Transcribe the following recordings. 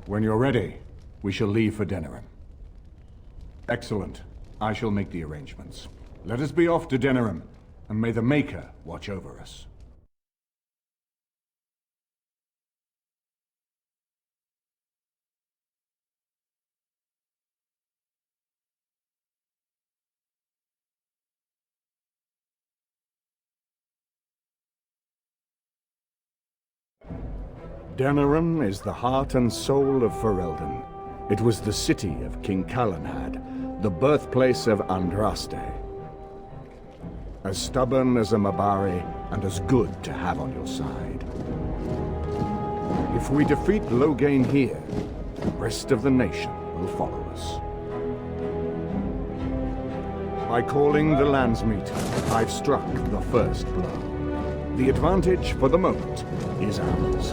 When you're ready, we shall leave for Denerim. Excellent. I shall make the arrangements. Let us be off to Denerim, and may the Maker watch over us. Denerim is the heart and soul of Ferelden. It was the city of King Calenhad, the birthplace of Andraste. As stubborn as a Mabari, and as good to have on your side. If we defeat Loghain here, the rest of the nation will follow us. By calling the Landsmeet, I've struck the first blow. The advantage, for the moment, is ours.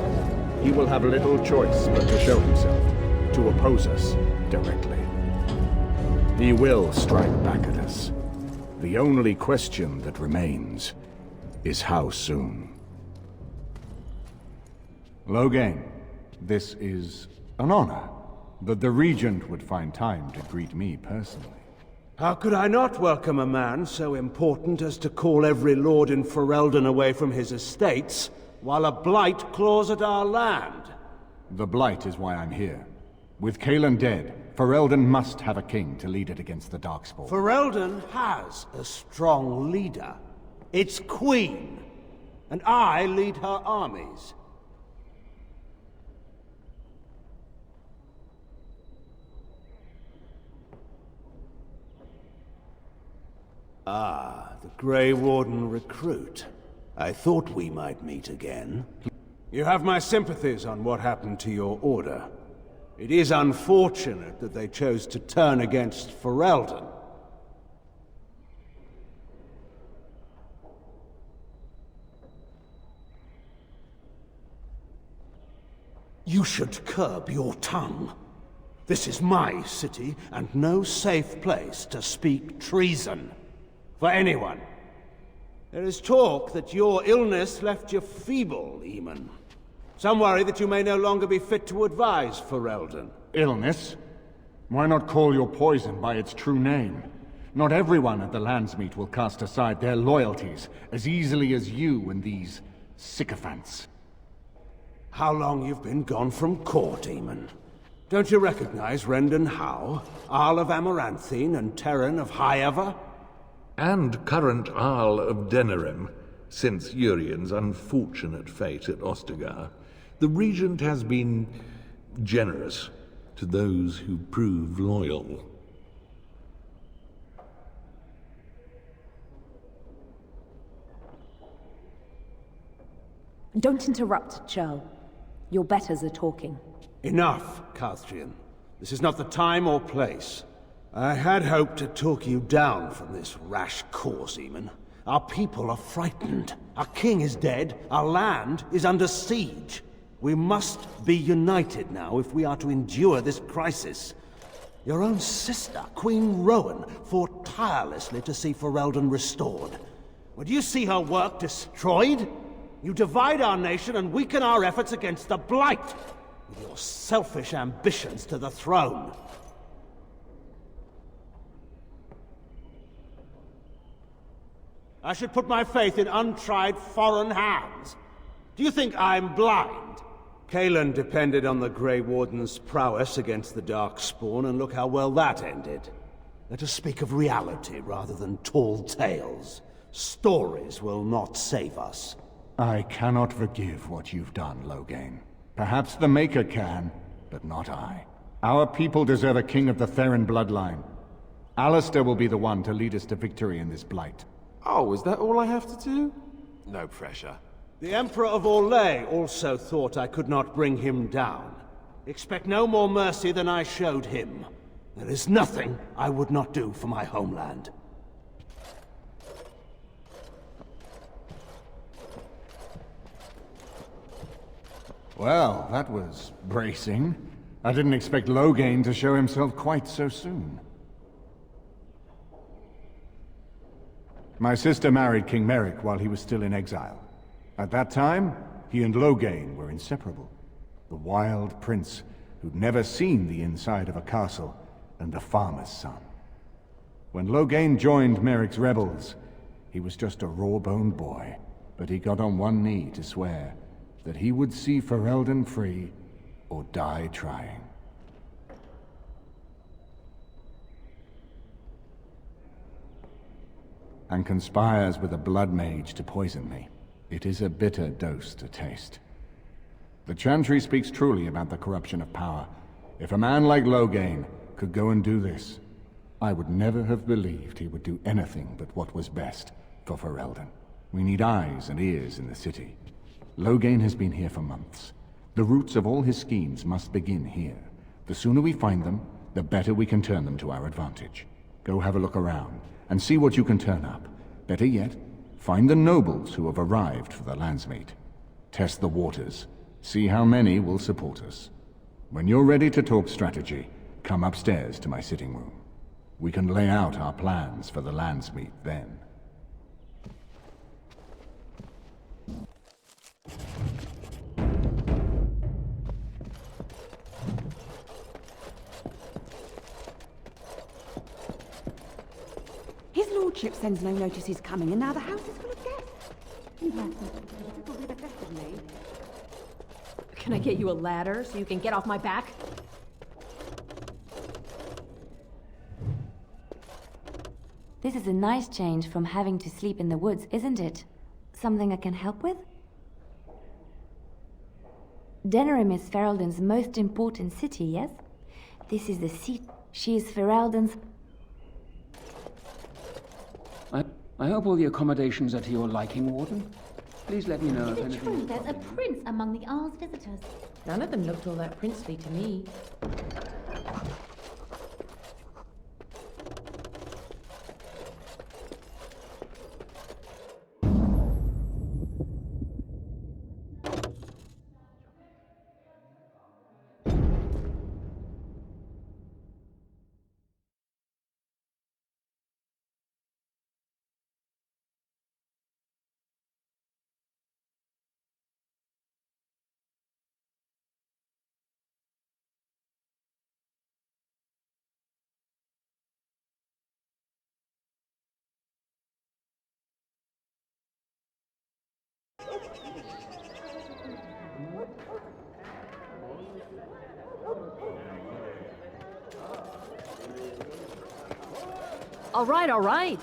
He will have little choice but to show himself, to oppose us directly. He will strike back at us. The only question that remains is how soon. Loghain, this is an honor, that the Regent would find time to greet me personally. How could I not welcome a man so important as to call every lord in Ferelden away from his estates, while a blight claws at our land? The blight is why I'm here. With Cailan dead, Ferelden must have a king to lead it against the Darkspawn. Ferelden has a strong leader. Its queen. And I lead her armies. Ah, the Grey Warden recruit. I thought we might meet again. You have my sympathies on what happened to your order. It is unfortunate that they chose to turn against Ferelden. You should curb your tongue. This is my city, and no safe place to speak treason. For anyone. There is talk that your illness left you feeble, Eamon. Some worry that you may no longer be fit to advise Ferelden. Illness? Why not call your poison by its true name? Not everyone at the Landsmeet will cast aside their loyalties as easily as you and these sycophants. How long you've been gone from court, Eamon? Don't you recognize Rendon Howe, Arl of Amaranthine and Terran of Highever? And current Arl of Denerim, since Urien's unfortunate fate at Ostagar. The Regent has been generous to those who prove loyal. Don't interrupt, Churl. Your betters are talking. Enough, Carthrian. This is not the time or place. I had hoped to talk you down from this rash course, Eamon. Our people are frightened. Our king is dead. Our land is under siege. We must be united now if we are to endure this crisis. Your own sister, Queen Rowan, fought tirelessly to see Ferelden restored. Would you see her work destroyed? You divide our nation and weaken our efforts against the Blight, with your selfish ambitions to the throne. I should put my faith in untried foreign hands. Do you think I'm blind? Cailan depended on the Grey Warden's prowess against the Darkspawn, and look how well that ended. Let us speak of reality rather than tall tales. Stories will not save us. I cannot forgive what you've done, Loghain. Perhaps the Maker can, but not I. Our people deserve a king of the Theron bloodline. Alistair will be the one to lead us to victory in this blight. Oh, is that all I have to do? No pressure. The Emperor of Orlais also thought I could not bring him down. Expect no more mercy than I showed him. There is nothing I would not do for my homeland. Well, that was bracing. I didn't expect Loghain to show himself quite so soon. My sister married King Merrick while he was still in exile. At that time, he and Loghain were inseparable. The Wild Prince who'd never seen the inside of a castle, and a farmer's son. When Loghain joined Merrick's rebels, he was just a raw-boned boy, but he got on one knee to swear that he would see Ferelden free or die trying. And conspires with a blood mage to poison me. It is a bitter dose to taste. The Chantry speaks truly about the corruption of power. If a man like Loghain could go and do this, I would never have believed he would do anything but what was best for Ferelden. We need eyes and ears in the city. Loghain has been here for months. The roots of all his schemes must begin here. The sooner we find them, the better we can turn them to our advantage. Go have a look around, and see what you can turn up. Better yet, find the nobles who have arrived for the Landsmeet. Test the waters. See how many will support us. When you're ready to talk strategy, come upstairs to my sitting room. We can lay out our plans for the Landsmeet then. His lordship sends no notice he's coming, and now the house is full of guests. It'll be the best of me. Can I get you a ladder so you can get off my back? This is a nice change from having to sleep in the woods, isn't it? Something I can help with? Denerim is Ferelden's most important city, yes? This is the seat. She is Ferelden's... I hope all the accommodations are to your liking, Warden. Please let me know if Is it anything true is there's a bothering you. prince among the Isle's visitors? None of them looked all that princely to me. All right, all right.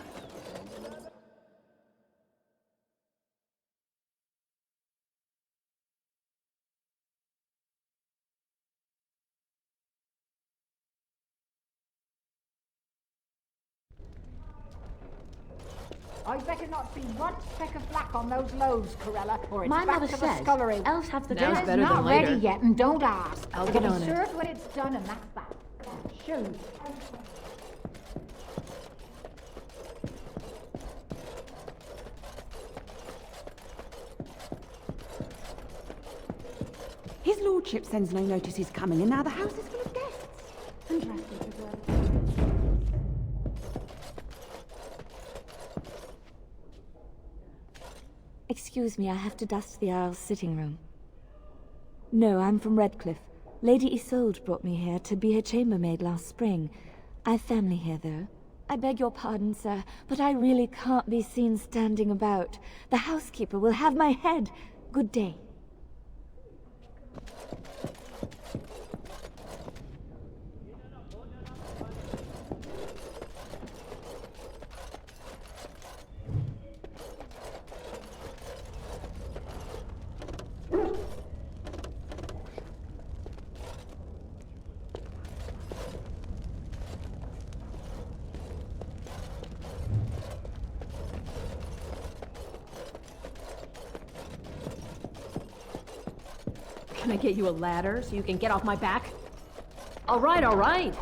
I'd better not see one speck of black on those loaves, Corella, or it's My back mother to the says scullery. elves have the Now's best. better It's than not later. ready yet, and don't ask. I'll It'll get be on it. served when it's done, and that's that. Shoes. His lordship sends no notice he's coming, and now the house is full of guests. Interesting. Excuse me, I have to dust the Isle's sitting room. No, I'm from Redcliffe. Lady Isolde brought me here to be her chambermaid last spring. I've family here, though. I beg your pardon, sir, but I really can't be seen standing about. The housekeeper will have my head. Good day. Can I get you a ladder so you can get off my back? All right, all right.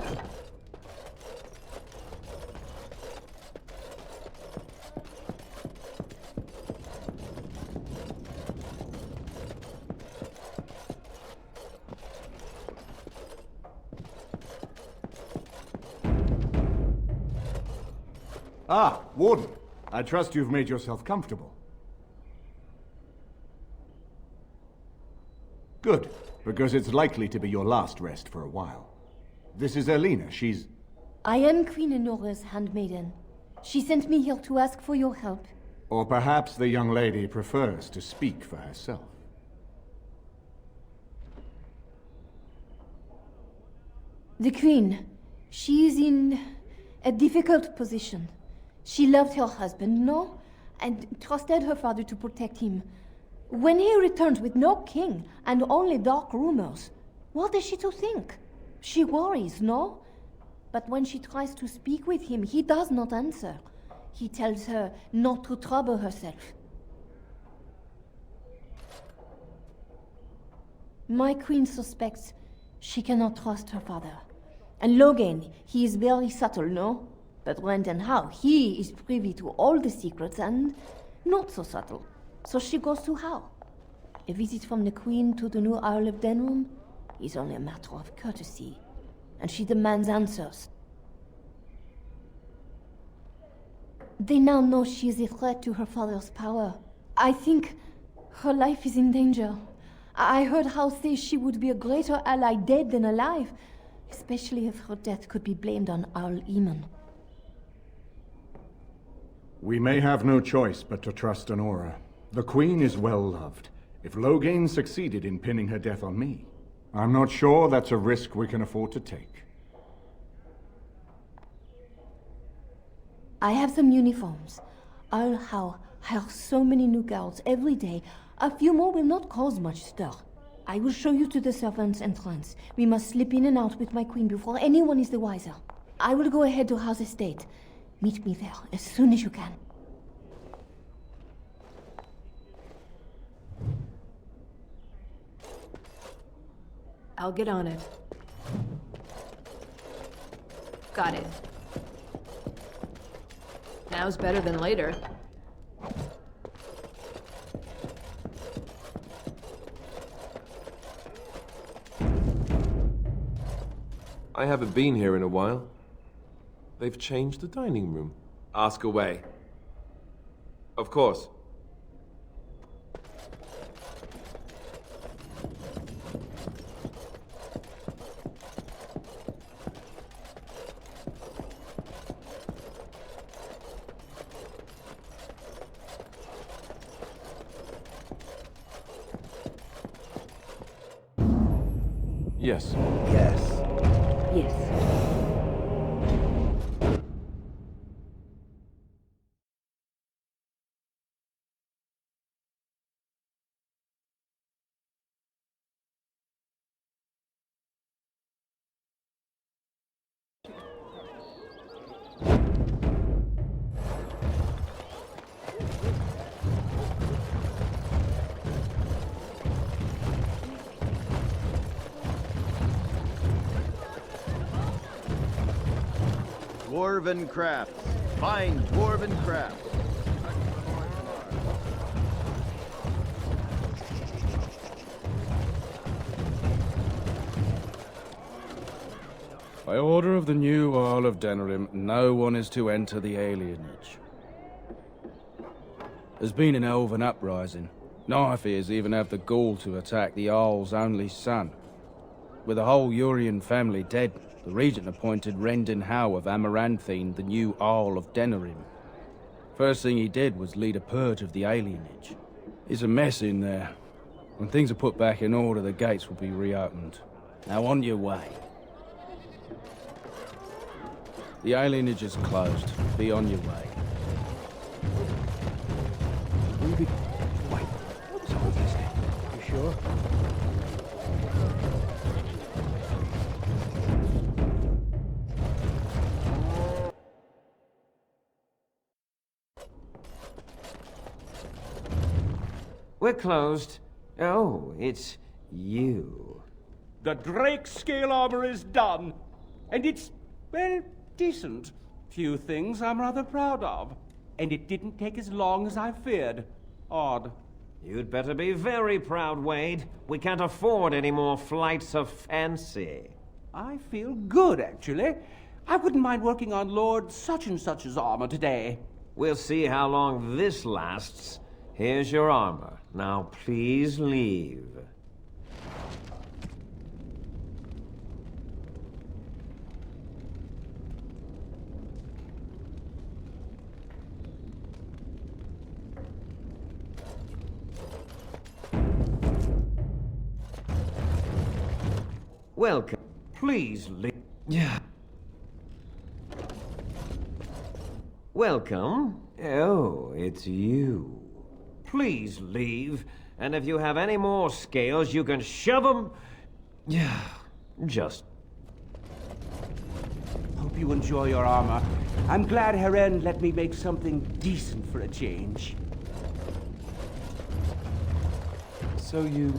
Ah, Warden. I trust you've made yourself comfortable. Good. because it's likely to be your last rest for a while. This is Elena. She's... I am Queen Enora's handmaiden. She sent me here to ask for your help. Or perhaps the young lady prefers to speak for herself. The Queen, she is in a difficult position. She loved her husband, no? And trusted her father to protect him. When he returns with no king and only dark rumors, what is she to think? She worries, no? But when she tries to speak with him, he does not answer. He tells her not to trouble herself. My queen suspects she cannot trust her father. And Logan, he is very subtle, no? But Brendan Howe, he is privy to all the secrets and not so subtle. So she goes to Howe. A visit from the queen to the new Isle of Denrum is only a matter of courtesy. And she demands answers. They now know she is a threat to her father's power. I think her life is in danger. I heard Howe say she would be a greater ally dead than alive, especially if her death could be blamed on Owl Eamon. We may have no choice but to trust Honora. The Queen is well loved. If Loghain succeeded in pinning her death on me, I'm not sure that's a risk we can afford to take. I have some uniforms. Owl Howe hires so many new guards every day. A few more will not cause much stir. I will show you to the servants' entrance. We must slip in and out with my queen before anyone is the wiser. I will go ahead to Howe's estate. Meet me there as soon as you can. I'll get on it. Got it. Now's better than later. I haven't been here in a while. They've changed the dining room. Ask away. Of course. Yes. Yes. Yes. Dwarven crafts. Fine dwarven crafts. By order of the new Earl of Denerim, no one is to enter the alienage. There's been an elven uprising. Knifeears even have the gall to attack the Earl's only son. With the whole Urian family dead, the regent appointed Rendon Howe of Amaranthine the new Earl of Denerim. First thing he did was lead a purge of the alienage. It's a mess in there. When things are put back in order, the gates will be reopened. Now on your way. The alienage is closed. Be on your way. Wait, someone's listening. You sure? We're closed. Oh, it's you. The Drake scale armor is done. And it's, well, decent. Few things I'm rather proud of. And it didn't take as long as I feared. Odd. You'd better be very proud, Wade. We can't afford any more flights of fancy. I feel good, actually. I wouldn't mind working on Lord such-and-such's armor today. We'll see how long this lasts. Here's your armor. Now please leave. Welcome. Please leave. Yeah. Welcome. Oh, it's you. Please leave. And if you have any more scales, you can shove them. Yeah, just. Hope you enjoy your armor. I'm glad Heren let me make something decent for a change. So you...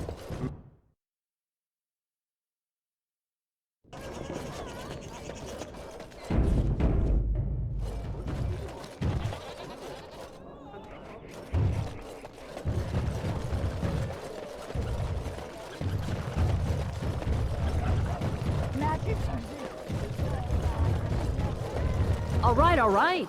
All right, all right.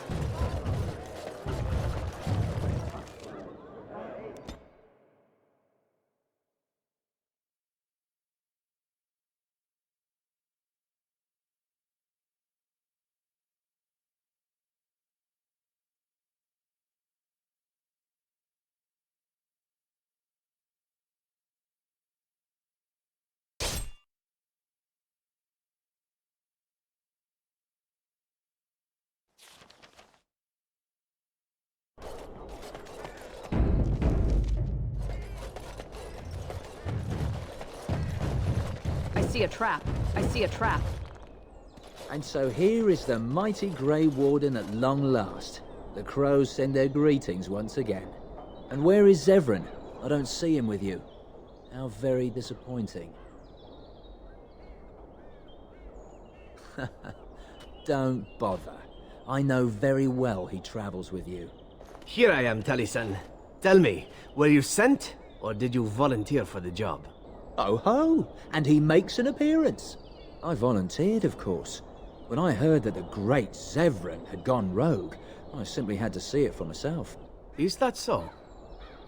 I see a trap. I see a trap. And so here is the mighty Grey Warden at long last. The crows send their greetings once again. And where is Zevran? I don't see him with you. How very disappointing. Don't bother. I know very well he travels with you. Here I am, Taliesin. Tell me, were you sent, or did you volunteer for the job? Oh ho! And he makes an appearance. I volunteered, of course. When I heard that the great Zevran had gone rogue, I simply had to see it for myself. Is that so?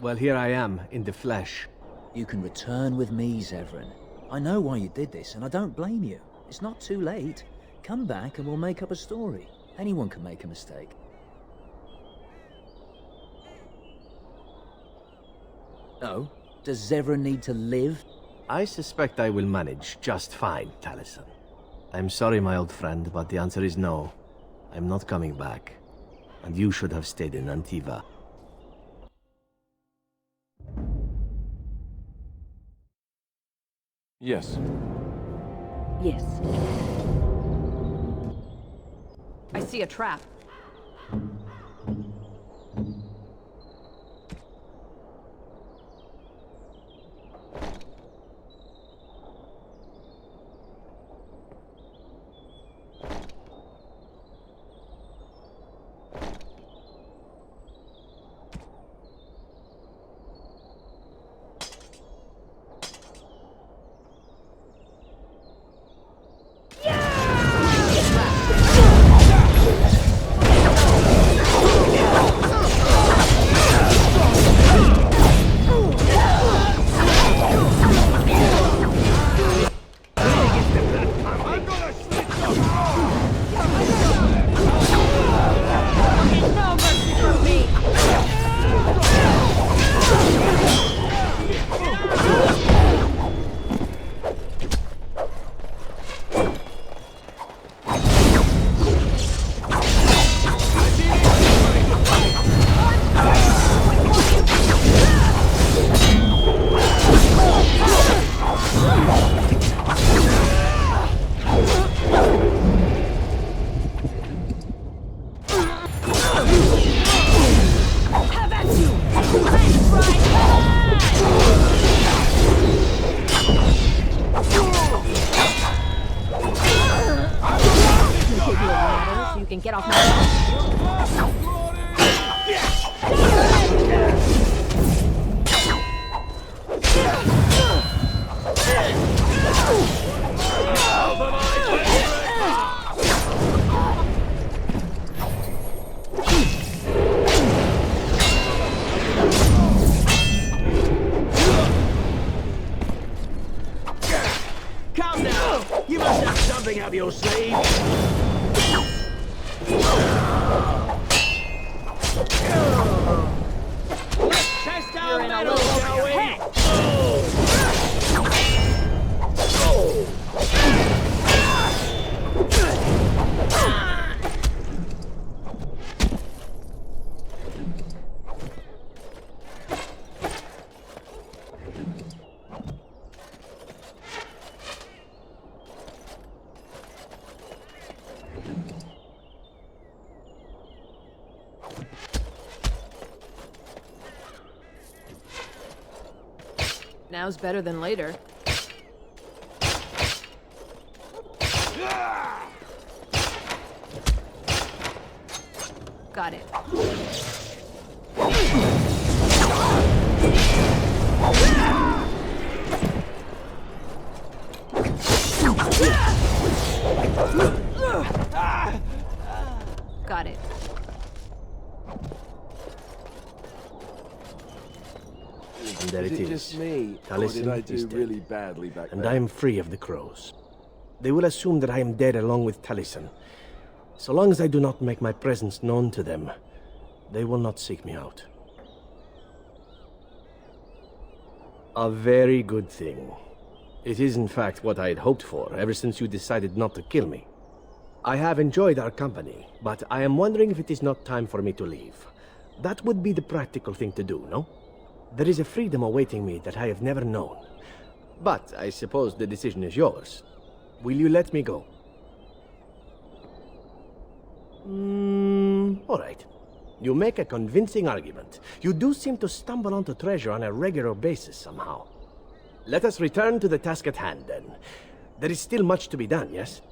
Well, here I am, in the flesh. You can return with me, Zevran. I know why you did this, and I don't blame you. It's not too late. Come back and we'll make up a story. Anyone can make a mistake. Oh? Does Zevran need to live? I suspect I will manage just fine, Taliesin. I'm sorry, my old friend, but the answer is no. I'm not coming back. And you should have stayed in Antiva. Yes. Yes. I see a trap. Get off my Come now! You must have something up your sleeve! Let's test our mettle, shall we? Now's better than later. Got it. Got it. And there it is. Just me, or Taliesin did I do is dead. really badly back And there? I am free of the crows. They will assume that I am dead along with Taliesin. So long as I do not make my presence known to them, they will not seek me out. A very good thing. It is in fact what I had hoped for ever since you decided not to kill me. I have enjoyed our company, but I am wondering if it is not time for me to leave. That would be the practical thing to do, no? There is a freedom awaiting me that I have never known. But I suppose the decision is yours. Will you let me go? All right. You make a convincing argument. You do seem to stumble onto treasure on a regular basis somehow. Let us return to the task at hand, then. There is still much to be done, yes?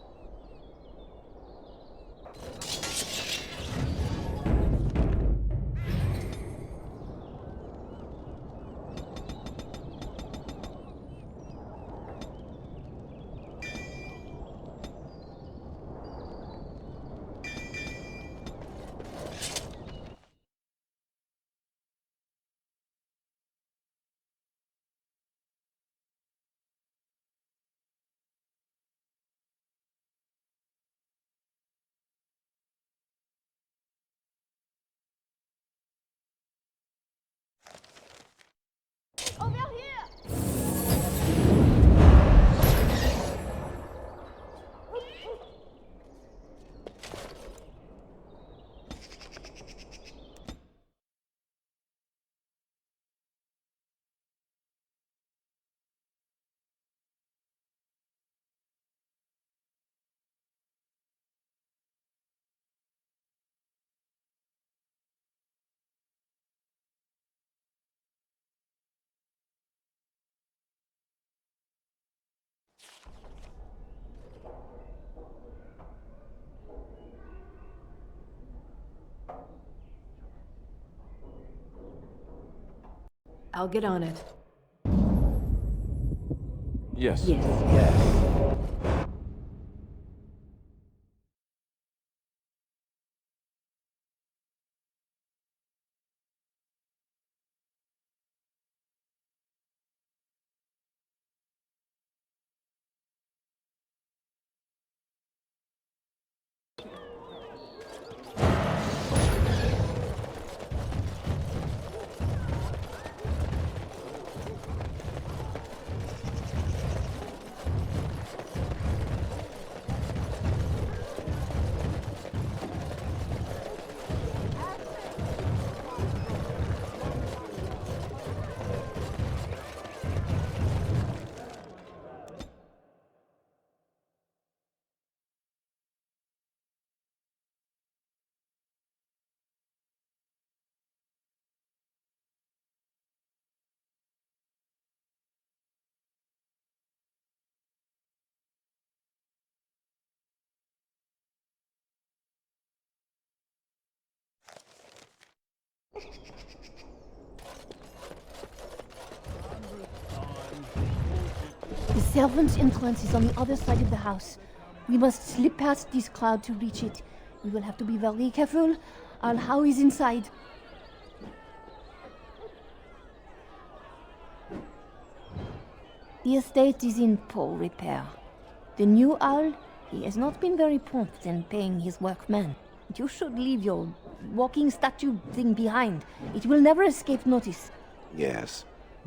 Over here! I'll get on it. Yes. Yes. The servants' entrance is on the other side of the house. We must slip past this crowd to reach it. We will have to be very careful. Our How is inside. The estate is in poor repair. The new owl, he has not been very prompt in paying his workmen. You should leave your walking statue thing behind. It will never escape notice. Yes.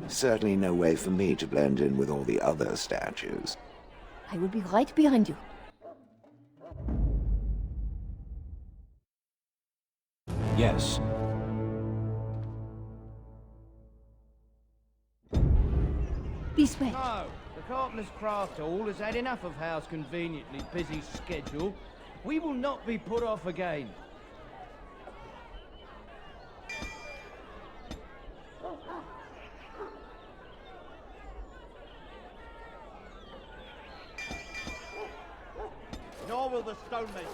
Certainly no way for me to blend in with all the other statues. I will be right behind you. Yes. This way. No, the Carpenter's Craft Hall has had enough of Howe's conveniently busy schedule. We will not be put off again. the stonemason.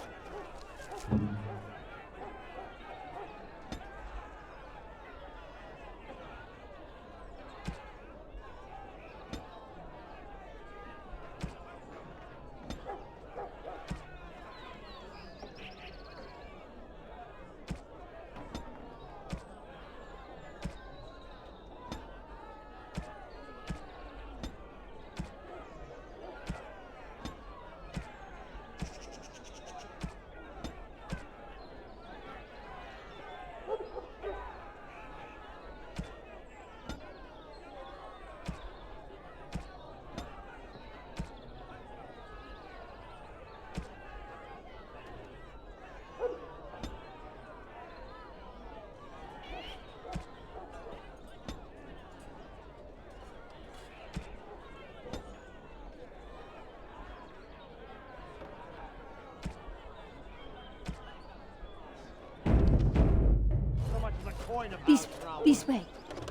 This way.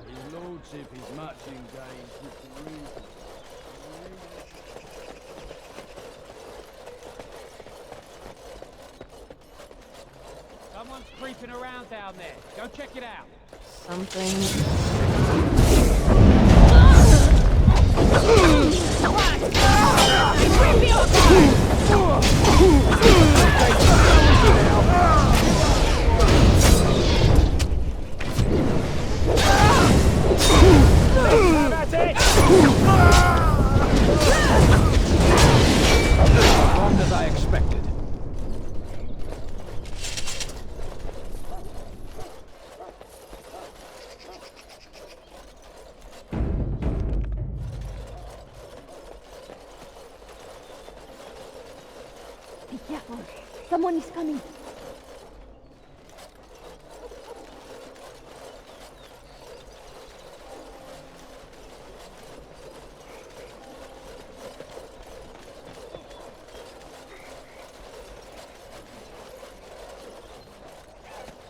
His lordship is much engaged with the regent. Someone's creeping around down there. Go check it out. That's it! Wrong as I expected. Be careful. Someone is coming.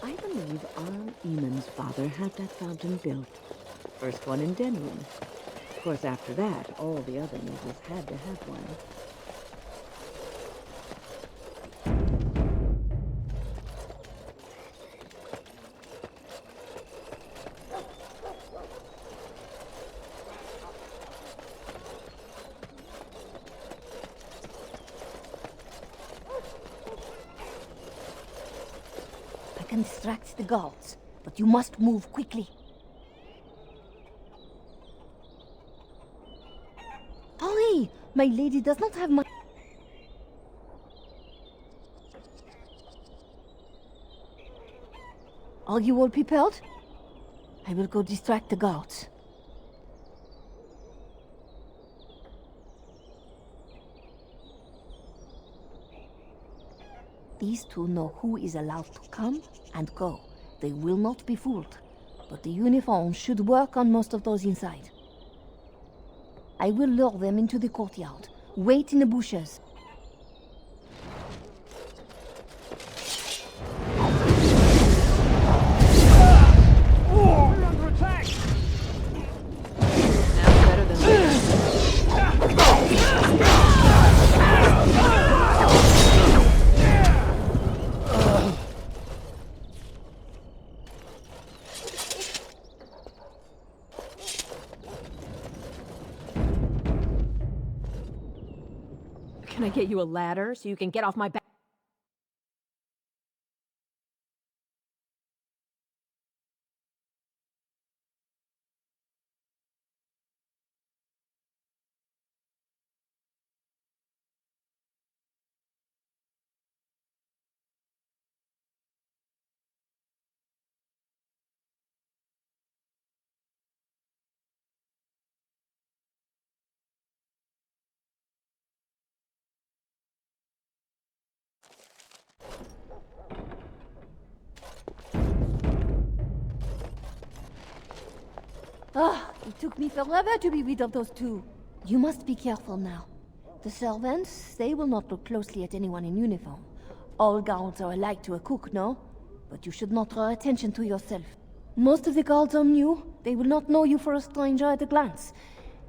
I believe Arl Eamon's father had that fountain built. First one in Denron. Of course, after that, all the other nobles had to have one. I can distract the guards, but you must move quickly. Hurry! My lady does not have my... Are you all prepared? I will go distract the guards. These two know who is allowed to come and go. They will not be fooled. But the uniform should work on most of those inside. I will lure them into the courtyard. Wait in the bushes. We're under attack! Now better than this. Can I get you a ladder so you can get off my back? Ah, it took me forever to be rid of those two. You must be careful now. The servants, they will not look closely at anyone in uniform. All guards are alike to a cook, no? But you should not draw attention to yourself. Most of the guards are new. They will not know you for a stranger at a glance.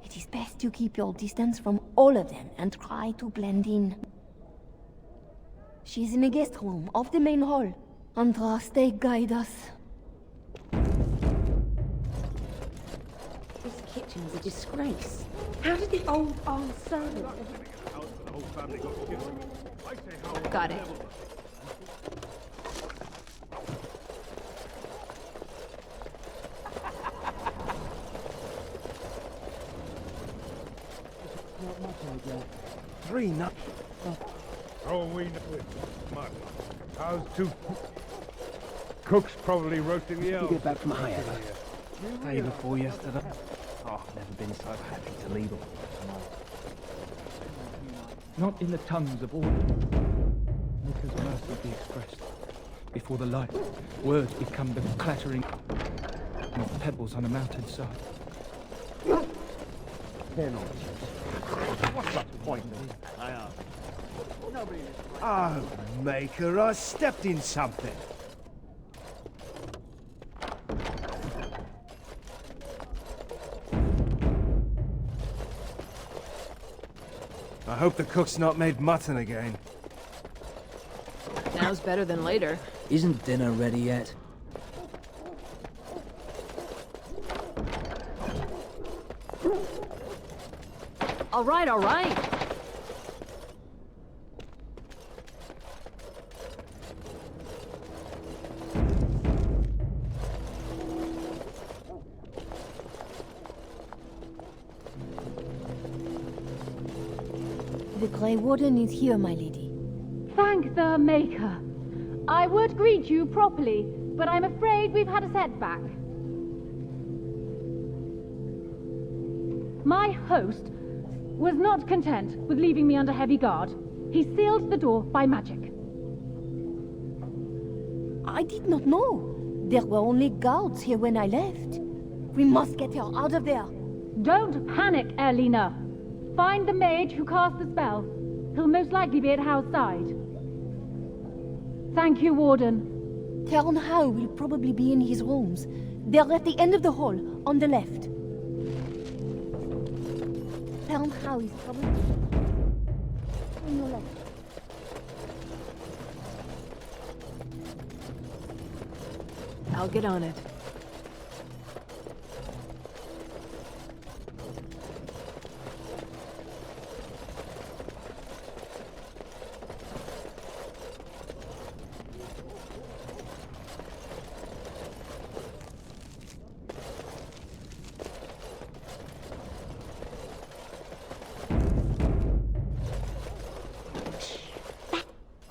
It is best to keep your distance from all of them and try to blend in. She's in the guest room, off the main hall. Andraste, guide us. This kitchen's a disgrace. How did the old servant... Got it. Three nuts. Oh, we know it. Mud. How's two... Cook's probably roasting the elves. You get back from higher. Day before yesterday. Oh, never been so happy to leave. Not in the tongues of all. Because mercy be expressed. Before the light, words become the clattering of pebbles on a mountainside. They're not. What's the point of it? I ask. Oh, Maker, I stepped in something. I hope the cook's not made mutton again. Now's better than later. Isn't dinner ready yet? All right, all right. The Grey Warden is here, my lady. Thank the Maker. I would greet you properly, but I'm afraid we've had a setback. My host was not content with leaving me under heavy guard. He sealed the door by magic. I did not know. There were only guards here when I left. We must get her out of there. Don't panic, Erlina. Find the mage who cast the spell. He'll most likely be at Hal's side. Thank you, Warden. Tern Howe will probably be in his rooms. They're at the end of the hall, on the left. Tern Howe is probably on your left. I'll get on it.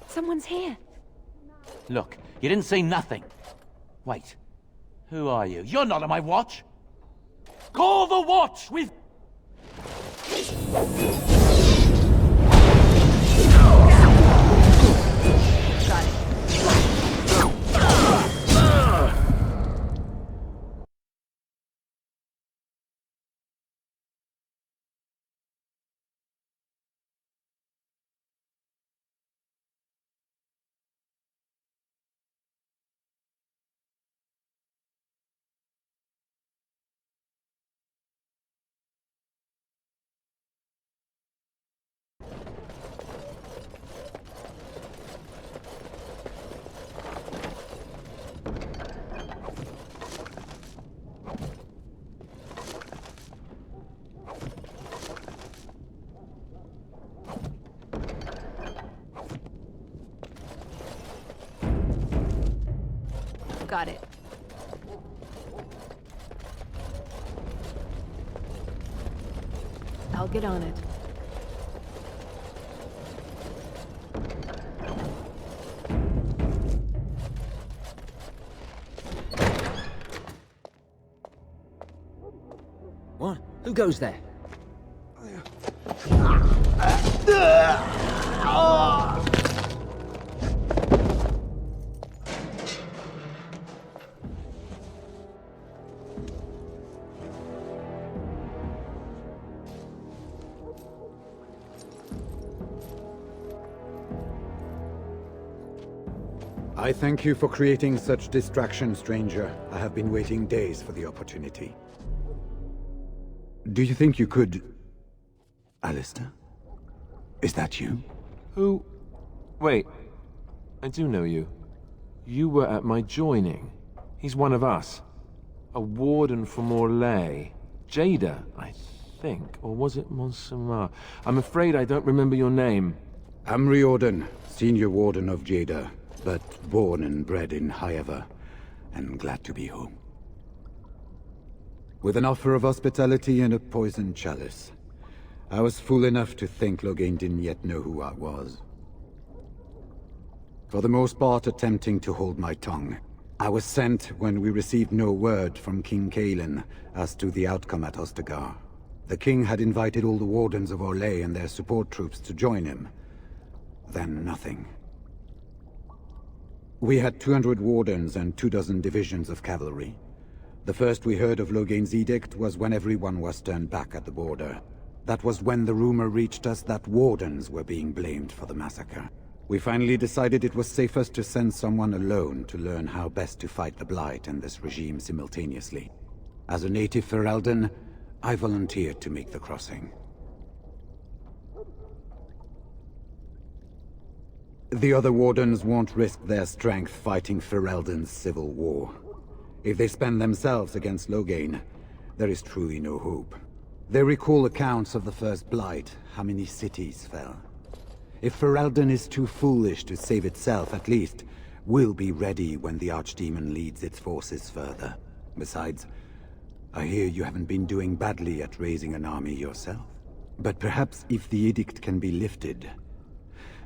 Someone's here. Look, you didn't say nothing. Wait. Who are you? You're not on my watch! Call the watch! We've... Got it. Got it. I'll get on it. What? Who goes there? I thank you for creating such distraction, stranger. I have been waiting days for the opportunity. Do you think you could... Alistair? Is that you? Who... Wait, I do know you. You were at my joining. He's one of us. A warden from Orlais. Jada, I think. Or was it Montsemar? I'm afraid I don't remember your name. I'm Riordan, senior warden of Jada, but born and bred in Highever, and glad to be home. With an offer of hospitality and a poisoned chalice. I was fool enough to think Loghain didn't yet know who I was. For the most part, attempting to hold my tongue. I was sent when we received no word from King Cailan as to the outcome at Ostagar. The king had invited all the wardens of Orlais and their support troops to join him. Then nothing. We had 200 wardens and 24 divisions of cavalry. The first we heard of Loghain's edict was when everyone was turned back at the border. That was when the rumor reached us that wardens were being blamed for the massacre. We finally decided it was safest to send someone alone to learn how best to fight the Blight and this regime simultaneously. As a native Ferelden, I volunteered to make the crossing. The other wardens won't risk their strength fighting Ferelden's civil war. If they spend themselves against Loghain, there is truly no hope. They recall accounts of the first Blight, how many cities fell. If Ferelden is too foolish to save itself, at least we'll be ready when the Archdemon leads its forces further. Besides, I hear you haven't been doing badly at raising an army yourself. But perhaps if the edict can be lifted,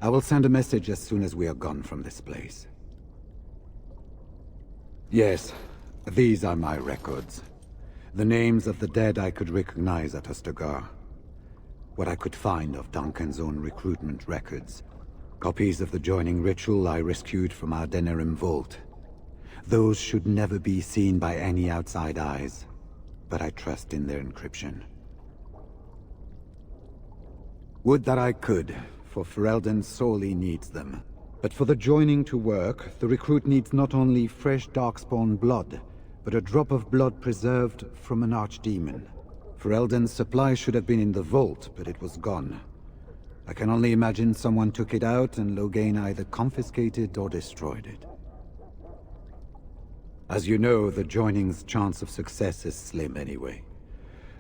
I will send a message as soon as we are gone from this place. Yes, these are my records. The names of the dead I could recognize at Ostagar. What I could find of Duncan's own recruitment records. Copies of the joining ritual I rescued from our Denerim vault. Those should never be seen by any outside eyes, but I trust in their encryption. Would that I could, for Ferelden sorely needs them. But for the joining to work, the recruit needs not only fresh Darkspawn blood, but a drop of blood preserved from an Archdemon. Ferelden's supply should have been in the vault, but it was gone. I can only imagine someone took it out and Loghain either confiscated or destroyed it. As you know, the joining's chance of success is slim anyway.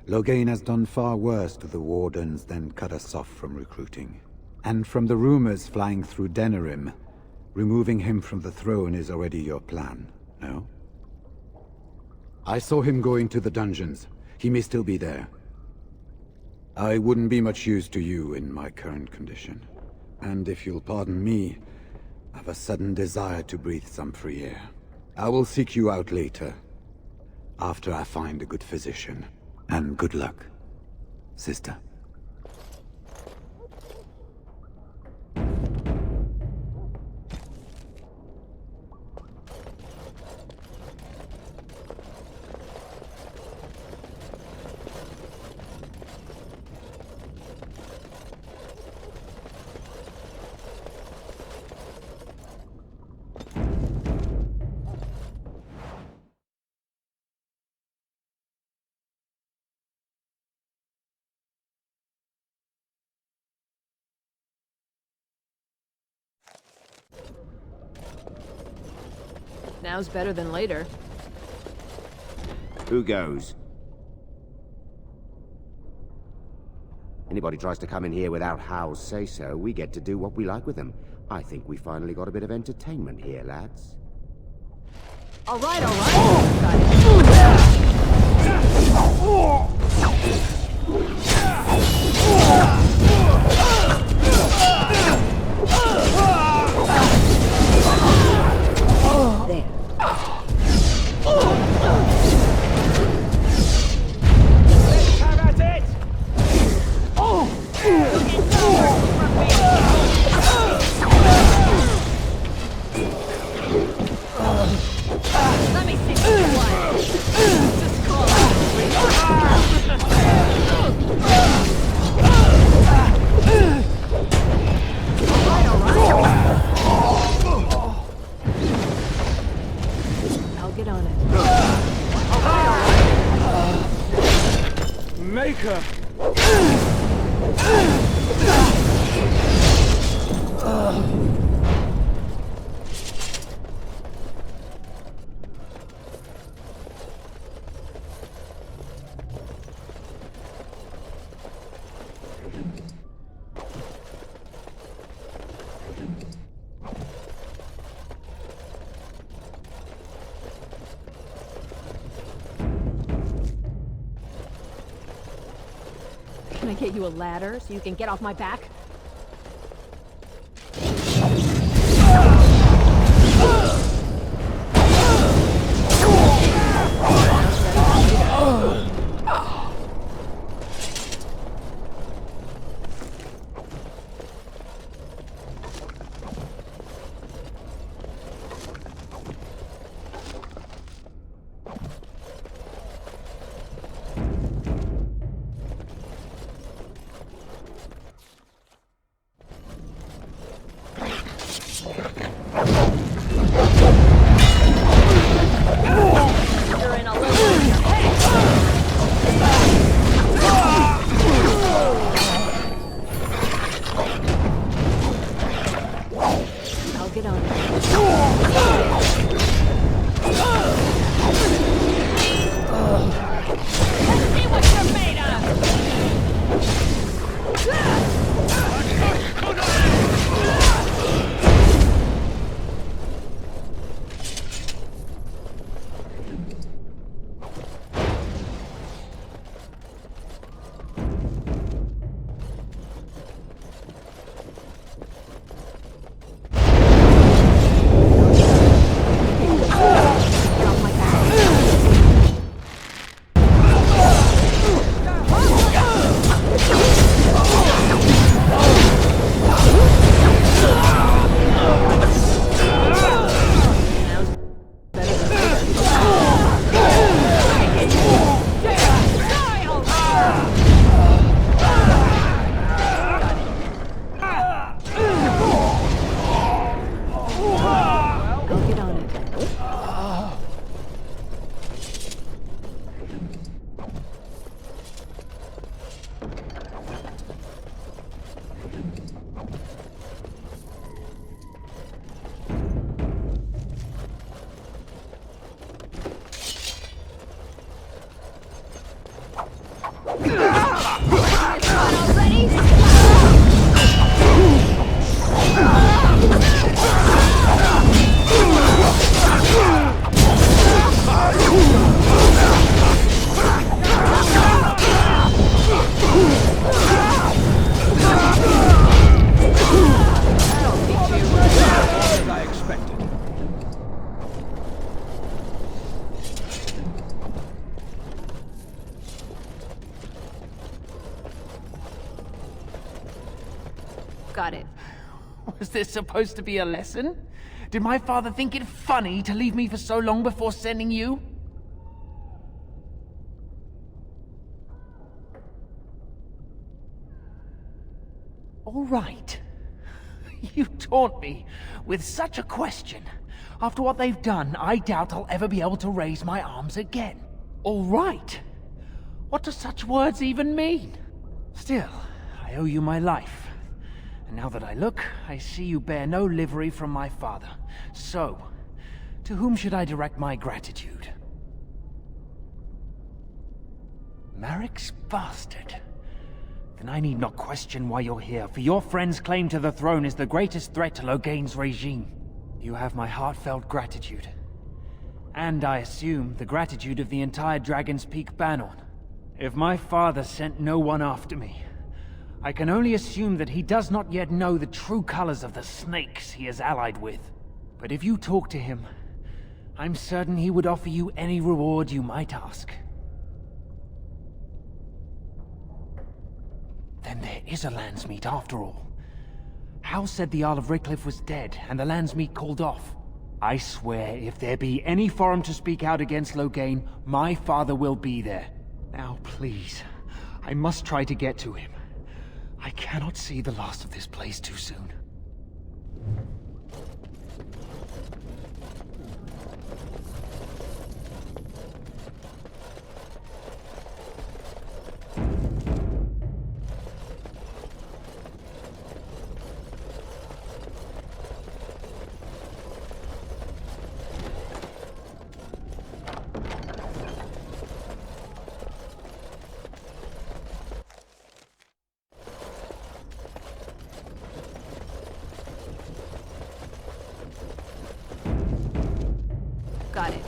Loghain has done far worse to the Wardens than cut us off from recruiting. And from the rumors flying through Denerim, removing him from the throne is already your plan, no? I saw him go into the dungeons. He may still be there. I wouldn't be much use to you in my current condition. And if you'll pardon me, I've a sudden desire to breathe some free air. I will seek you out later, after I find a good physician. And good luck, sister. Now's better than later. Who goes? Anybody tries to come in here without Hal's say-so, we get to do what we like with them. I think we finally got a bit of entertainment here, lads. All right, all right. Let me see what you want. Just call it. Can I get you a ladder so you can get off my back? Got it. Was this supposed to be a lesson? Did my father think it funny to leave me for so long before sending you? All right. You taunt me with such a question. After what they've done, I doubt I'll ever be able to raise my arms again. All right. What do such words even mean? Still, I owe you my life. And now that I look, I see you bear no livery from my father. So, to whom should I direct my gratitude? Marek's bastard. Then I need not question why you're here, for your friend's claim to the throne is the greatest threat to Loghain's regime. You have my heartfelt gratitude. And I assume the gratitude of the entire Dragon's Peak Banon. If my father sent no one after me, I can only assume that he does not yet know the true colors of the snakes he is allied with. But if you talk to him, I'm certain he would offer you any reward you might ask. Then there is a Landsmeet after all. Hal said the Isle of Redcliffe was dead, and the Landsmeet called off. I swear, if there be any forum to speak out against Loghain, my father will be there. Now, please, I must try to get to him. I cannot see the last of this place too soon. Got it.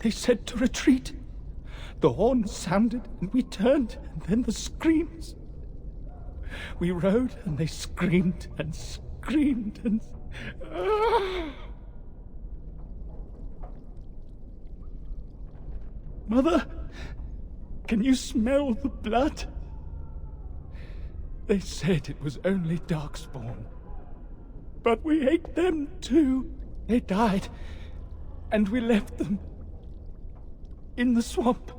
They said to retreat. The horn sounded, and we turned, and then the screams. We rode, and they screamed and screamed and... Mother, can you smell the blood? They said it was only Darkspawn. But we ate them too. They died, and we left them in the swamp.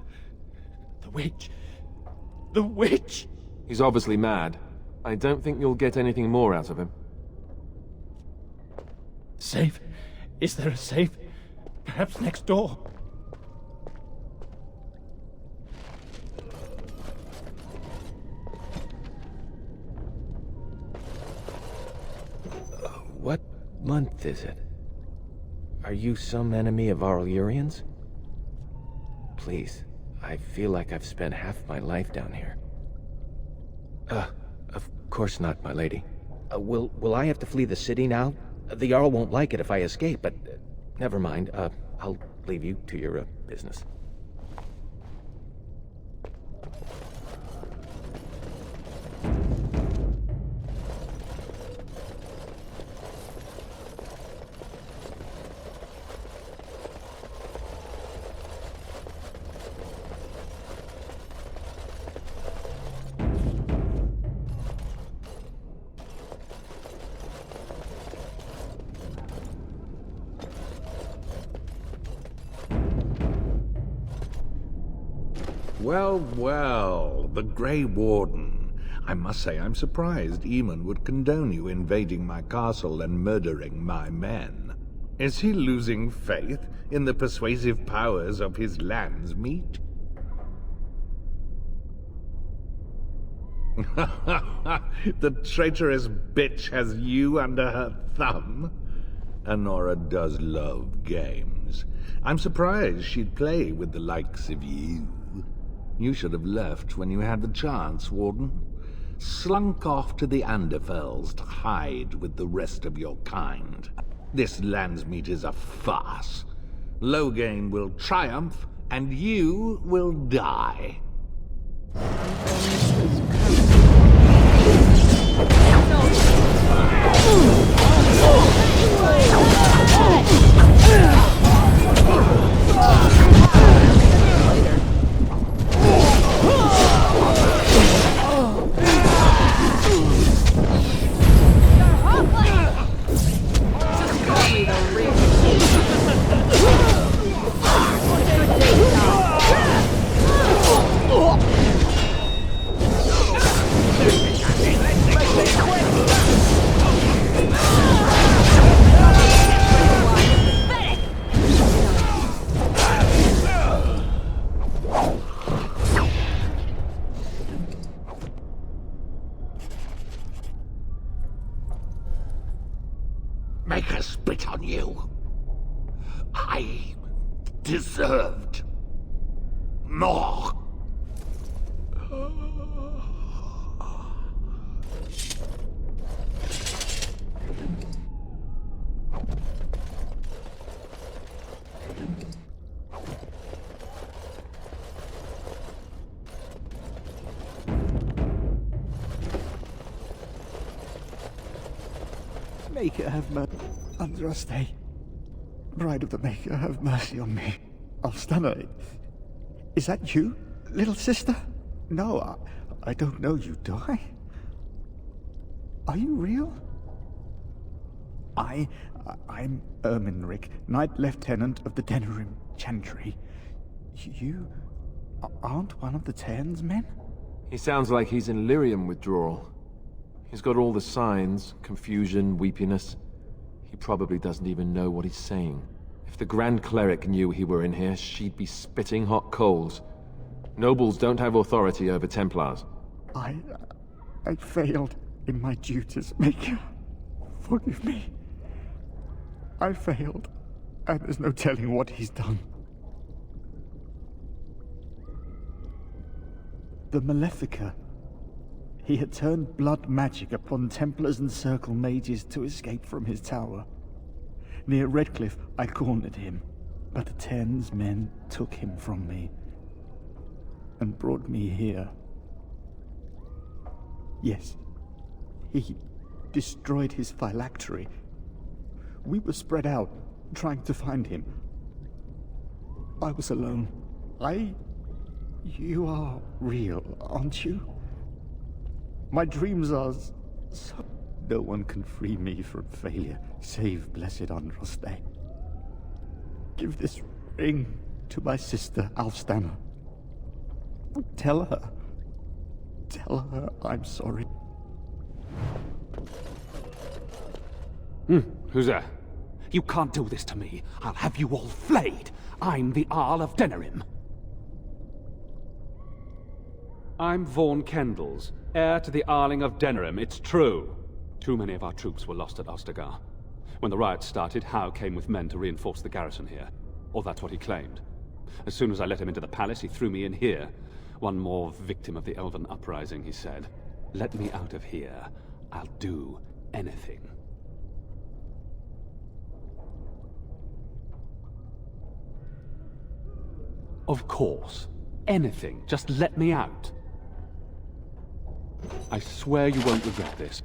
The witch. The witch! He's obviously mad. I don't think you'll get anything more out of him. Safe? Is there a safe? Perhaps next door? What month is it? Are you some enemy of our Illyrians? Please, I feel like I've spent half my life down here. Of course not, my lady. Will I have to flee the city now? The Jarl won't like it if I escape, but never mind. I'll leave you to your business. Well, well, the Grey Warden. I must say I'm surprised Eamon would condone you invading my castle and murdering my men. Is he losing faith in the persuasive powers of his land's meat? The traitorous bitch has you under her thumb. Honora does love games. I'm surprised she'd play with the likes of you. You should have left when you had the chance, Warden. Slunk off to the Anderfells to hide with the rest of your kind. This Landsmeet is a farce. Loghain will triumph, and you will die. Make her spit on you. I deserved more. Maker, have mercy. Andraste, Bride of the Maker, have mercy on me. Alstana, is that you, little sister? No, I don't know you, do I? Are you real? I'm Erminric, Knight Lieutenant of the Denerim Chantry. You aren't one of the Tairn's men? He sounds like he's in lyrium withdrawal. He's got all the signs, confusion, weepiness. He probably doesn't even know what he's saying. If the Grand Cleric knew he were in here, she'd be spitting hot coals. Nobles don't have authority over Templars. I failed in my duties, Maker. Forgive me. I failed, and there's no telling what he's done. The Malefica. He had turned blood magic upon Templars and Circle mages to escape from his tower. Near Redcliffe, I cornered him. But the Ten's men took him from me and brought me here. Yes, he destroyed his phylactery. We were spread out, trying to find him. I was alone. You are real, aren't you? My dreams are so... No one can free me from failure, save blessed Andraste. Give this ring to my sister, Alfstana. Tell her I'm sorry. Who's there? You can't do this to me. I'll have you all flayed. I'm the Arl of Denerim. I'm Vaughan Kendalls, heir to the Arling of Denerim. It's true. Too many of our troops were lost at Ostagar. When the riots started, Howe came with men to reinforce the garrison here. Or that's what he claimed. As soon as I let him into the palace, he threw me in here. One more victim of the Elven uprising, he said. Let me out of here. I'll do anything. Of course. Anything. Just let me out. I swear you won't regret this.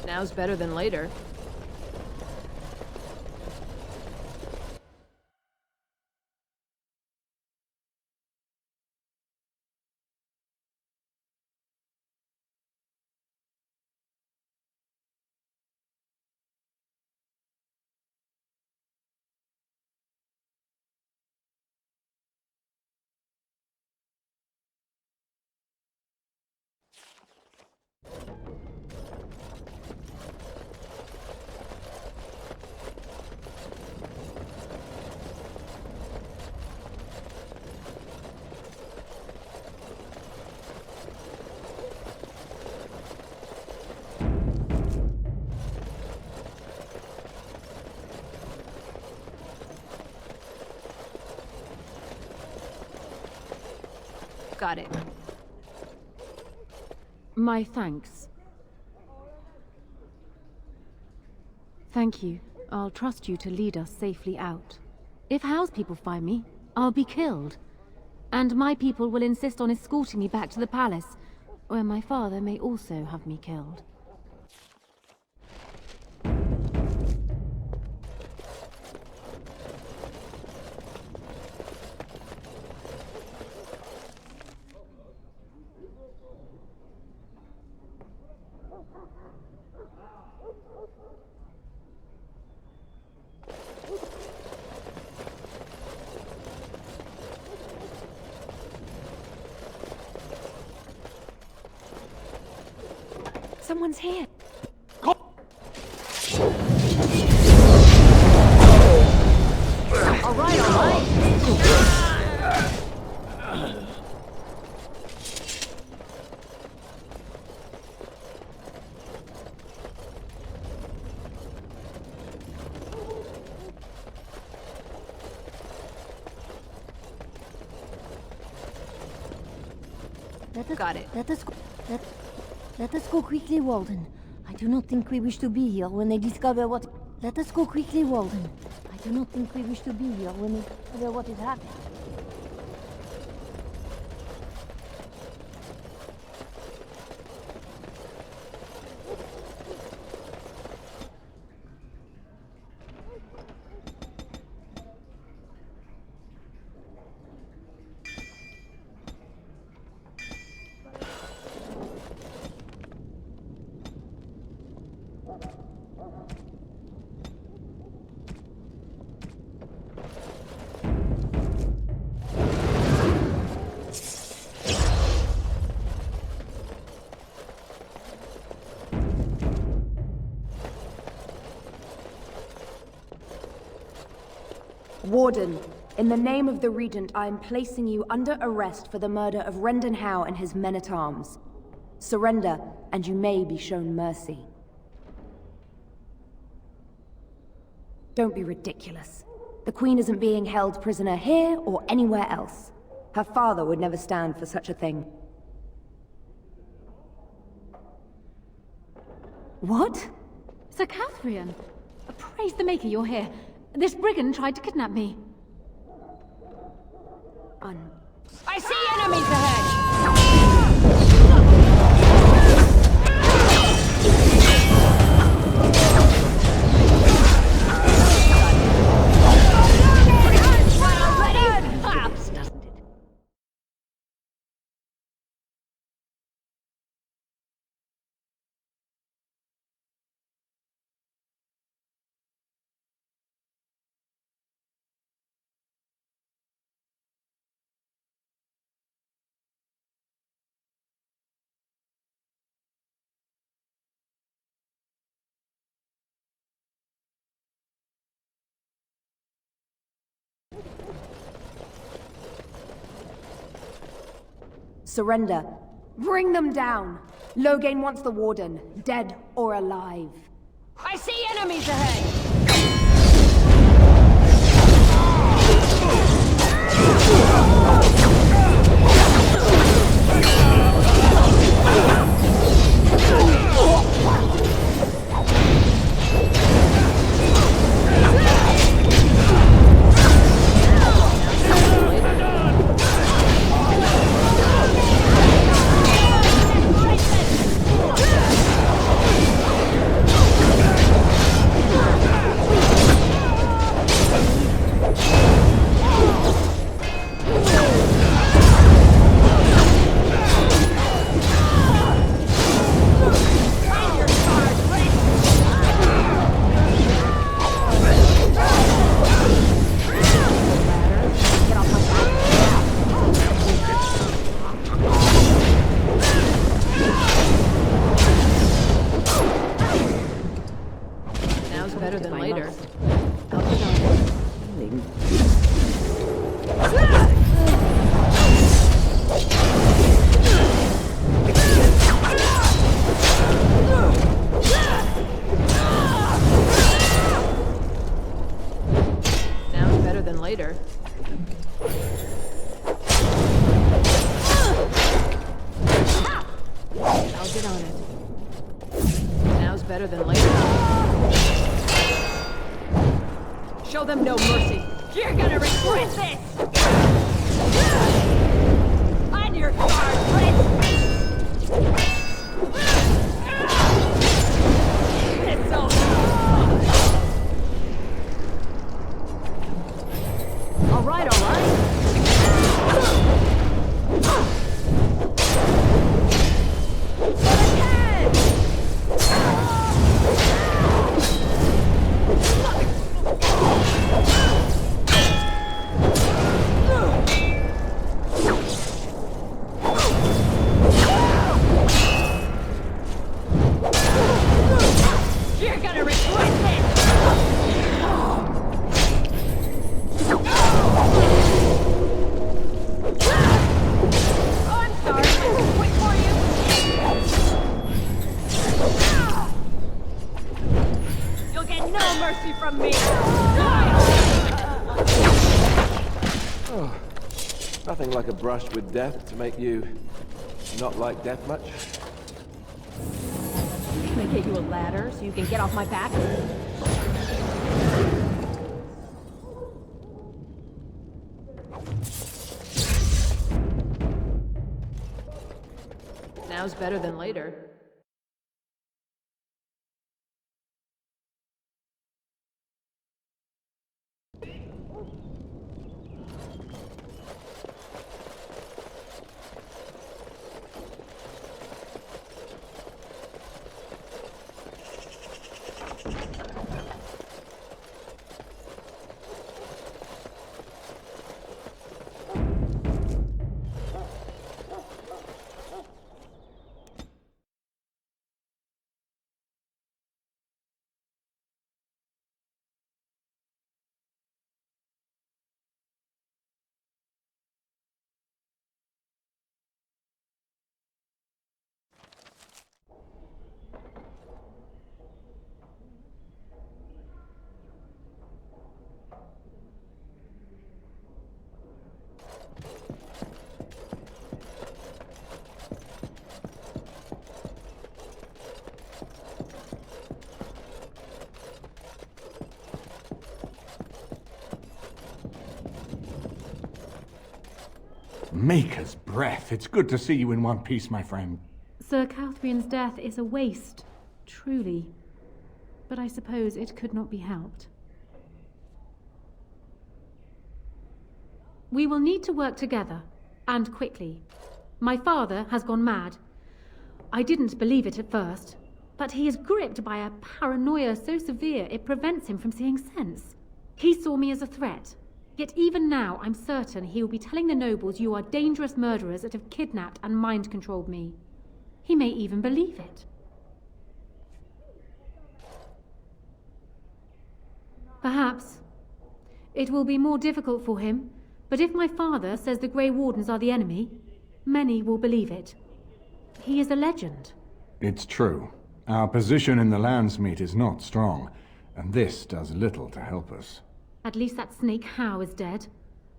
Now's better than later. Got it. My thanks. Thank you. I'll trust you to lead us safely out. If Howe's people find me, I'll be killed. And my people will insist on escorting me back to the palace, where my father may also have me killed. Someone's here. All right. Got it. Let us go quickly, Walden. I do not think we wish to be here when they discover what... Let us go quickly, Walden. I do not think we wish to be here when they discover what is happening. Warden, in the name of the Regent, I am placing you under arrest for the murder of Rendon Howe and his men-at-arms. Surrender, and you may be shown mercy. Don't be ridiculous. The Queen isn't being held prisoner here or anywhere else. Her father would never stand for such a thing. What? Sir Catherine! Praise the Maker you're here. This brigand tried to kidnap me. I see enemies ahead! Surrender. Bring them down. Loghain wants the Warden, dead or alive. I see enemies ahead! Better than later. Now it's better than later. I'll get on it. Now's better than later. Show them no mercy. You're gonna regret this! On your guard, Prince! It's over. All right, all right. From me. Oh, nothing like a brush with death to make you not like death much. Can I get you a ladder so you can get off my back? Now's better than later. Maker's breath. It's good to see you in one piece, my friend. Sir Calthrian's death is a waste, truly. But I suppose it could not be helped. We will need to work together, and quickly. My father has gone mad. I didn't believe it at first, but he is gripped by a paranoia so severe it prevents him from seeing sense. He saw me as a threat, yet even now I'm certain he will be telling the nobles you are dangerous murderers that have kidnapped and mind-controlled me. He may even believe it. Perhaps. It will be more difficult for him, but if my father says the Grey Wardens are the enemy, many will believe it. He is a legend. It's true. Our position in the Landsmeet is not strong, and this does little to help us. At least that snake Howe is dead.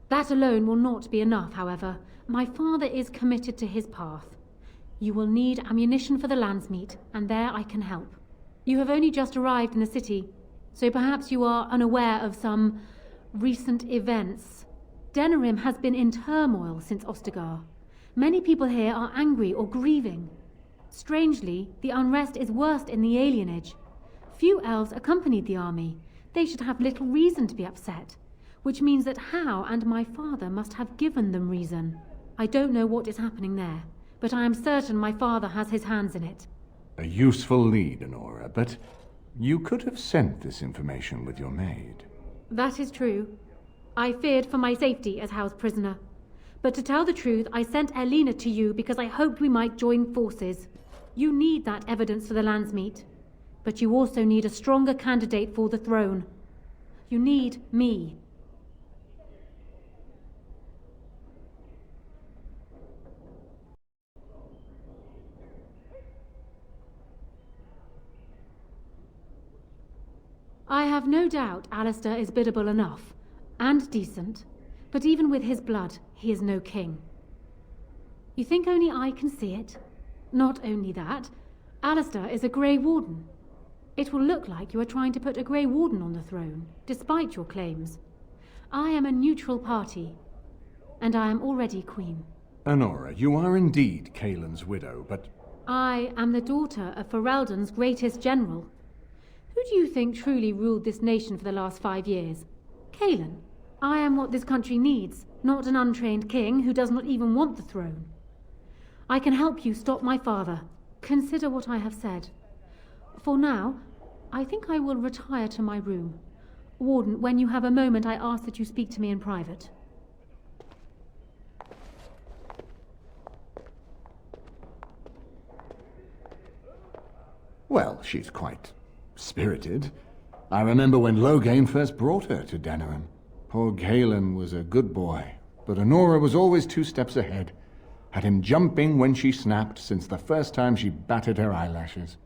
That alone will not be enough, however. My father is committed to his path. You will need ammunition for the Landsmeet, and there I can help. You have only just arrived in the city, so perhaps you are unaware of some recent events. Denerim has been in turmoil since Ostagar. Many people here are angry or grieving. Strangely, the unrest is worst in the alienage. Few elves accompanied the army. They should have little reason to be upset, which means that Howe and my father must have given them reason. I don't know what is happening there, but I am certain my father has his hands in it. A useful lead, Honora, but you could have sent this information with your maid. That is true. I feared for my safety as Howe's prisoner. But to tell the truth, I sent Elena to you because I hoped we might join forces. You need that evidence for the Landsmeet. But you also need a stronger candidate for the throne. You need me. I have no doubt Alistair is biddable enough, and decent, but even with his blood, he is no king. You think only I can see it? Not only that, Alistair is a Grey Warden. It will look like you are trying to put a Grey Warden on the throne, despite your claims. I am a neutral party, and I am already queen. Honora, you are indeed Kaelin's widow, but... I am the daughter of Ferelden's greatest general. Who do you think truly ruled this nation for the last 5 years? Kaelin. I am what this country needs, not an untrained king who does not even want the throne. I can help you stop my father. Consider what I have said. For now, I think I will retire to my room. Warden, when you have a moment, I ask that you speak to me in private. Well, she's quite spirited. I remember when Loghain first brought her to Denerim. Poor Galen was a good boy, but Honora was always 2 steps ahead. Had him jumping when she snapped since the first time she batted her eyelashes.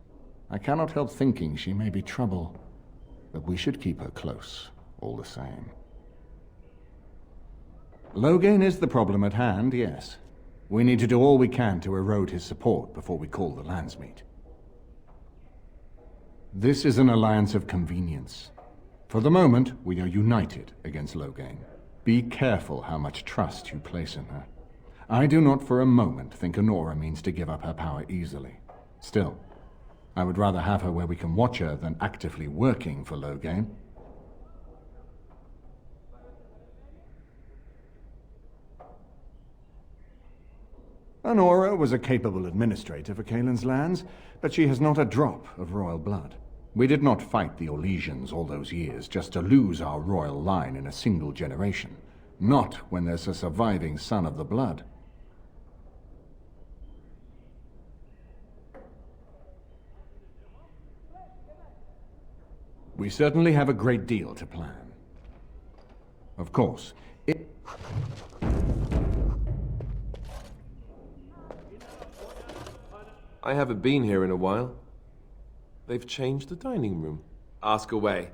I cannot help thinking she may be trouble, but we should keep her close, all the same. Loghain is the problem at hand, yes. We need to do all we can to erode his support before we call the Landsmeet. This is an alliance of convenience. For the moment, we are united against Loghain. Be careful how much trust you place in her. I do not for a moment think Honora means to give up her power easily. Still, I would rather have her where we can watch her than actively working for Loghain. Honora was a capable administrator for Kaelin's lands, but she has not a drop of royal blood. We did not fight the Orlesians all those years just to lose our royal line in a single generation. Not when there's a surviving son of the blood. We certainly have a great deal to plan. Of course, I haven't been here in a while. They've changed the dining room. Ask away.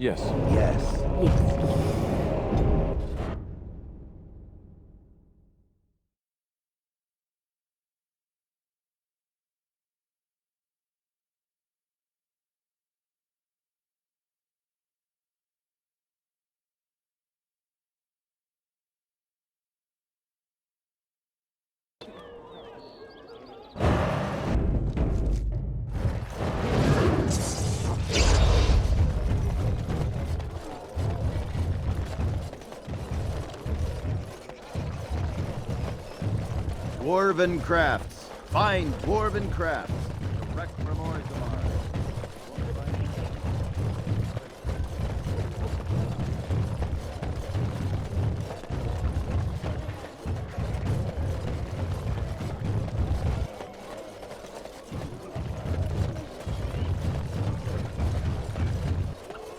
Yes. Yes. Yes. Dwarven crafts. Fine dwarven crafts. Direct from Orzammar.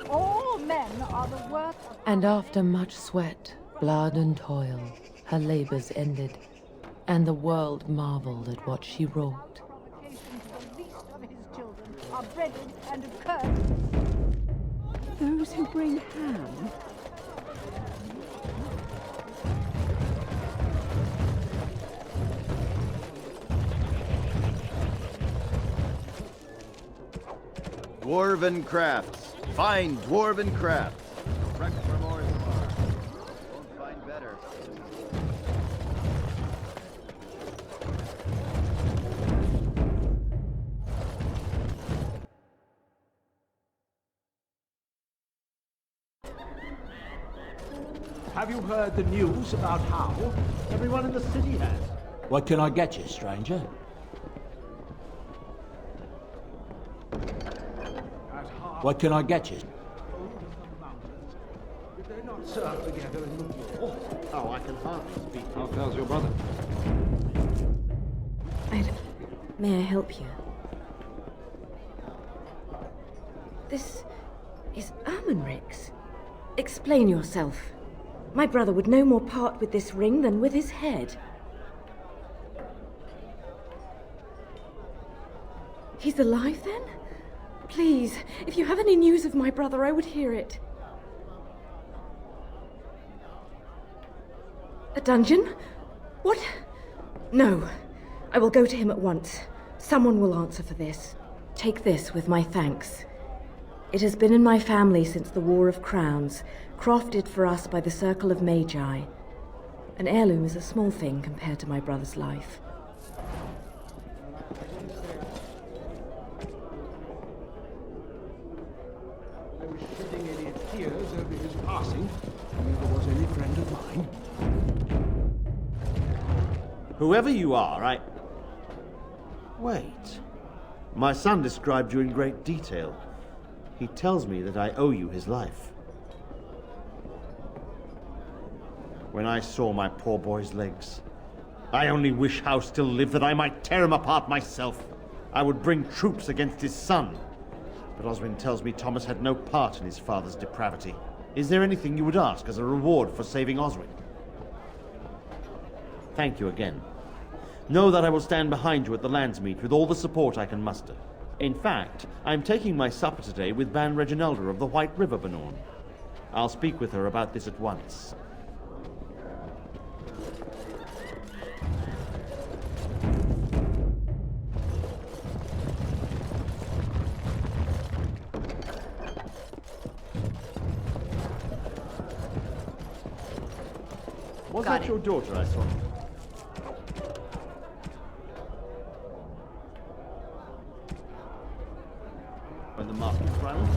All men are the work of... And after much sweat, blood and toil, her labors ended, and the world marveled at what she wrought. The least of his children are breaded and accursed. Those who bring ham. Dwarven crafts. Fine dwarven crafts. Direct from Orzammar. Won't find better. Have you heard the news about how? Everyone in the city has. What can I get you, stranger? What can I get you? Did they not serve together in the war? Oh, I can hardly speak. How fares your brother? May I help you? This is Ermenric's. Explain yourself. My brother would no more part with this ring than with his head. He's alive, then? Please, if you have any news of my brother, I would hear it. A dungeon? What? No. I will go to him at once. Someone will answer for this. Take this with my thanks. It has been in my family since the War of Crowns, crafted for us by the Circle of Magi. An heirloom is a small thing compared to my brother's life. I was shedding any tears over his passing. He never was any friend of mine. Whoever you are, Wait. My son described you in great detail. He tells me that I owe you his life. When I saw my poor boy's legs, I only wish House still lived that I might tear him apart myself. I would bring troops against his son. But Oswin tells me Thomas had no part in his father's depravity. Is there anything you would ask as a reward for saving Oswin? Thank you again. Know that I will stand behind you at the Landsmeet with all the support I can muster. In fact, I'm taking my supper today with Ban Reginalda of the White River Benorn. I'll speak with her about this at once. Was that your daughter I saw? When the market runs?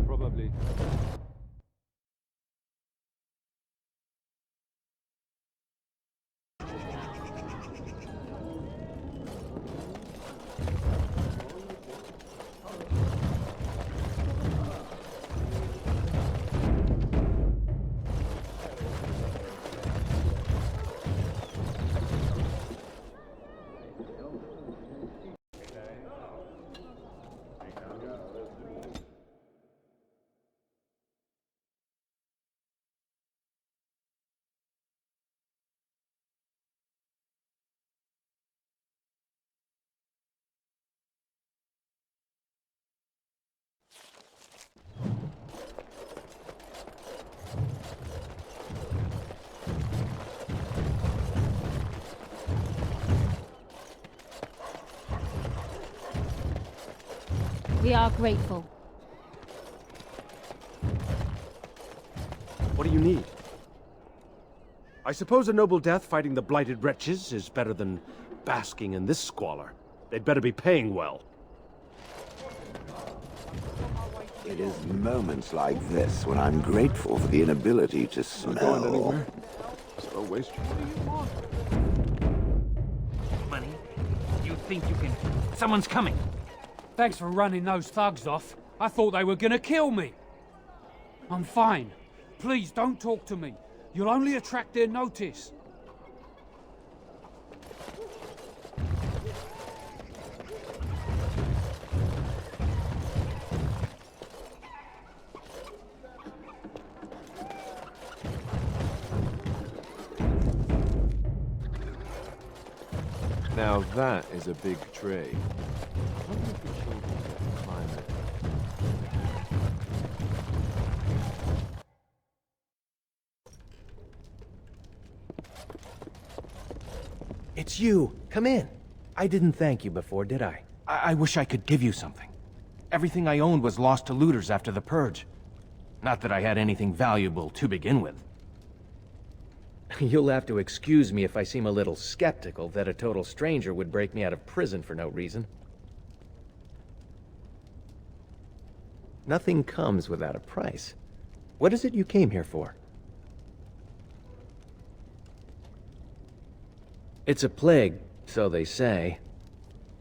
Probably. We are grateful. What do you need? I suppose a noble death fighting the blighted wretches is better than basking in this squalor. They'd better be paying well. It is moments like this when I'm grateful for the inability to smell. So waste. Money? You think you can... Someone's coming! Thanks for running those thugs off. I thought they were gonna kill me. I'm fine. Please don't talk to me. You'll only attract their notice. Now that is a big tree. I wonder if the children can climb it. It's you. Come in. I didn't thank you before, did I? I wish I could give you something. Everything I owned was lost to looters after the Purge. Not that I had anything valuable to begin with. You'll have to excuse me if I seem a little skeptical that a total stranger would break me out of prison for no reason. Nothing comes without a price. What is it you came here for? It's a plague, so they say.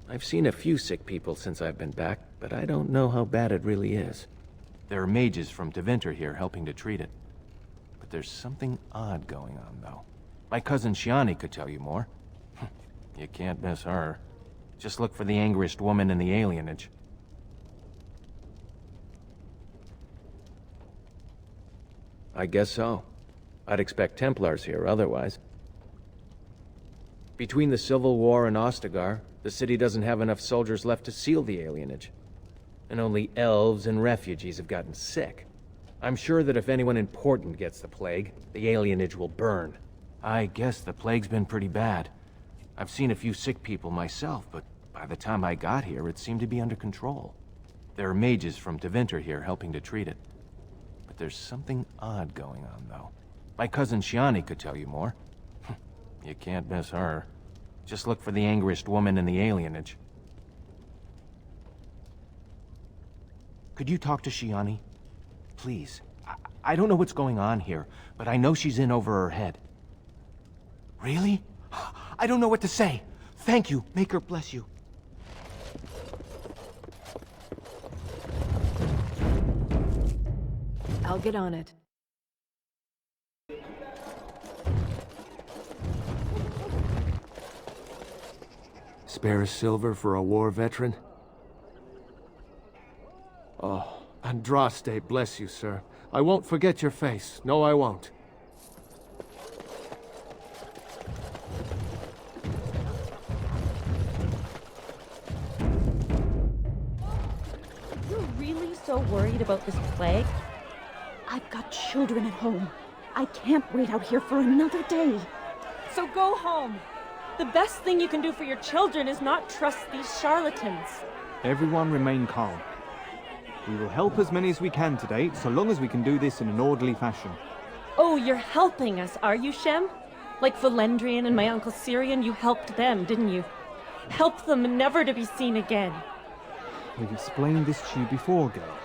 I've seen a few sick people since I've been back, but I don't know how bad it really is. There are mages from Deventer here helping to treat it. But there's something odd going on, though. My cousin Shiani could tell you more. You can't miss her. Just look for the angriest woman in the alienage. I guess so. I'd expect Templars here otherwise. Between the Civil War and Ostagar, the city doesn't have enough soldiers left to seal the alienage. And only elves and refugees have gotten sick. I'm sure that if anyone important gets the plague, the alienage will burn. I guess the plague's been pretty bad. I've seen a few sick people myself, but by the time I got here, it seemed to be under control. There are mages from Deventer here helping to treat it. But there's something odd going on, though. My cousin Shiani could tell you more. You can't miss her. Just look for the angriest woman in the alienage. Could you talk to Shiani? Please. I don't know what's going on here, but I know she's in over her head. Really? I don't know what to say. Thank you. Make her bless you. I'll get on it. Spare a silver for a war veteran? Oh, Andraste, bless you, sir. I won't forget your face. No, I won't. You're really so worried about this plague? I've got children at home. I can't wait out here for another day. So go home. The best thing you can do for your children is not trust these charlatans. Everyone remain calm. We will help as many as we can today, so long as we can do this in an orderly fashion. Oh, you're helping us, are you, Shem? Like Valendrian and my Uncle Syrian, you helped them, didn't you? Help them never to be seen again. We've explained this to you before, girl.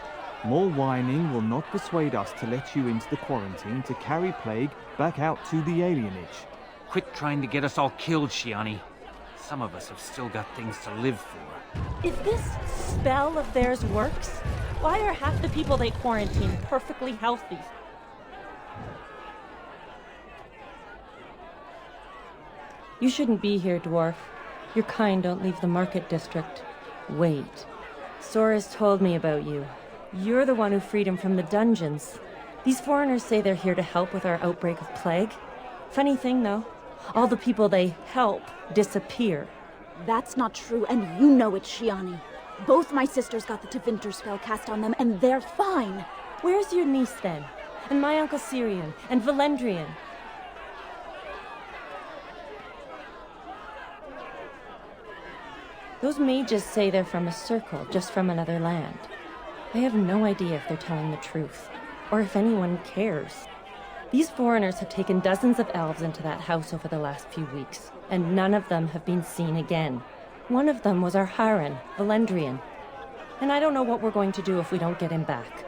More whining will not persuade us to let you into the quarantine to carry plague back out to the alienage. Quit trying to get us all killed, Shiani. Some of us have still got things to live for. If this spell of theirs works, why are half the people they quarantine perfectly healthy? You shouldn't be here, Dwarf. Your kind don't leave the market district. Wait. Sora's told me about you. You're the one who freed him from the dungeons. These foreigners say they're here to help with our outbreak of plague. Funny thing, though. All the people they help disappear. That's not true, and you know it, Shiani. Both my sisters got the Tevinter spell cast on them, and they're fine. Where's your niece, then? And my Uncle Syrian? And Valendrian? Those mages say they're from a circle, just from another land. I have no idea if they're telling the truth, or if anyone cares. These foreigners have taken dozens of elves into that house over the last few weeks, and none of them have been seen again. One of them was our Haran, Valendrian, and I don't know what we're going to do if we don't get him back.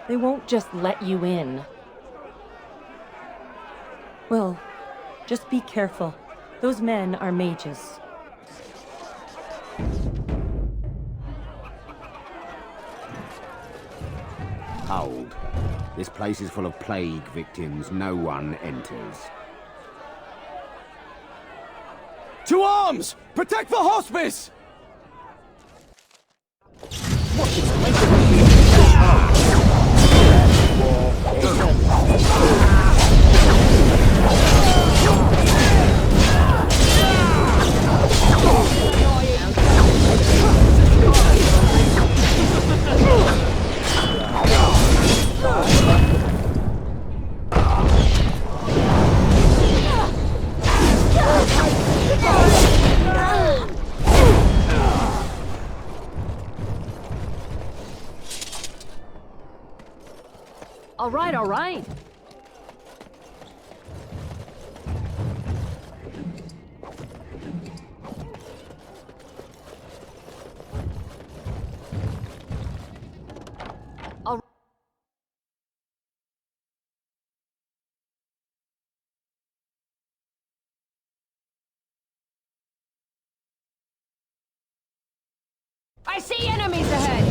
They won't just let you in. Well, just be careful. Those men are mages. Hold. This place is full of plague victims. No one enters. To arms! Protect the hospice! All right, all right. I see enemies ahead!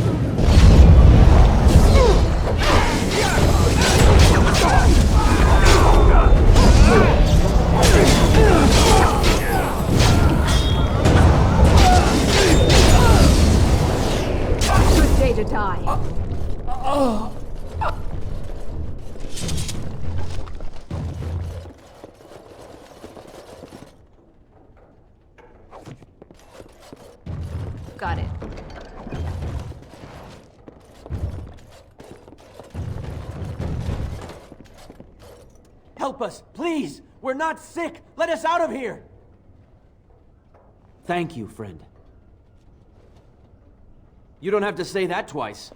Good day to die. Got it. Help us, please! We're not sick! Let us out of here! Thank you, friend. You don't have to say that twice.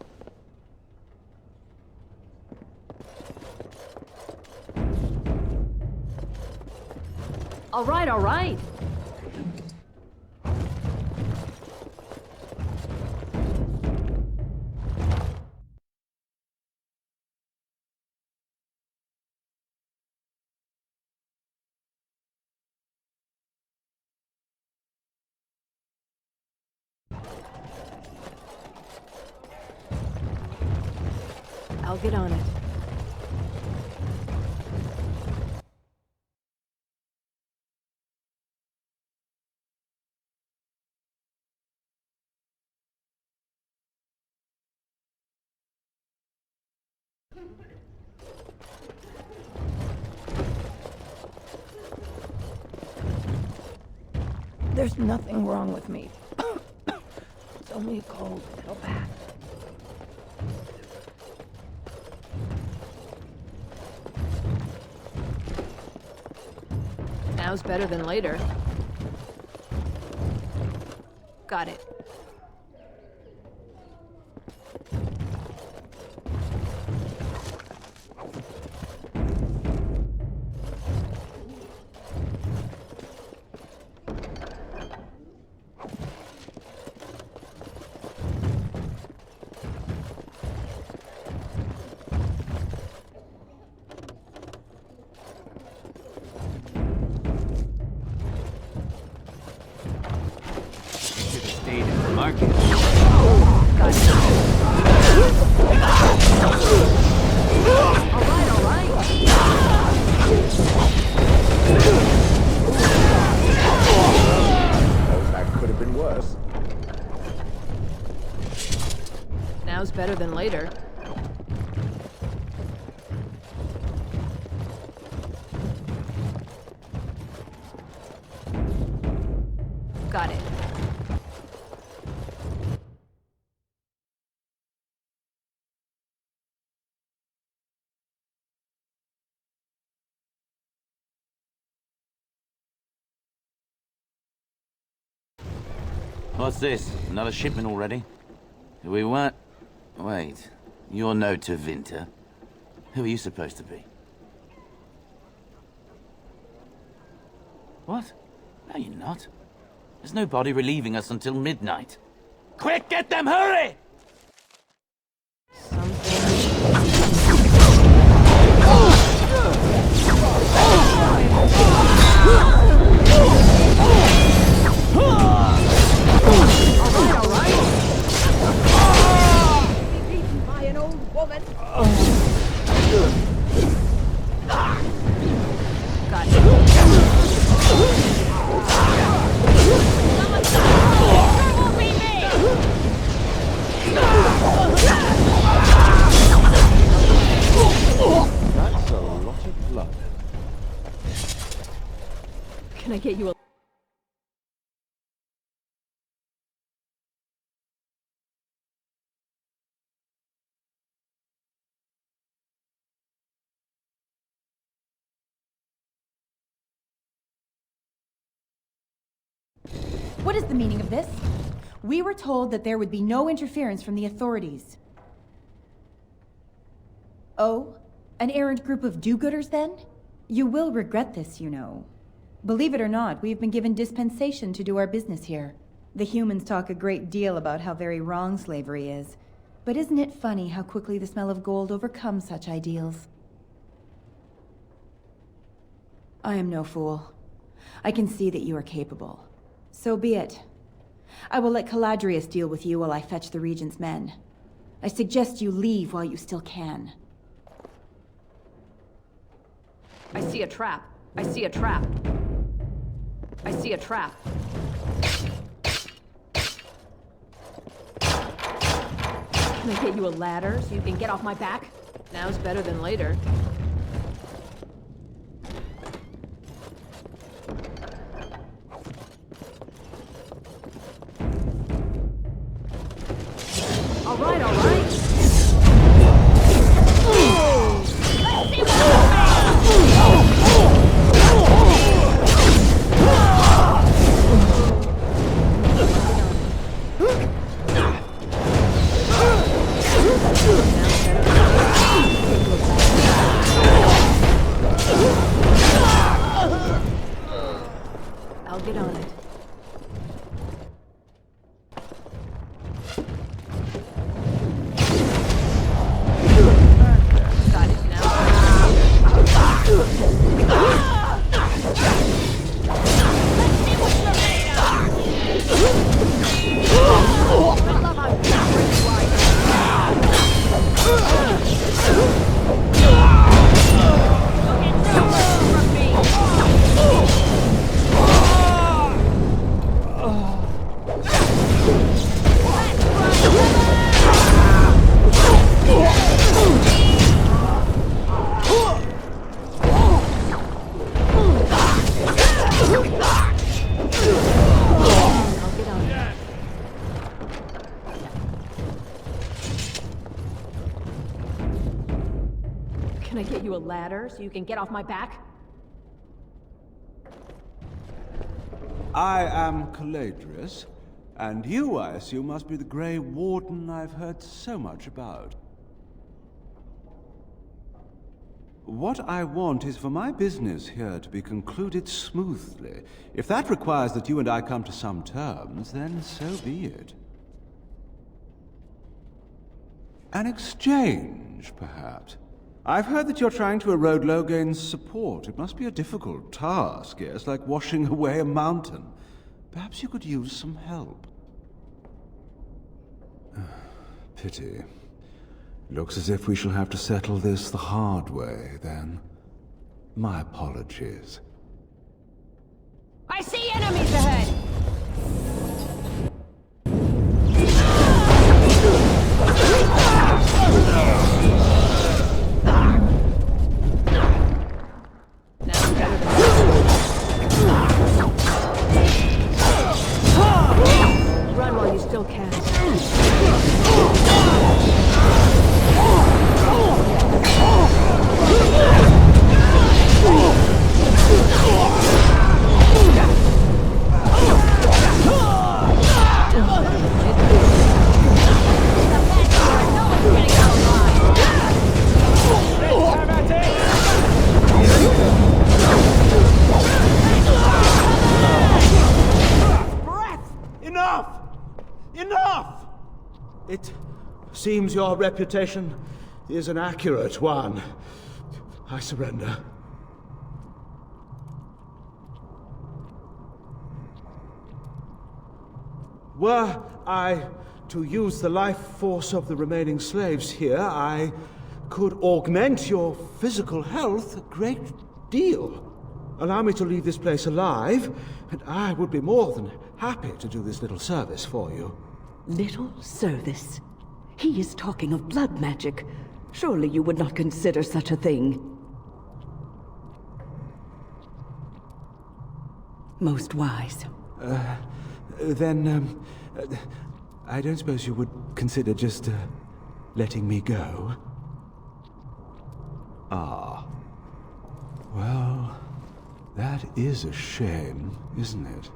All right, all right. I'll get on it. There's nothing wrong with me. It's only a cold. It'll pass. Now's better than later. Got it. Now's better than later. Got it. What's this? Another shipment already? We weren't... Wait. You're no Tevinter. Who are you supposed to be? What? No, you're not. There's no body relieving us until midnight. Quick, get them, hurry! By an old woman. That's a lot of blood. Can I get you a... What is the meaning of this? We were told that there would be no interference from the authorities. Oh? An errant group of do-gooders, then? You will regret this, you know. Believe it or not, we've been given dispensation to do our business here. The humans talk a great deal about how very wrong slavery is. But isn't it funny how quickly the smell of gold overcomes such ideals? I am no fool. I can see that you are capable. So be it. I will let Caladrius deal with you while I fetch the Regent's men. I suggest you leave while you still can. I see a trap. I see a trap. I see a trap. Can I get you a ladder so you can get off my back? Now's better than later. All right, all right. Let's see I'll get on it. Got it now. Let's see what you're made of. I love how desperate you are. Can I get you a ladder so you can get off my back? I am Caladrius, and you, I assume, must be the Grey Warden I've heard so much about. What I want is for my business here to be concluded smoothly. If that requires that you and I come to some terms, then so be it. An exchange, perhaps. I've heard that you're trying to erode Logain's support. It must be a difficult task, yes, like washing away a mountain. Perhaps you could use some help. Pity. Looks as if we shall have to settle this the hard way, then. My apologies. I see enemies ahead! Run while you still can. seems your reputation is an accurate one. I surrender. Were I to use the life force of the remaining slaves here, I could augment your physical health a great deal. Allow me to leave this place alive, and I would be more than happy to do this little service for you. Little service? He is talking of blood magic. Surely you would not consider such a thing. Most wise. Then, I don't suppose you would consider just, letting me go? Ah. Well, that is a shame, isn't it?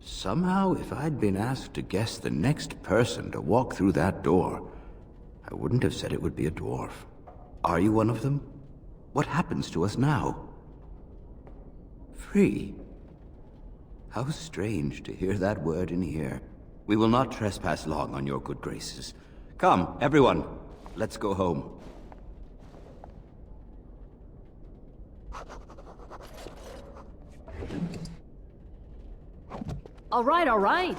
Somehow, if I'd been asked to guess the next person to walk through that door, I wouldn't have said it would be a dwarf. Are you one of them? What happens to us now? Free? How strange to hear that word in here. We will not trespass long on your good graces. Come, everyone, let's go home. All right, all right.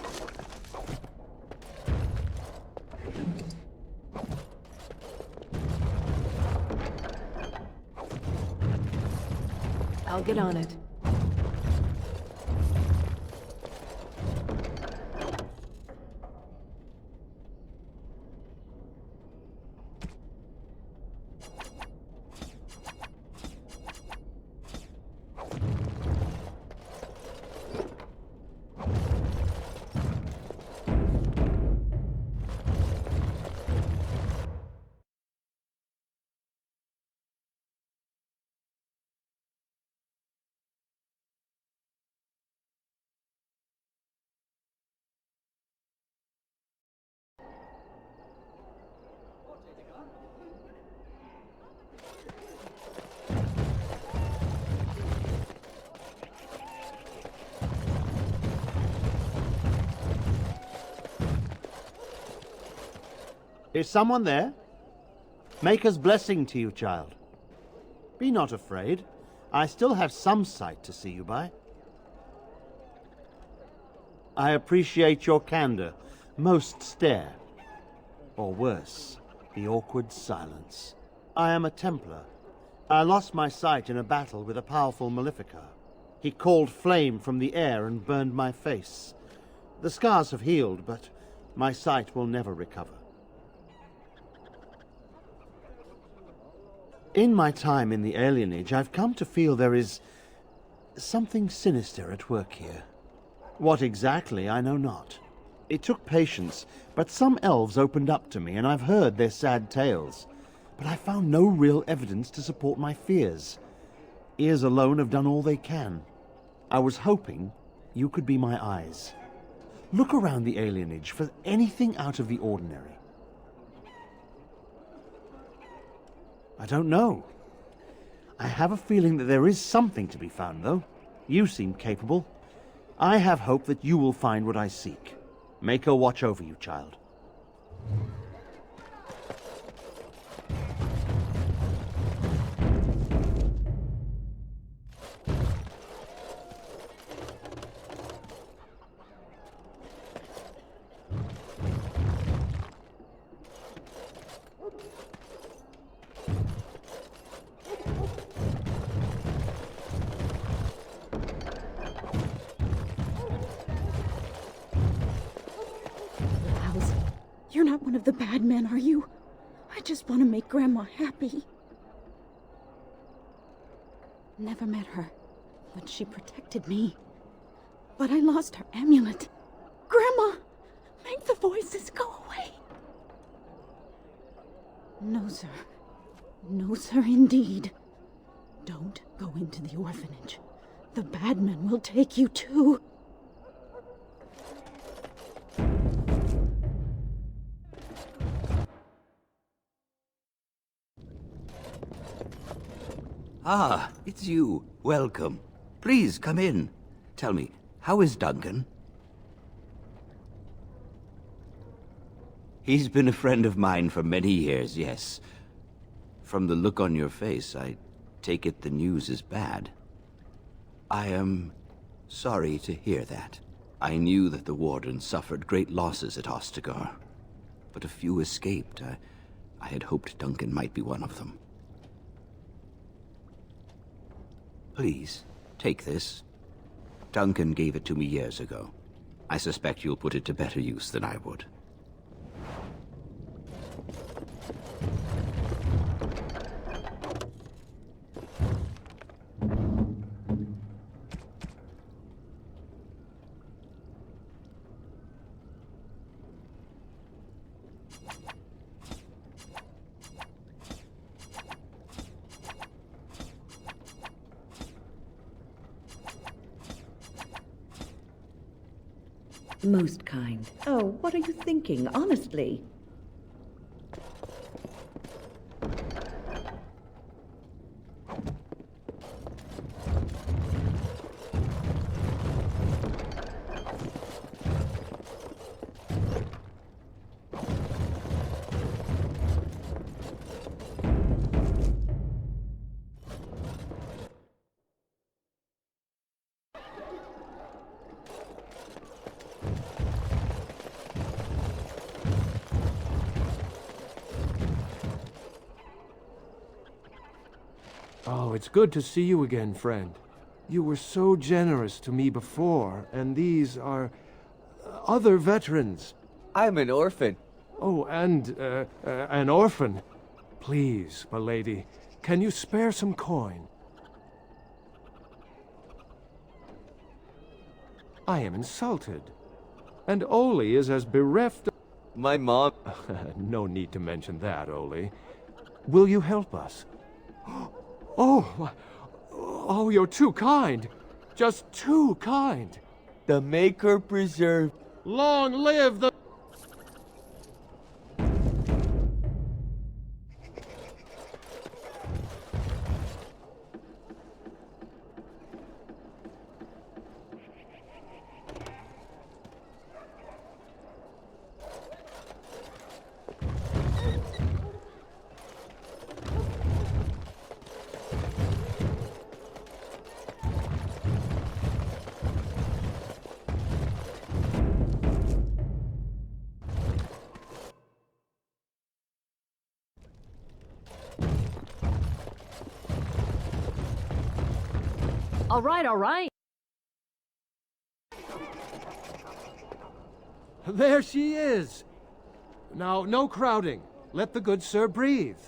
I'll get on it. Is someone there? Maker's blessing to you, child. Be not afraid. I still have some sight to see you by. I appreciate your candor. Most stare. Or worse, the awkward silence. I am a Templar. I lost my sight in a battle with a powerful Maleficar. He called flame from the air and burned my face. The scars have healed, but my sight will never recover. In my time in the alienage, I've come to feel there is something sinister at work here. What exactly, I know not. It took patience, but some elves opened up to me, and I've heard their sad tales. But I found no real evidence to support my fears. Ears alone have done all they can. I was hoping you could be my eyes. Look around the alienage for anything out of the ordinary. I don't know. I have a feeling that there is something to be found, though. You seem capable. I have hope that you will find what I seek. Maker watch over you, child. You're not one of the bad men, are you? I just want to make Grandma happy. Never met her, but she protected me. But I lost her amulet. Grandma, make the voices go away. No, sir. No, sir, indeed. Don't go into the orphanage. The bad men will take you too. Ah, it's you. Welcome. Please, come in. Tell me, how is Duncan? He's been a friend of mine for many years, yes. From the look on your face, I take it the news is bad. I am sorry to hear that. I knew that the Warden suffered great losses at Ostagar, but a few escaped. I had hoped Duncan might be one of them. Please, take this. Duncan gave it to me years ago. I suspect you'll put it to better use than I would. Most kind. Oh, what are you thinking, honestly? Oh, it's good to see you again, friend. You were so generous to me before, and these are other veterans. I'm an orphan. Oh, and an orphan. Please, my lady, can you spare some coin? I am insulted. And Oli is as bereft... My mom... No need to mention that, Oli. Will you help us? Oh, you're too kind. Just too kind. The Maker preserve. Long live the... All right, all right. There she is! Now, no crowding. Let the good sir breathe.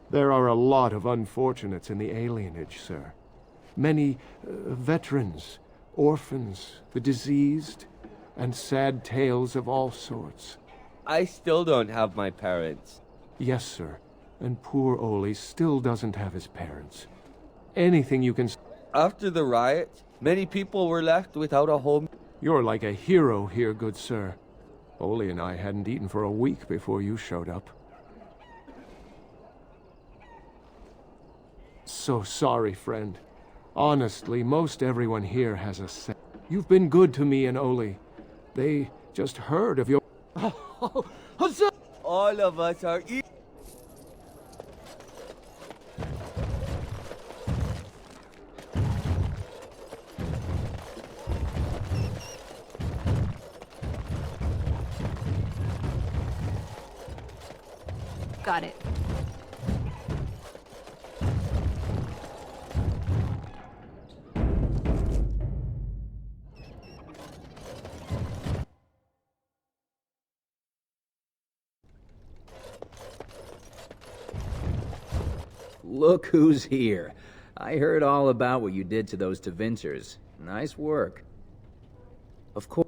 There are a lot of unfortunates in the alienage, sir. Many veterans, orphans, the diseased, and sad tales of all sorts. I still don't have my parents. Yes, sir. And poor Oli still doesn't have his parents. Anything you can... After the riot, many people were left without a home. You're like a hero here, good sir. Oli and I hadn't eaten for a week before you showed up. So sorry, friend. Honestly, most everyone here has a sense. You've been good to me and Oli. They just heard of your... All of us are... Got it. Look who's here. I heard all about what you did to those Tevincers. Nice work. Of course.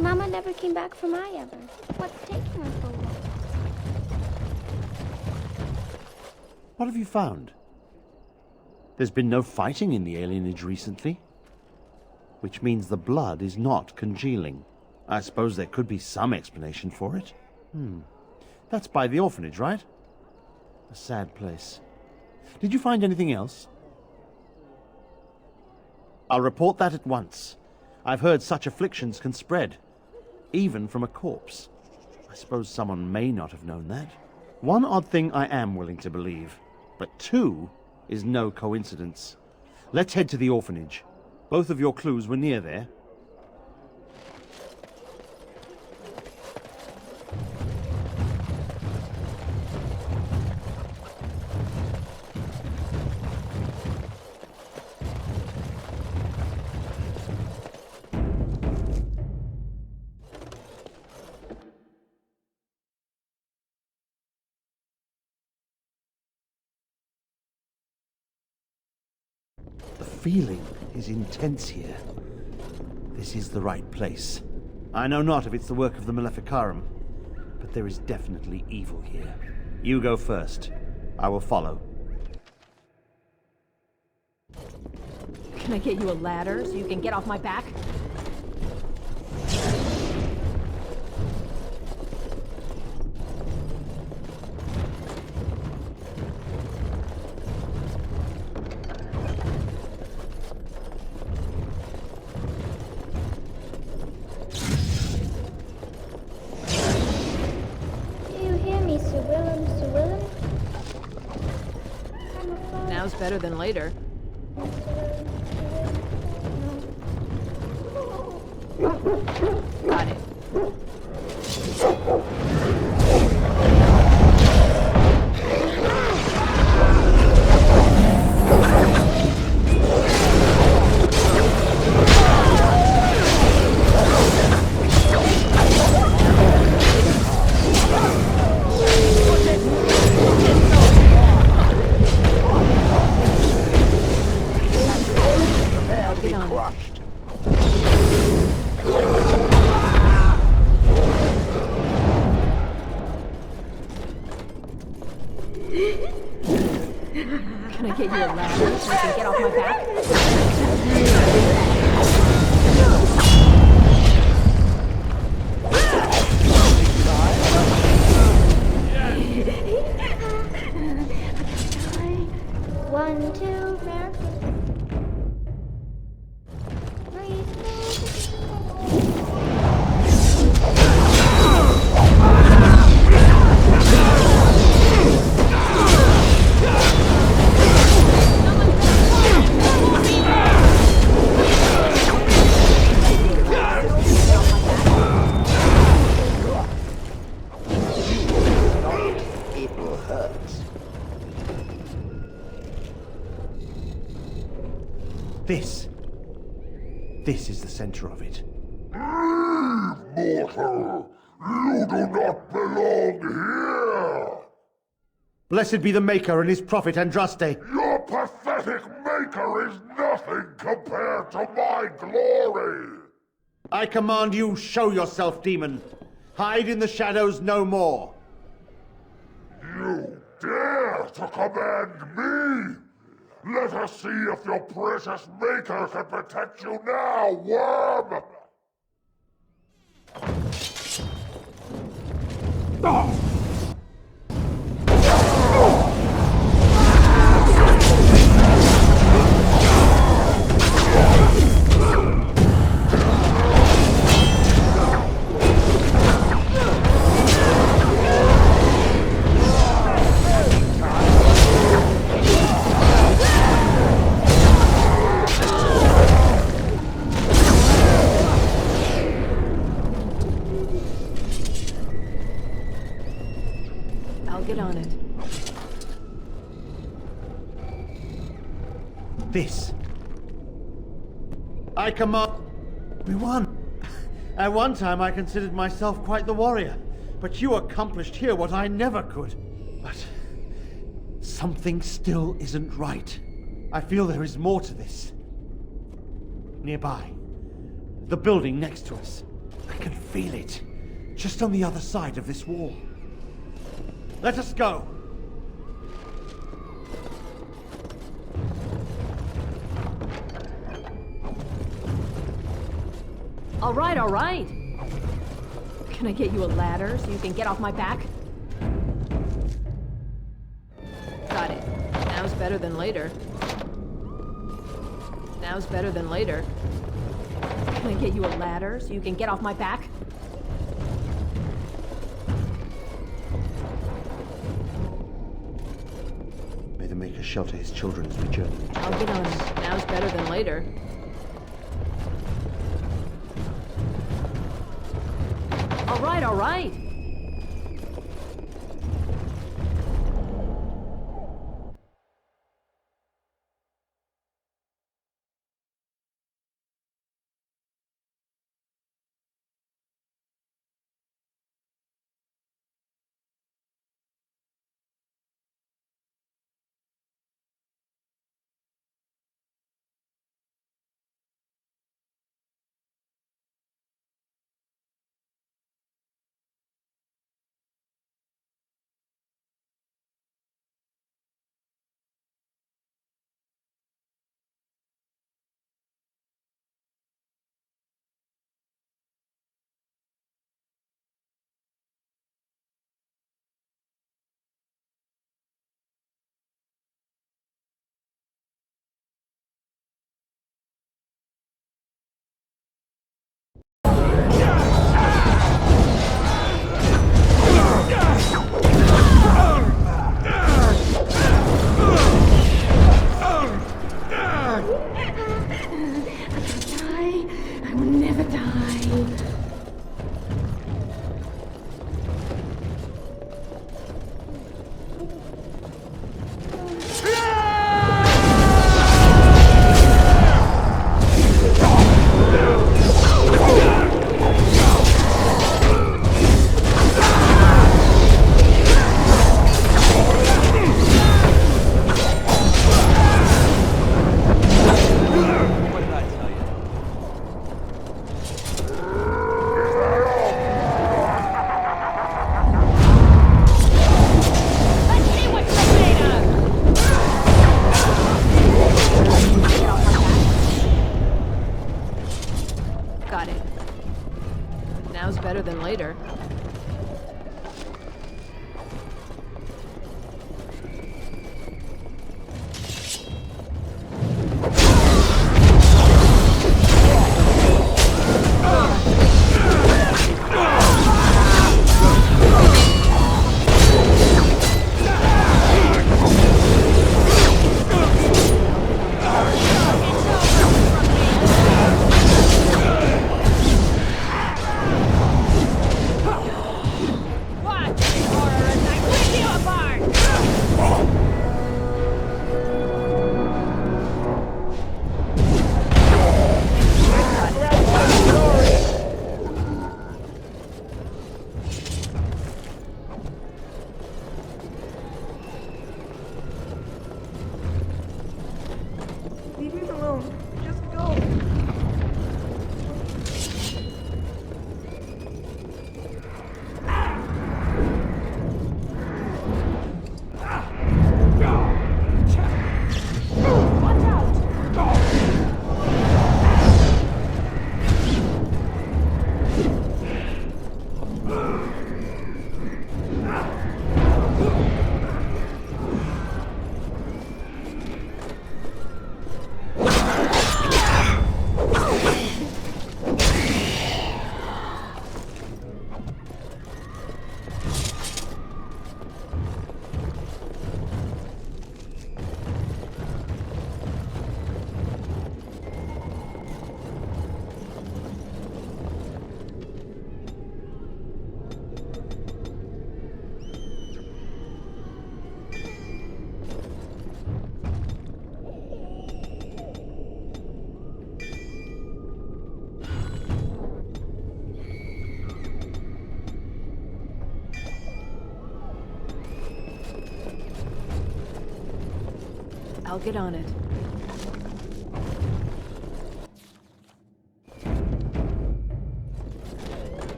Mama never came back from ever. What's taking her so long? What have you found? There's been no fighting in the alienage recently, which means the blood is not congealing. I suppose there could be some explanation for it. That's by the orphanage, right? A sad place. Did you find anything else? I'll report that at once. I've heard such afflictions can spread, even from a corpse. I suppose someone may not have known that. One odd thing I am willing to believe, but two is no coincidence. Let's head to the orphanage. Both of your clues were near there. The feeling is intense here. This is the right place. I know not if it's the work of the Maleficarum, but there is definitely evil here. You go first. I will follow. Can I get you a ladder so you can get off my back? Now's better than later. Got it. Can I get you a ladder so you can get off my back? One, two, barefoot. This is the center of it. Mortal! You do not belong here! Blessed be the Maker and his prophet Andraste. Your pathetic Maker is nothing compared to my glory! I command you, show yourself, demon. Hide in the shadows no more. You dare to command me? Let us see if your precious Maker can protect you now, worm! this. I command... We won. At one time I considered myself quite the warrior, but you accomplished here what I never could. But something still isn't right. I feel there is more to this. Nearby, the building next to us. I can feel it, just on the other side of this wall. Let us go. All right, all right. Can I get you a ladder so you can get off my back? Got it. Now's better than later. Now's better than later. Can I get you a ladder so you can get off my back? May the Maker shelter his children as we journey. I'll get on. Now's better than later. All right, all right. Got it. Now's better than later. I'll get on it.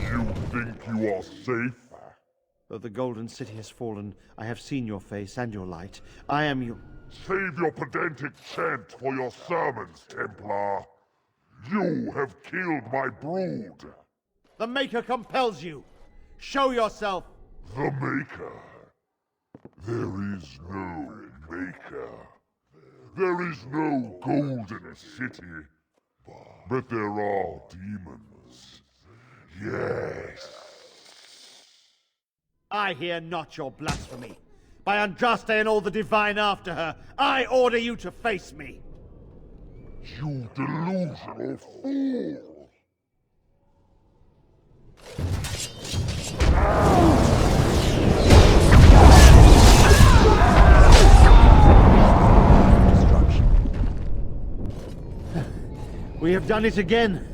You think you are safe? Though the Golden City has fallen, I have seen your face and your light. I am your... Save your pedantic chant for your sermons, Templar. You have killed my brood. The Maker compels you! Show yourself! The Maker? There is no Maker. There is no Golden City. But there are demons. Yes. I hear not your blasphemy. By Andraste and all the divine after her, I order you to face me! You delusional fool! We have done it again.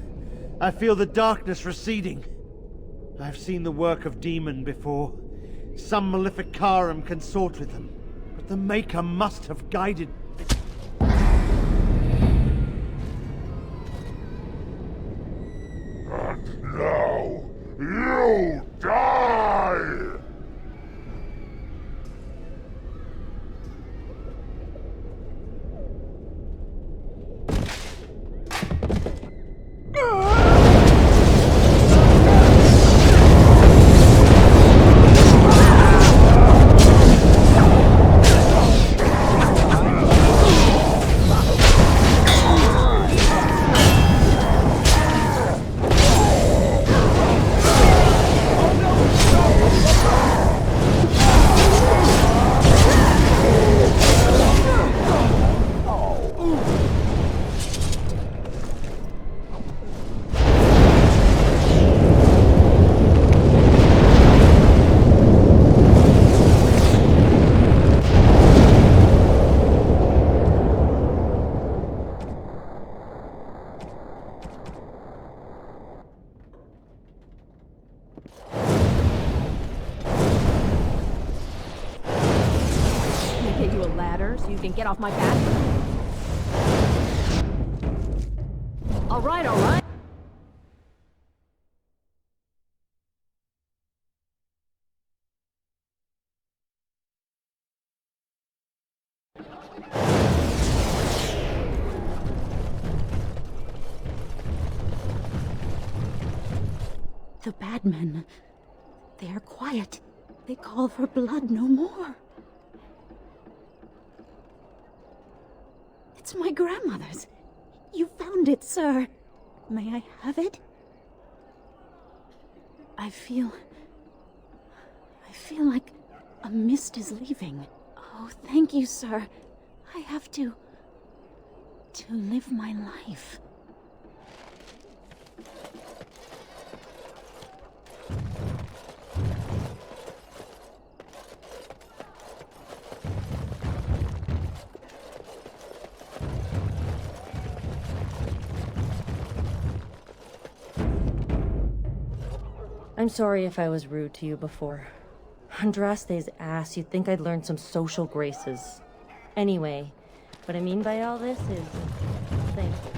I feel the darkness receding. I've seen the work of demon before. Some Maleficarum consort with them. But the Maker must have guided... And now, you die! So you can get off my back? All right, all right. The bad men, they are quiet. They call for blood no more. It's my grandmother's. You found it, sir. May I have it? I feel like a mist is leaving. Oh, thank you, sir. I have to live my life. I'm sorry if I was rude to you before. Andraste's ass, you'd think I'd learned some social graces. Anyway, what I mean by all this is... thank you.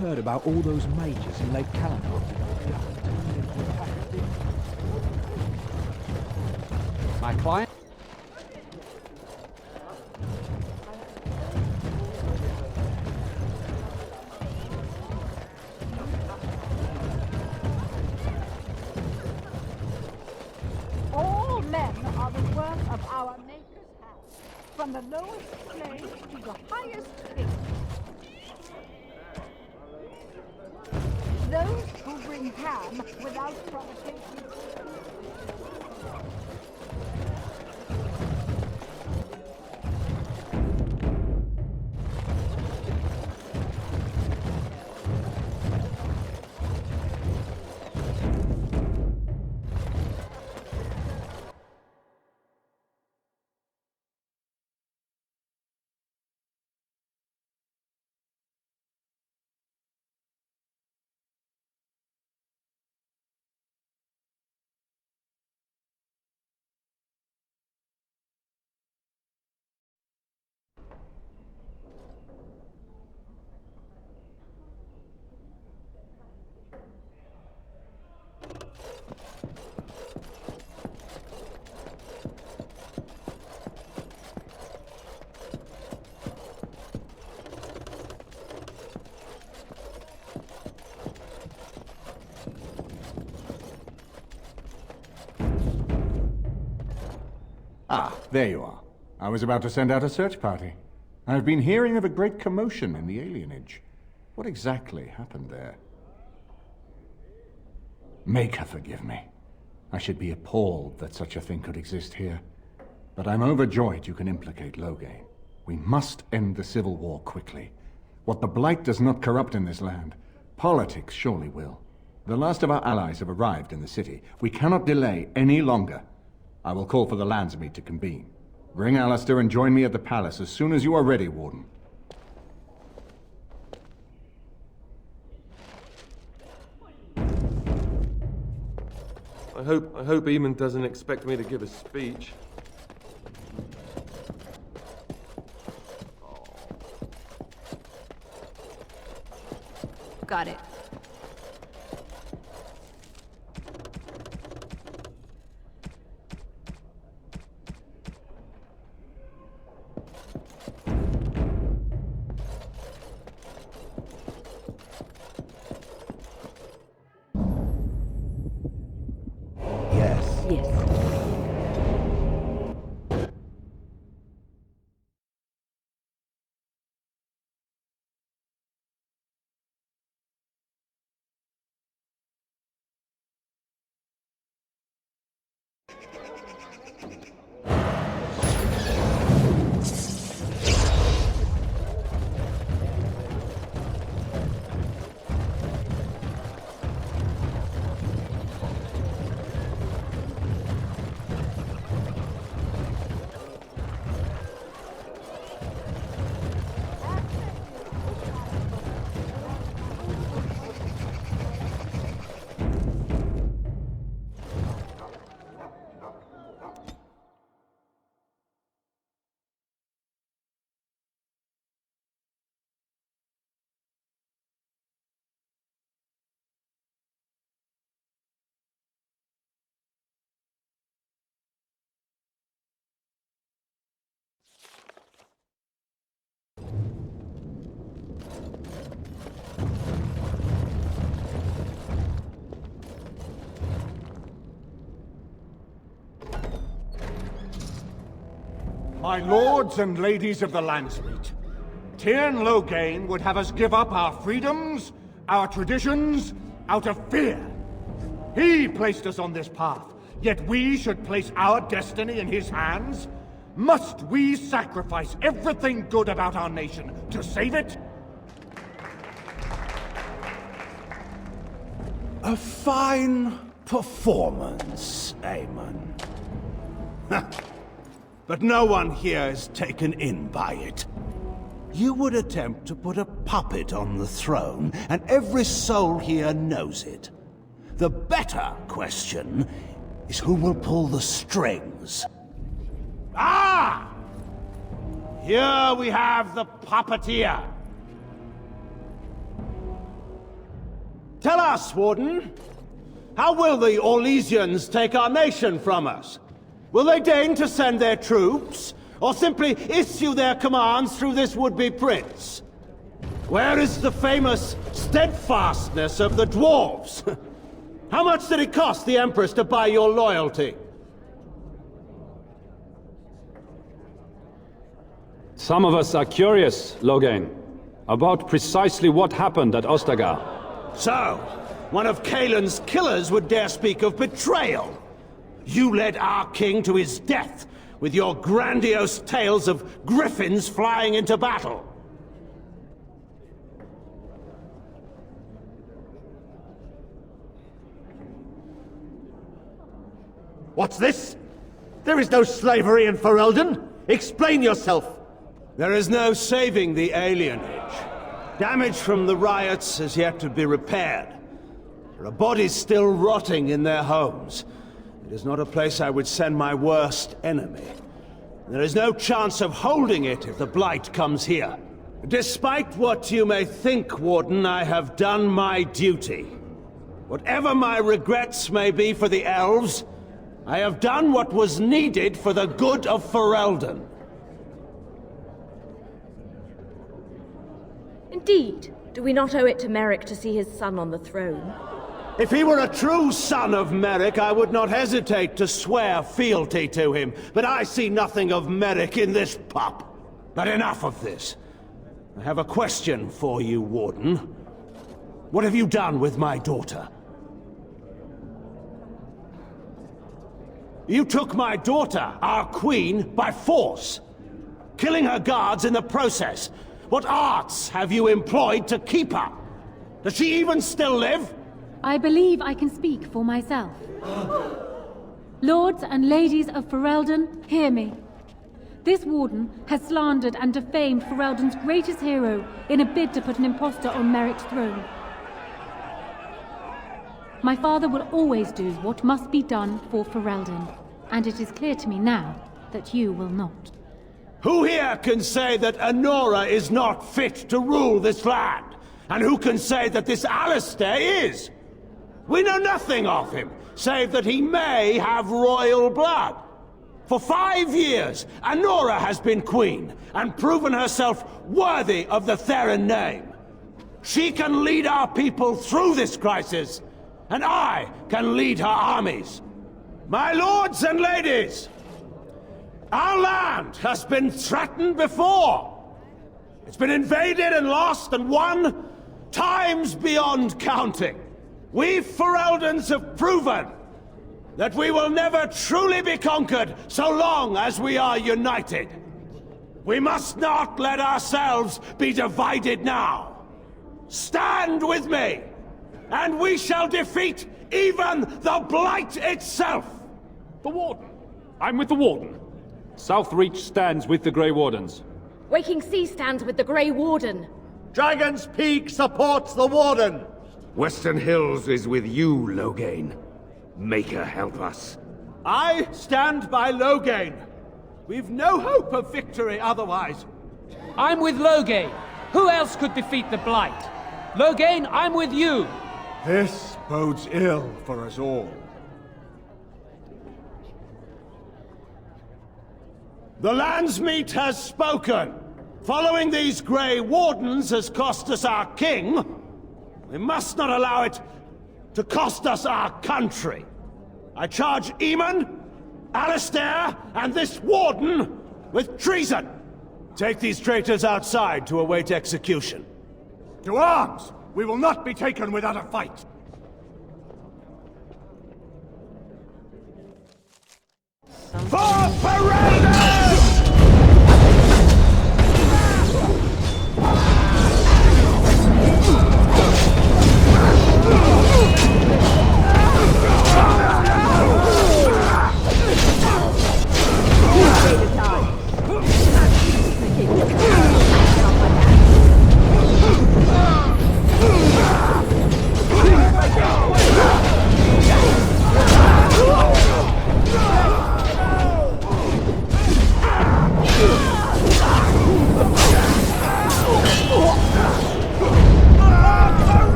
Heard about all those majors in Lake Caledon. My client? from the lowest place to the highest peak. Those who bring ham without provocation. Ah, there you are. I was about to send out a search party. I've been hearing of a great commotion in the alienage. What exactly happened there? Make her forgive me. I should be appalled that such a thing could exist here. But I'm overjoyed you can implicate Loghain. We must end the civil war quickly. What the Blight does not corrupt in this land, politics surely will. The last of our allies have arrived in the city. We cannot delay any longer. I will call for the Landsmeet to convene. Bring Alistair and join me at the palace as soon as you are ready, Warden. I hope Eamon doesn't expect me to give a speech. Got it. My lords and ladies of the Landsmeet, Tyrn Loghain would have us give up our freedoms, our traditions, out of fear. He placed us on this path, yet we should place our destiny in his hands? Must we sacrifice everything good about our nation to save it? A fine performance, Aemon. But no one here is taken in by it. You would attempt to put a puppet on the throne, and every soul here knows it. The better question is who will pull the strings. Ah! Here we have the puppeteer. Tell us, Warden, how will the Orlesians take our nation from us? Will they deign to send their troops, or simply issue their commands through this would-be prince? Where is the famous steadfastness of the dwarves? How much did it cost the Empress to buy your loyalty? Some of us are curious, Loghain, about precisely what happened at Ostagar. So, one of Kaelin's killers would dare speak of betrayal. You led our king to his death with your grandiose tales of griffins flying into battle. What's this? There is no slavery in Ferelden. Explain yourself. There is no saving the alienage. Damage from the riots has yet to be repaired. There are bodies still rotting in their homes. It is not a place I would send my worst enemy. There is no chance of holding it if the Blight comes here. Despite what you may think, Warden, I have done my duty. Whatever my regrets may be for the elves, I have done what was needed for the good of Ferelden. Indeed. Do we not owe it to Merrick to see his son on the throne? If he were a true son of Merrick, I would not hesitate to swear fealty to him. But I see nothing of Merrick in this pup. But enough of this. I have a question for you, Warden. What have you done with my daughter? You took my daughter, our queen, by force, killing her guards in the process. What arts have you employed to keep her? Does she even still live? I believe I can speak for myself. Lords and ladies of Ferelden, hear me. This warden has slandered and defamed Ferelden's greatest hero in a bid to put an impostor on Merrick's throne. My father will always do what must be done for Ferelden, and it is clear to me now that you will not. Who here can say that Anora is not fit to rule this land? And who can say that this Alistair is? We know nothing of him, save that he may have royal blood. For 5 years, Anora has been queen, and proven herself worthy of the Theron name. She can lead our people through this crisis, and I can lead her armies. My lords and ladies, our land has been threatened before. It's been invaded and lost and won times beyond counting. We Fereldans have proven that we will never truly be conquered so long as we are united. We must not let ourselves be divided now. Stand with me, and we shall defeat even the Blight itself. The Warden. I'm with the Warden. Southreach stands with the Grey Wardens. Waking Sea stands with the Grey Warden. Dragon's Peak supports the Warden. Western Hills is with you, Loghain. Make her help us. I stand by Loghain. We've no hope of victory otherwise. I'm with Loghain. Who else could defeat the Blight? Loghain, I'm with you. This bodes ill for us all. The Landsmeet has spoken. Following these Grey Wardens has cost us our king. We must not allow it to cost us our country. I charge Eamon, Alistair, and this Warden with treason. Take these traitors outside to await execution. To arms! We will not be taken without a fight. For Ferelden!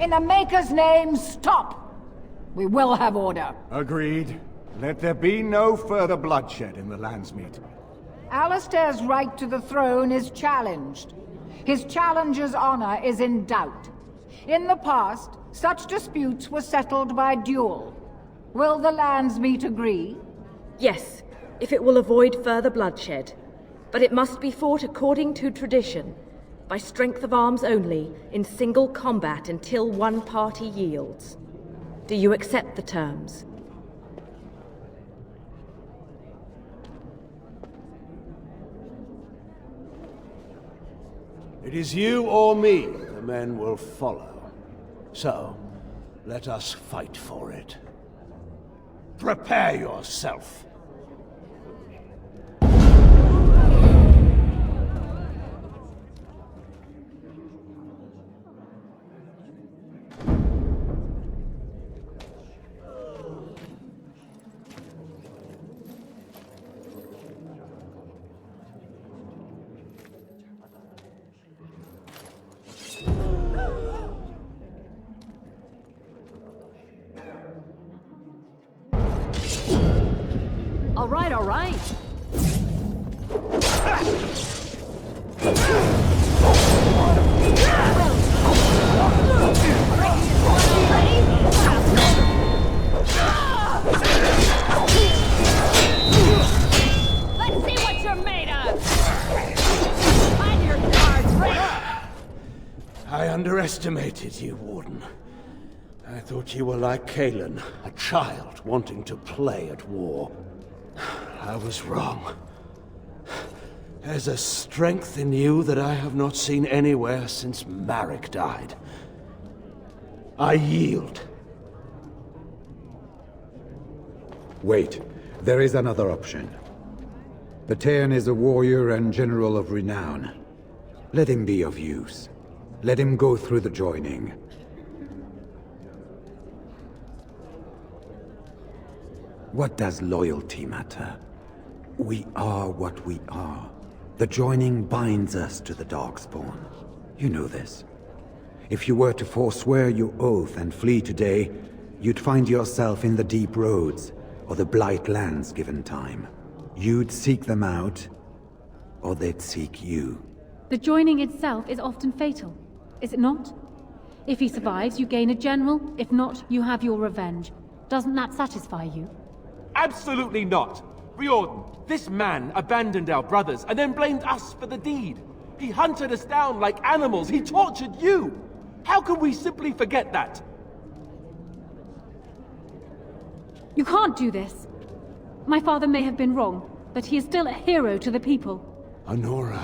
In the Maker's name, stop! We will have order. Agreed. Let there be no further bloodshed in the Landsmeet. Alistair's right to the throne is challenged. His challenger's honor is in doubt. In the past, such disputes were settled by duel. Will the Landsmeet agree? Yes, if it will avoid further bloodshed. But it must be fought according to tradition, by strength of arms only, in single combat until one party yields. Do you accept the terms? It is you or me the men will follow. So, let us fight for it. Prepare yourself. All right, all right. Let's see what you're made of! Find your cards right. I underestimated you, Warden. I thought you were like Kalen, a child wanting to play at war. I was wrong. There's a strength in you that I have not seen anywhere since Marek died. I yield. Wait, there is another option. Batean is a warrior and general of renown. Let him be of use. Let him go through the joining. What does loyalty matter? We are what we are. The joining binds us to the Darkspawn. You know this. If you were to forswear your oath and flee today, you'd find yourself in the Deep Roads, or the Blight Lands given time. You'd seek them out, or they'd seek you. The joining itself is often fatal, is it not? If he survives, you gain a general. If not, you have your revenge. Doesn't that satisfy you? Absolutely not! Riordan, this man abandoned our brothers and then blamed us for the deed. He hunted us down like animals. He tortured you. How can we simply forget that? You can't do this. My father may have been wrong, but he is still a hero to the people. Honora.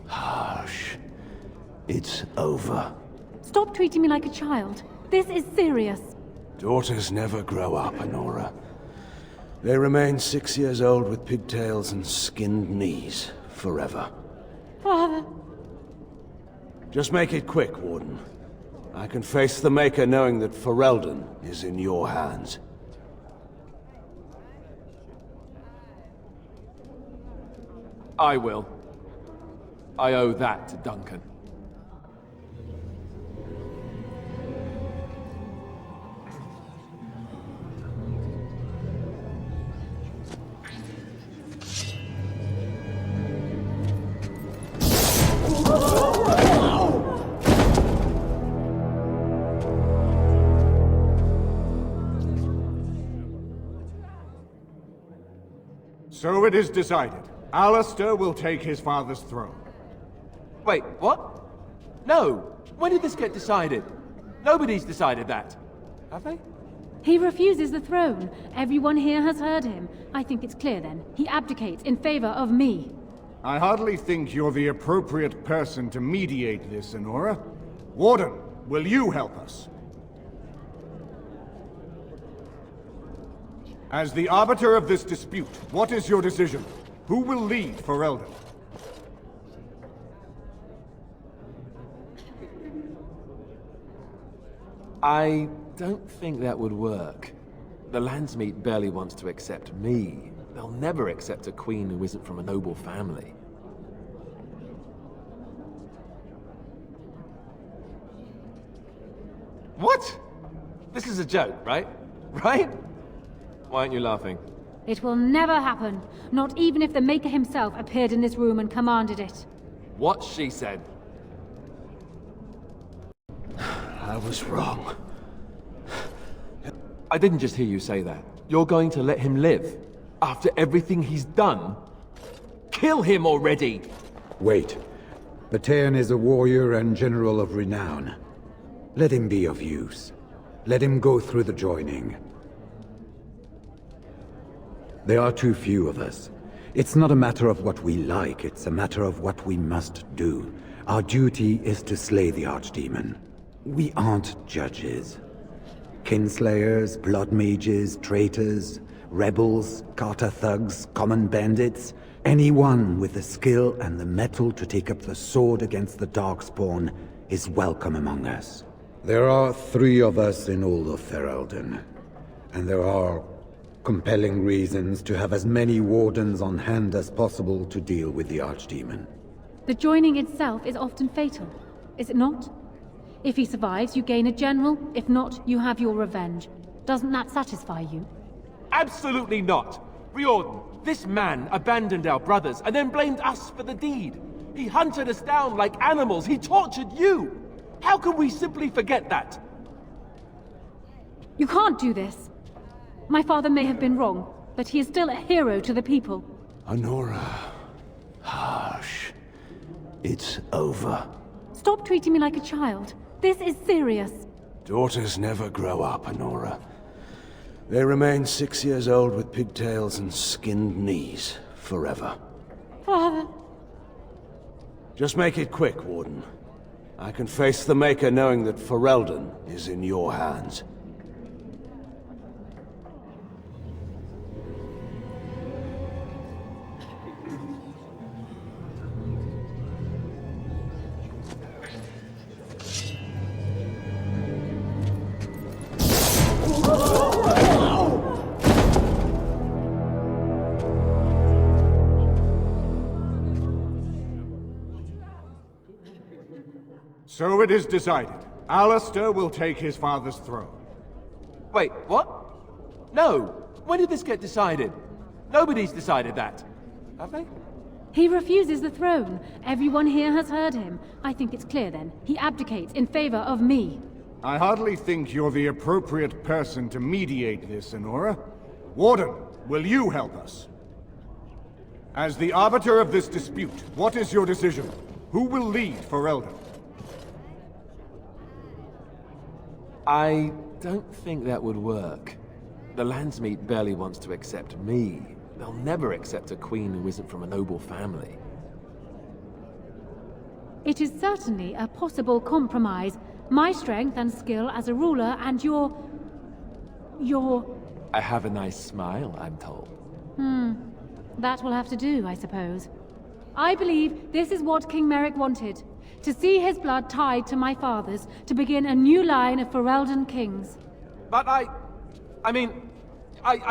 Hush. It's over. Stop treating me like a child. This is serious. Daughters never grow up, Honora. They remain 6 years old with pigtails and skinned knees, forever. Father. Just make it quick, Warden. I can face the Maker knowing that Ferelden is in your hands. I will. I owe that to Duncan. So it is decided. Alistair will take his father's throne. Wait, what? No! When did this get decided? Nobody's decided that. Have they? He refuses the throne. Everyone here has heard him. I think it's clear then. He abdicates in favor of me. I hardly think you're the appropriate person to mediate this, Honora. Warden, will you help us? As the arbiter of this dispute, what is your decision? Who will lead Ferelden? I don't think that would work. The Landsmeet barely wants to accept me. They'll never accept a queen who isn't from a noble family. What? This is a joke, right? Right? Why aren't you laughing? It will never happen. Not even if the Maker himself appeared in this room and commanded it. What she said. I was wrong. I didn't just hear you say that. You're going to let him live? After everything he's done? Kill him already! Wait. Bataeon is a warrior and general of renown. Let him be of use. Let him go through the joining. There are too few of us. It's not a matter of what we like, it's a matter of what we must do. Our duty is to slay the Archdemon. We aren't judges. Kinslayers, blood mages, traitors, rebels, Carter thugs, common bandits. Anyone with the skill and the mettle to take up the sword against the Darkspawn is welcome among us. There are 3 of us in all of Ferelden, and there are compelling reasons to have as many wardens on hand as possible to deal with the Archdemon. The joining itself is often fatal, is it not? If he survives, you gain a general. If not, you have your revenge. Doesn't that satisfy you? Absolutely not! Riordan, this man abandoned our brothers and then blamed us for the deed. He hunted us down like animals. He tortured you! How can we simply forget that? You can't do this. My father may have been wrong, but he is still a hero to the people. Honora. Hush. It's over. Stop treating me like a child. This is serious. Daughters never grow up, Honora. They remain 6 years old with pigtails and skinned knees, forever. Father. Just make it quick, Warden. I can face the Maker knowing that Ferelden is in your hands. So it is decided. Alistair will take his father's throne. Wait, what? No! When did this get decided? Nobody's decided that. Have they? He refuses the throne. Everyone here has heard him. I think it's clear then. He abdicates in favor of me. I hardly think you're the appropriate person to mediate this, Honora. Warden, will you help us? As the arbiter of this dispute, what is your decision? Who will lead Ferelden? I don't think that would work. The Landsmeet barely wants to accept me. They'll never accept a queen who isn't from a noble family. It is certainly a possible compromise. My strength and skill as a ruler and your... I have a nice smile, I'm told. That will have to do, I suppose. I believe this is what King Merrick wanted. To see his blood tied to my father's, to begin a new line of Ferelden kings. But I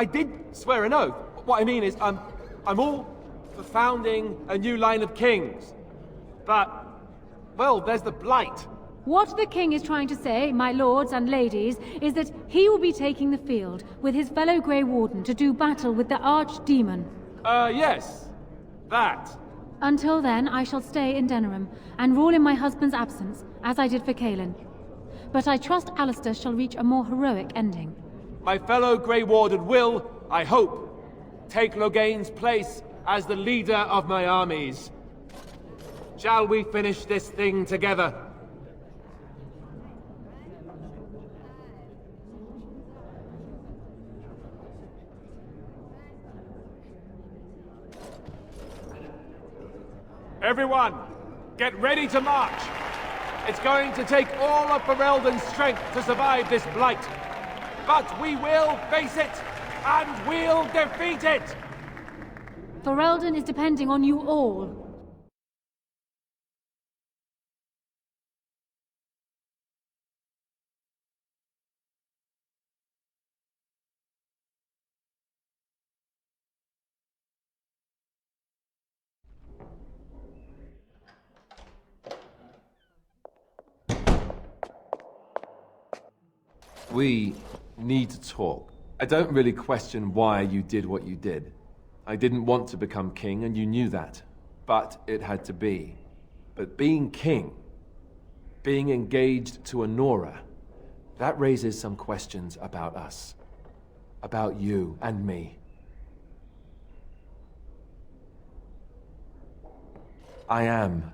did swear an oath. What I mean is, I'm all for founding a new line of kings. But, well, there's the Blight. What the king is trying to say, my lords and ladies, is that he will be taking the field with his fellow Grey Warden to do battle with the Archdemon. Yes. That. Until then, I shall stay in Denerim, and rule in my husband's absence, as I did for Kaelin. But I trust Alistair shall reach a more heroic ending. My fellow Grey Warden will, I hope, take Loghain's place as the leader of my armies. Shall we finish this thing together? Everyone, get ready to march! It's going to take all of Ferelden's strength to survive this blight. But we will face it, and we'll defeat it! Ferelden is depending on you all. We need to talk. I don't really question why you did what you did. I didn't want to become king, and you knew that. But it had to be. But being king, being engaged to Honora, that raises some questions about us. About you and me. I am.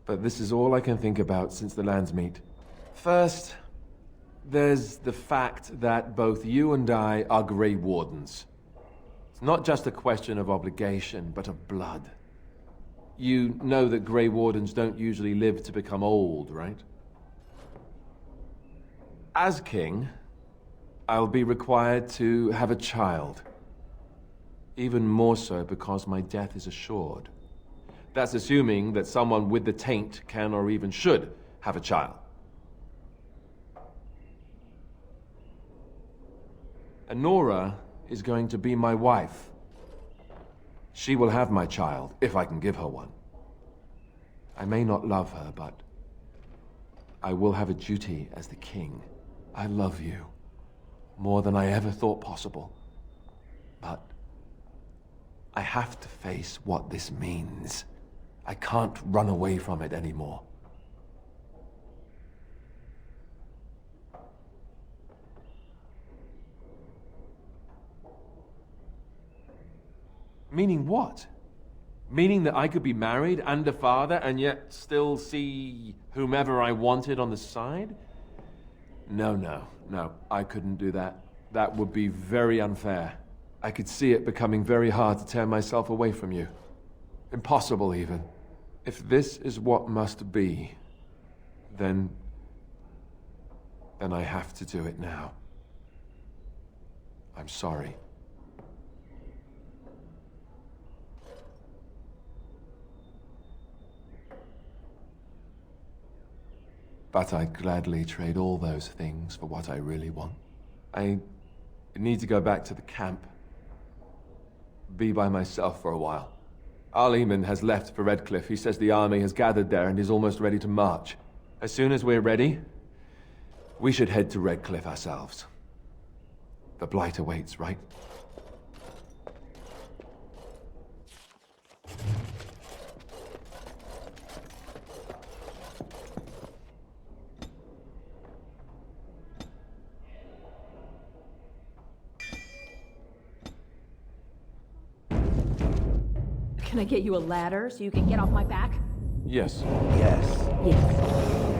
But this is all I can think about since the Landsmeet. First, there's the fact that both you and I are Grey Wardens. It's not just a question of obligation, but of blood. You know that Grey Wardens don't usually live to become old, right? As king, I'll be required to have a child. Even more so because my death is assured. That's assuming that someone with the taint can or even should have a child. Honora is going to be my wife. She will have my child, if I can give her one. I may not love her, but I will have a duty as the king. I love you more than I ever thought possible. But I have to face what this means. I can't run away from it anymore. Meaning what? Meaning that I could be married and a father and yet still see whomever I wanted on the side? No. I couldn't do that. That would be very unfair. I could see it becoming very hard to tear myself away from you. Impossible, even. If this is what must be, then I have to do it now. I'm sorry. But I'd gladly trade all those things for what I really want. I need to go back to the camp. Be by myself for a while. Arleman has left for Redcliffe. He says the army has gathered there and is almost ready to march. As soon as we're ready, we should head to Redcliffe ourselves. The Blight awaits, right? Can I get you a ladder so you can get off my back? Yes. Yes. Yes.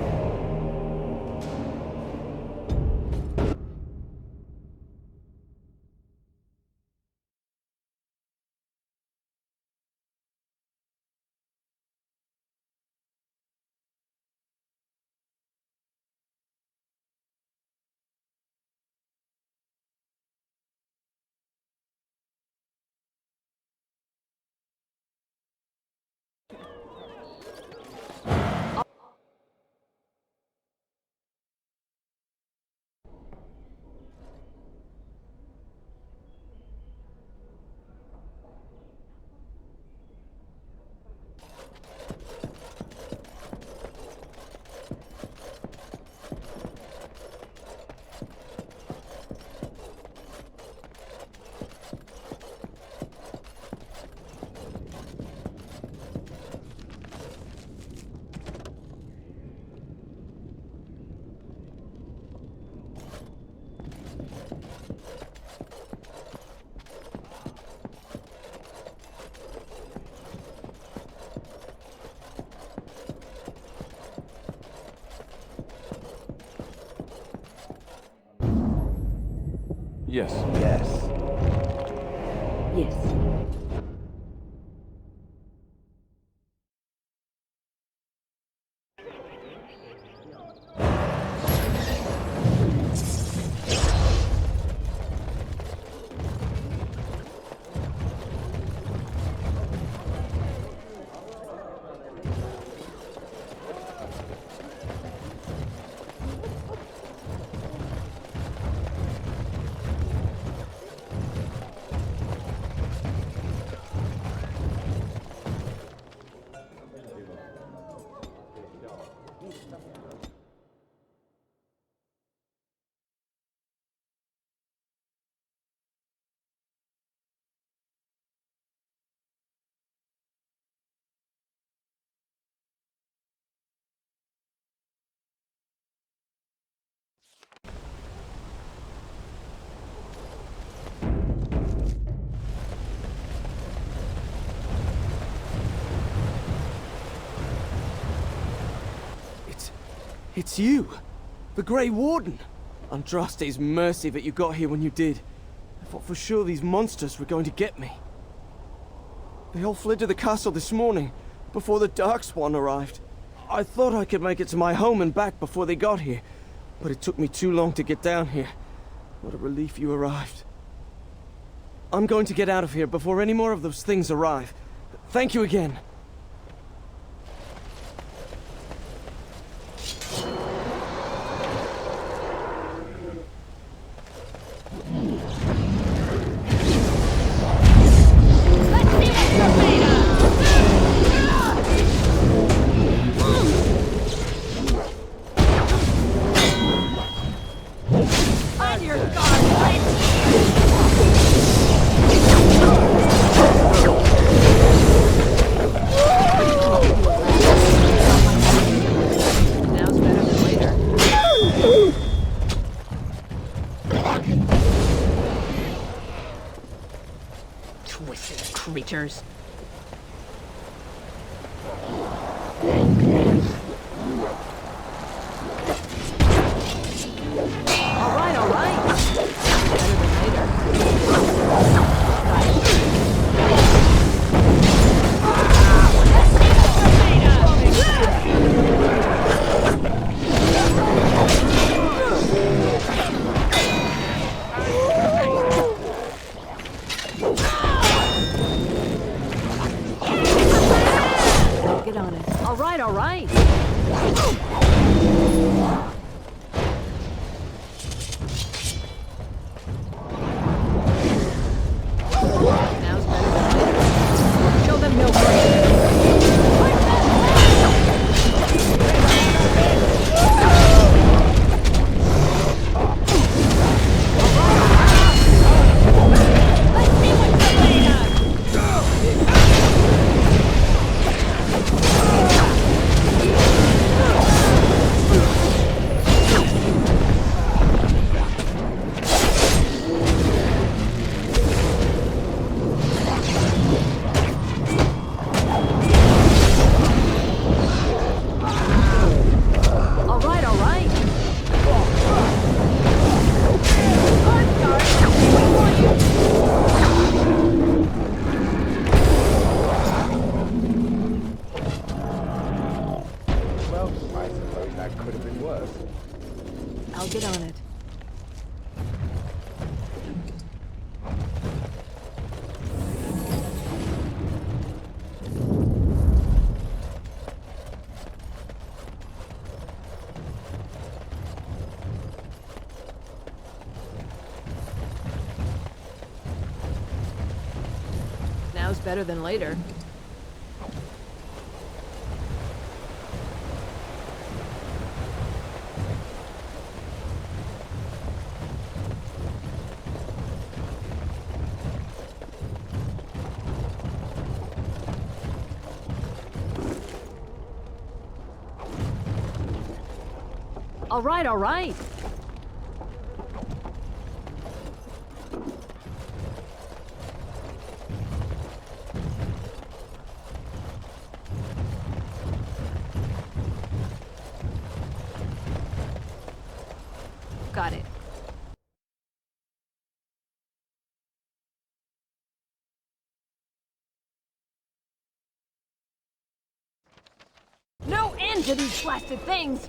Yes. Yes. Yes. It's you! The Grey Warden! Andraste's mercy that you got here when you did. I thought for sure these monsters were going to get me. They all fled to the castle this morning, before the Darkspawn arrived. I thought I could make it to my home and back before they got here, but it took me too long to get down here. What a relief you arrived. I'm going to get out of here before any more of those things arrive. Thank you again. Twisted creatures. All right. Get on it. All right. Now's better than later. Show them no I'll get on it. Now's better than later. All right. Got it. No end to these blasted things!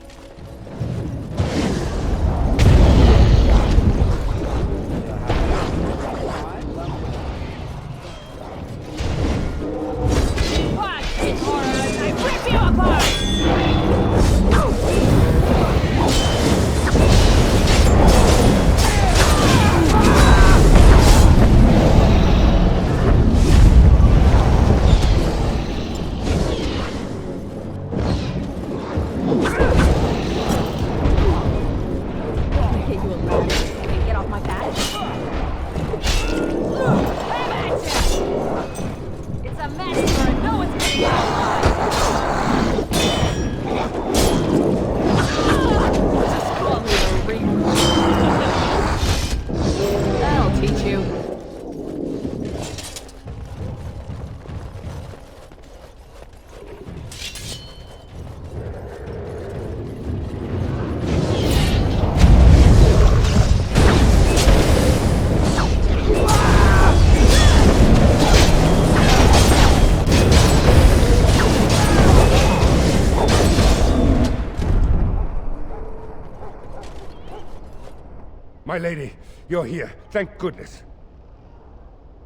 My lady, you're here. Thank goodness.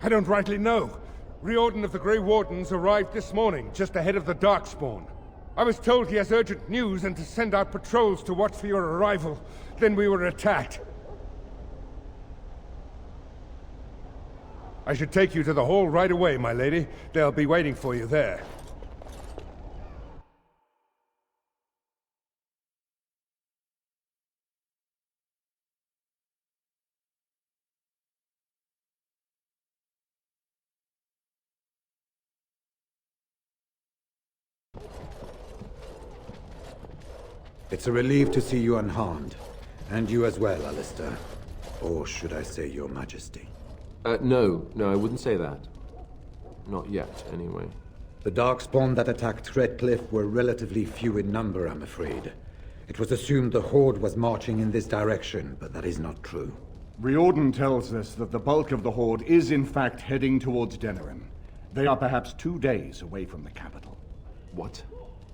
I don't rightly know. Riordan of the Grey Wardens arrived this morning, just ahead of the Darkspawn. I was told he has urgent news and to send out patrols to watch for your arrival. Then we were attacked. I should take you to the hall right away, my lady. They'll be waiting for you there. It's a relief to see you unharmed. And you as well, Alistair. Or should I say your majesty? No, I wouldn't say that. Not yet, anyway. The Darkspawn that attacked Redcliffe were relatively few in number, I'm afraid. It was assumed the Horde was marching in this direction, but that is not true. Riordan tells us that the bulk of the Horde is in fact heading towards Denerim. They are perhaps 2 days away from the capital. What?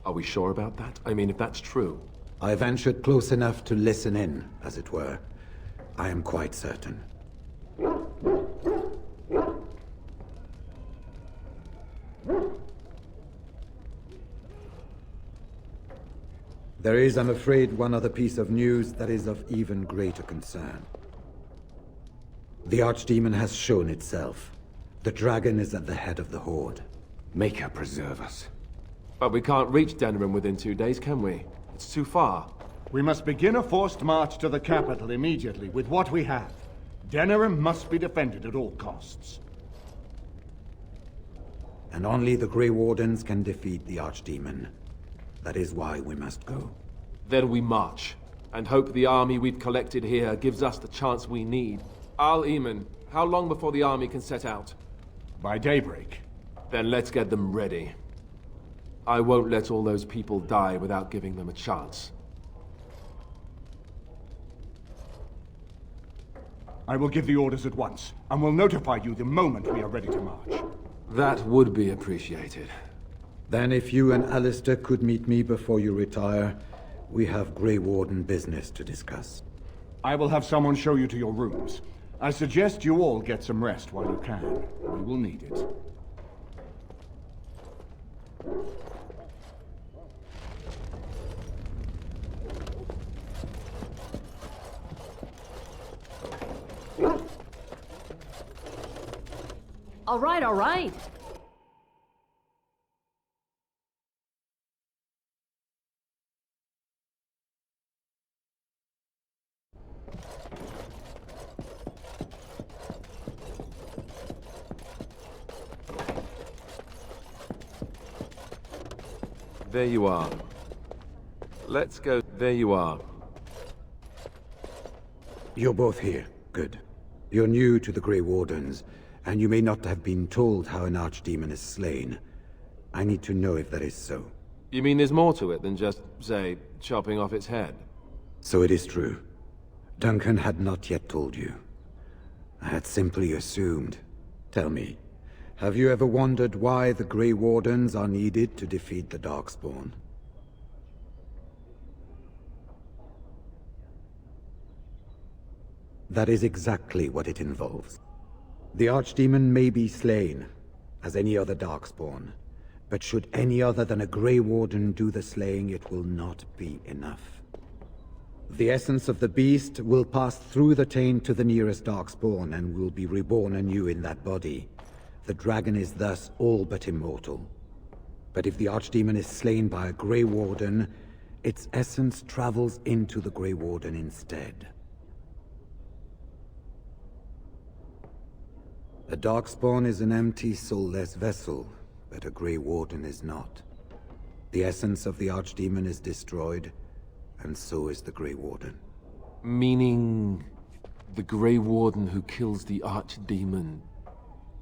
Are we sure about that? I mean, if that's true... I ventured close enough to listen in, as it were. I am quite certain. There is, I'm afraid, one other piece of news that is of even greater concern. The Archdemon has shown itself. The dragon is at the head of the Horde. Maker preserve us. But we can't reach Denerim within 2 days, can we? It's too far. We must begin a forced march to the capital immediately with what we have. Denerim must be defended at all costs. And only the Grey Wardens can defeat the Archdemon. That is why we must go. Then we march, and hope the army we've collected here gives us the chance we need. Al-Eamon, how long before the army can set out? By daybreak. Then let's get them ready. I won't let all those people die without giving them a chance. I will give the orders at once, and will notify you the moment we are ready to march. That would be appreciated. Then if you and Alistair could meet me before you retire, we have Grey Warden business to discuss. I will have someone show you to your rooms. I suggest you all get some rest while you can. We will need it. All right, all right. There you are. Let's go. There you are. You're both here. Good. You're new to the Grey Wardens, and you may not have been told how an Archdemon is slain. I need to know if that is so. You mean there's more to it than just, say, chopping off its head? So it is true. Duncan had not yet told you. I had simply assumed. Tell me, have you ever wondered why the Grey Wardens are needed to defeat the Darkspawn? That is exactly what it involves. The Archdemon may be slain, as any other Darkspawn, but should any other than a Grey Warden do the slaying, it will not be enough. The essence of the beast will pass through the taint to the nearest Darkspawn and will be reborn anew in that body. The dragon is thus all but immortal. But if the Archdemon is slain by a Grey Warden, its essence travels into the Grey Warden instead. A Darkspawn is an empty, soulless vessel, but a Grey Warden is not. The essence of the Archdemon is destroyed, and so is the Grey Warden. Meaning... the Grey Warden who kills the Archdemon...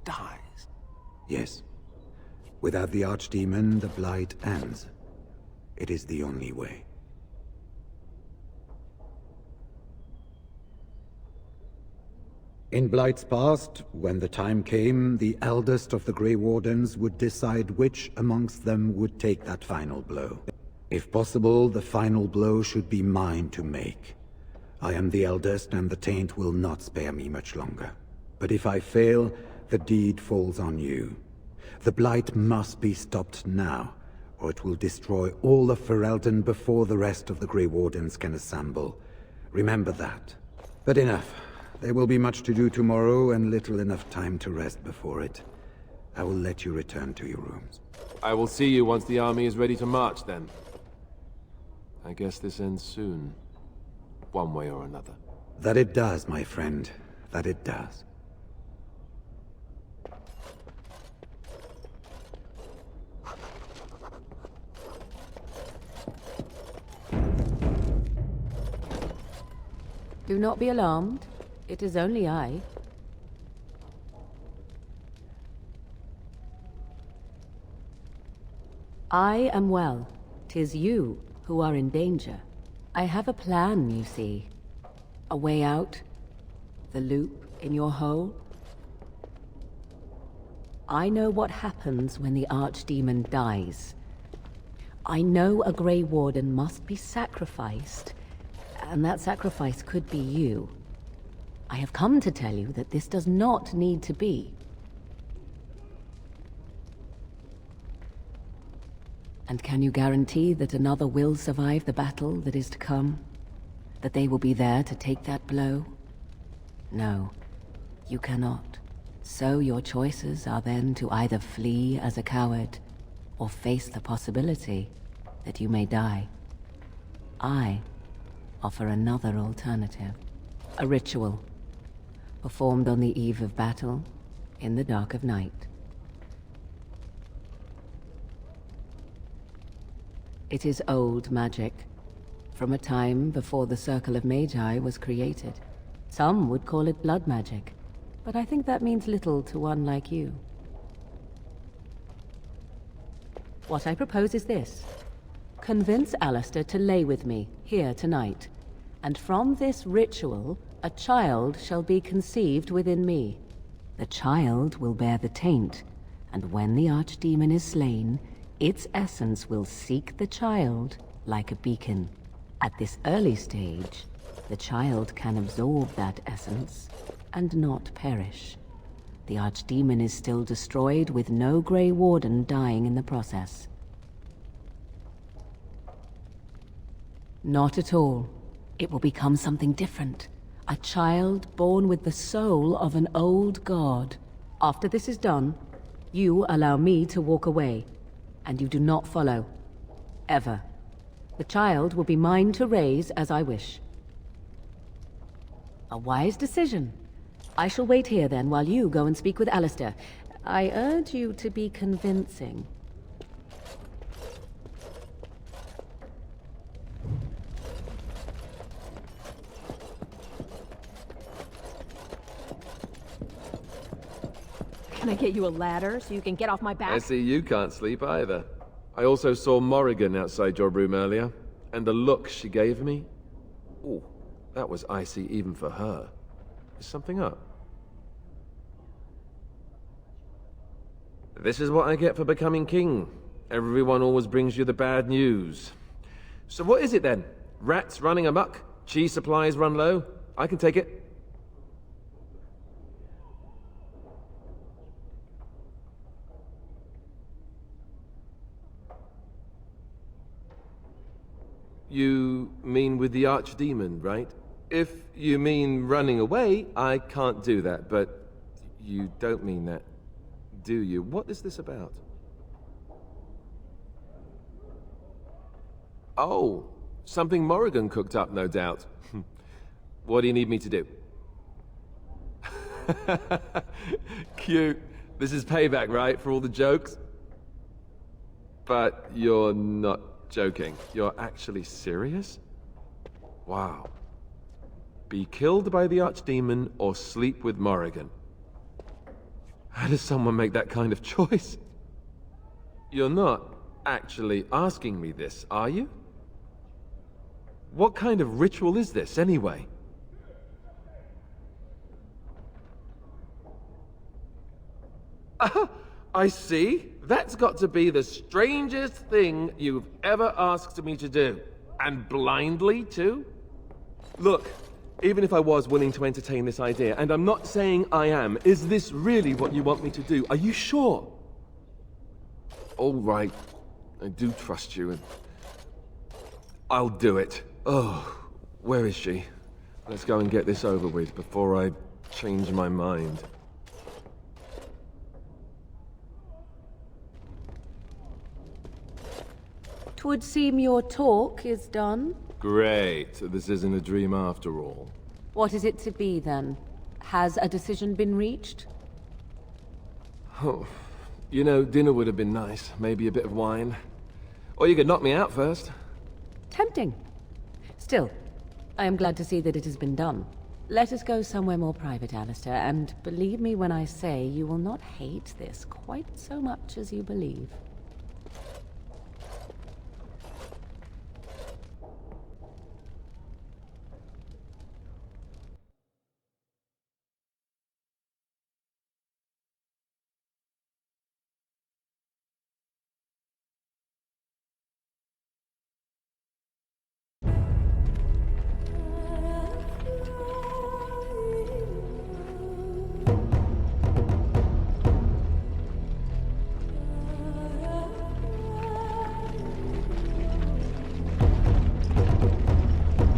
dies? Yes. Without the Archdemon, the Blight ends. It is the only way. In Blight's past, when the time came, the eldest of the Grey Wardens would decide which amongst them would take that final blow. If possible, the final blow should be mine to make. I am the eldest, and the taint will not spare me much longer. But if I fail, the deed falls on you. The Blight must be stopped now, or it will destroy all of Ferelden before the rest of the Grey Wardens can assemble. Remember that. But enough. There will be much to do tomorrow, and little enough time to rest before it. I will let you return to your rooms. I will see you once the army is ready to march, then. I guess this ends soon. One way or another. That it does, my friend. That it does. Do not be alarmed. It is only I. I am well. 'Tis you who are in danger. I have a plan, you see. A way out. The loop in your hole. I know what happens when the Archdemon dies. I know a Grey Warden must be sacrificed, and that sacrifice could be you. I have come to tell you that this does not need to be. And can you guarantee that another will survive the battle that is to come? That they will be there to take that blow? No, you cannot. So your choices are then to either flee as a coward, or face the possibility that you may die. I offer another alternative. A ritual, performed on the eve of battle, in the dark of night. It is old magic, from a time before the Circle of Magi was created. Some would call it blood magic, but I think that means little to one like you. What I propose is this. Convince Alistair to lay with me, here tonight. And from this ritual, a child shall be conceived within me. The child will bear the taint, and when the Archdemon is slain, its essence will seek the child like a beacon. At this early stage, the child can absorb that essence and not perish. The Archdemon is still destroyed with no Grey Warden dying in the process. Not at all. It will become something different. A child born with the soul of an old god. After this is done, you allow me to walk away, and you do not follow. Ever. The child will be mine to raise as I wish. A wise decision. I shall wait here then while you go and speak with Alistair. I urge you to be convincing. Can I get you a ladder so you can get off my back? I see you can't sleep either. I also saw Morrigan outside your room earlier, and the look she gave me... Ooh, that was icy even for her. Is something up? This is what I get for becoming king. Everyone always brings you the bad news. So what is it then? Rats running amok? Cheese supplies run low? I can take it. You mean with the Archdemon, right? If you mean running away, I can't do that, but you don't mean that, do you? What is this about? Oh, something Morrigan cooked up, no doubt. What do you need me to do? Cute. This is payback, right, for all the jokes? But you're not joking. You're actually serious? Wow. Be killed by the Archdemon or sleep with Morrigan. How does someone make that kind of choice? You're not actually asking me this, are you? What kind of ritual is this, anyway? I see. That's got to be the strangest thing you've ever asked me to do. And blindly, too? Look, even if I was willing to entertain this idea, and I'm not saying I am, is this really what you want me to do? Are you sure? All right. I do trust you, and I'll do it. Oh, where is she? Let's go and get this over with before I change my mind. 'Twould seem your talk is done. Great. This isn't a dream after all. What is it to be, then? Has a decision been reached? Oh, you know, dinner would have been nice. Maybe a bit of wine. Or you could knock me out first. Tempting. Still, I am glad to see that it has been done. Let us go somewhere more private, Alistair, and believe me when I say you will not hate this quite so much as you believe.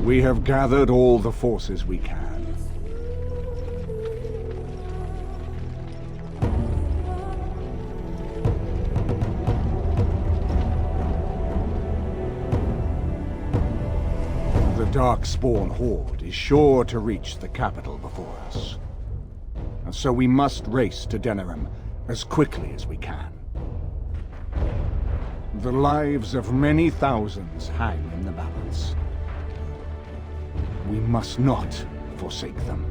We have gathered all the forces we can. The Darkspawn Horde is sure to reach the capital before us. And so we must race to Denerim as quickly as we can. The lives of many thousands hang in the balance. We must not forsake them.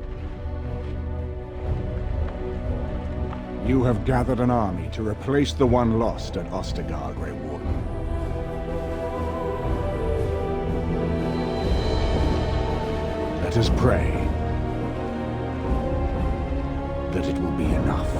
You have gathered an army to replace the one lost at Ostagar, Grey Warden. Let us pray that it will be enough.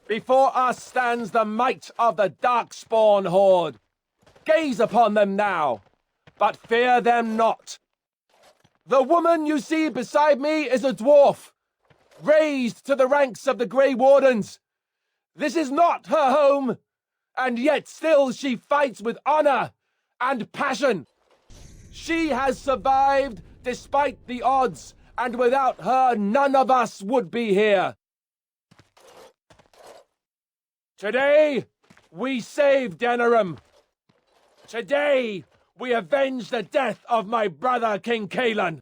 Before us stands the might of the Darkspawn Horde. Gaze upon them now, but fear them not. The woman you see beside me is a dwarf, raised to the ranks of the Grey Wardens. This is not her home, and yet still she fights with honor and passion. She has survived despite the odds, and without her none of us would be here. Today, we save Denerim. Today, we avenge the death of my brother King Kaelan.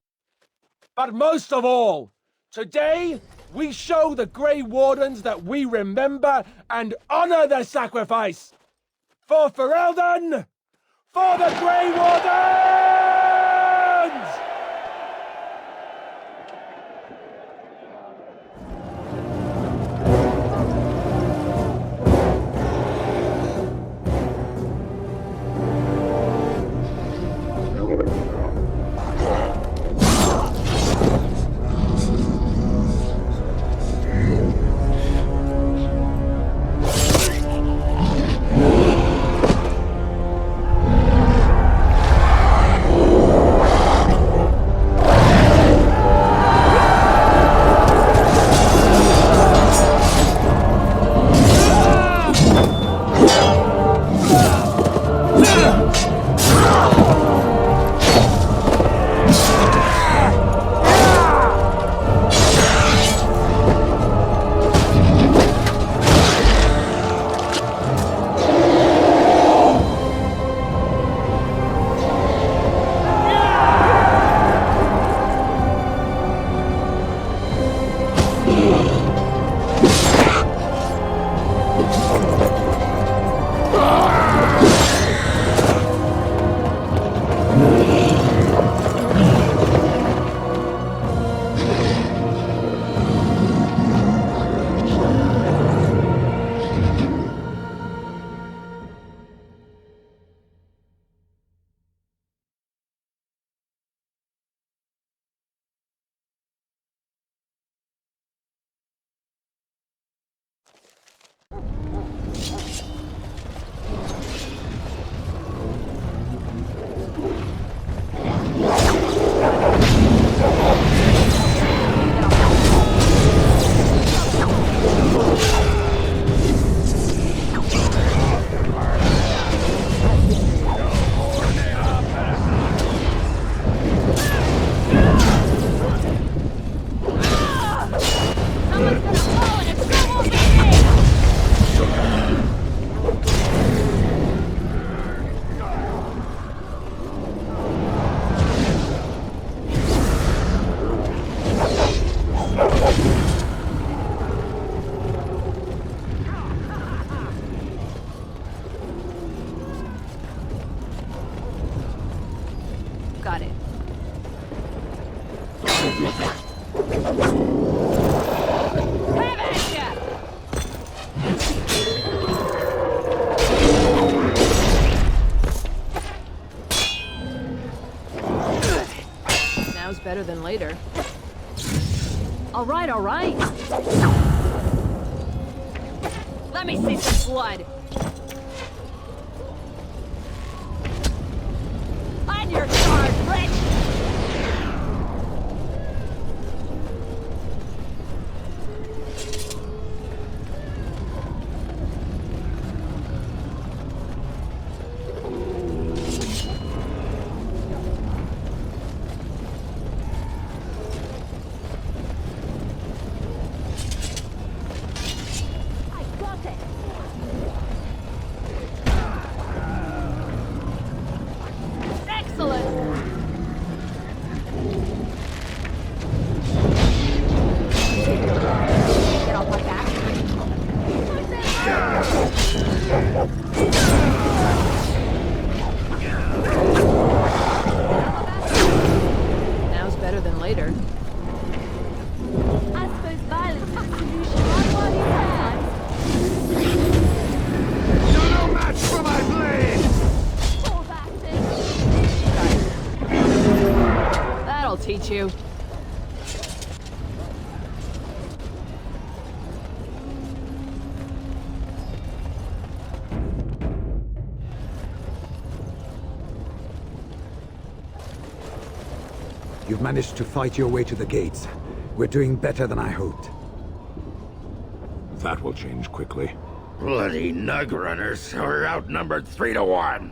But most of all, today, we show the Grey Wardens that we remember and honor their sacrifice. For Ferelden! For the Grey Wardens! got it. Have at ya! Now's better than later. All right, all right. Let me see some blood. On your guard, Rich! Now's better than later. I suppose violence is the solution, right, Marty? Sometimes. You're no match for my blade! Poor bastard. That'll teach you. You've managed to fight your way to the gates. We're doing better than I hoped. That will change quickly. Bloody nug runners. We're outnumbered 3 to 1.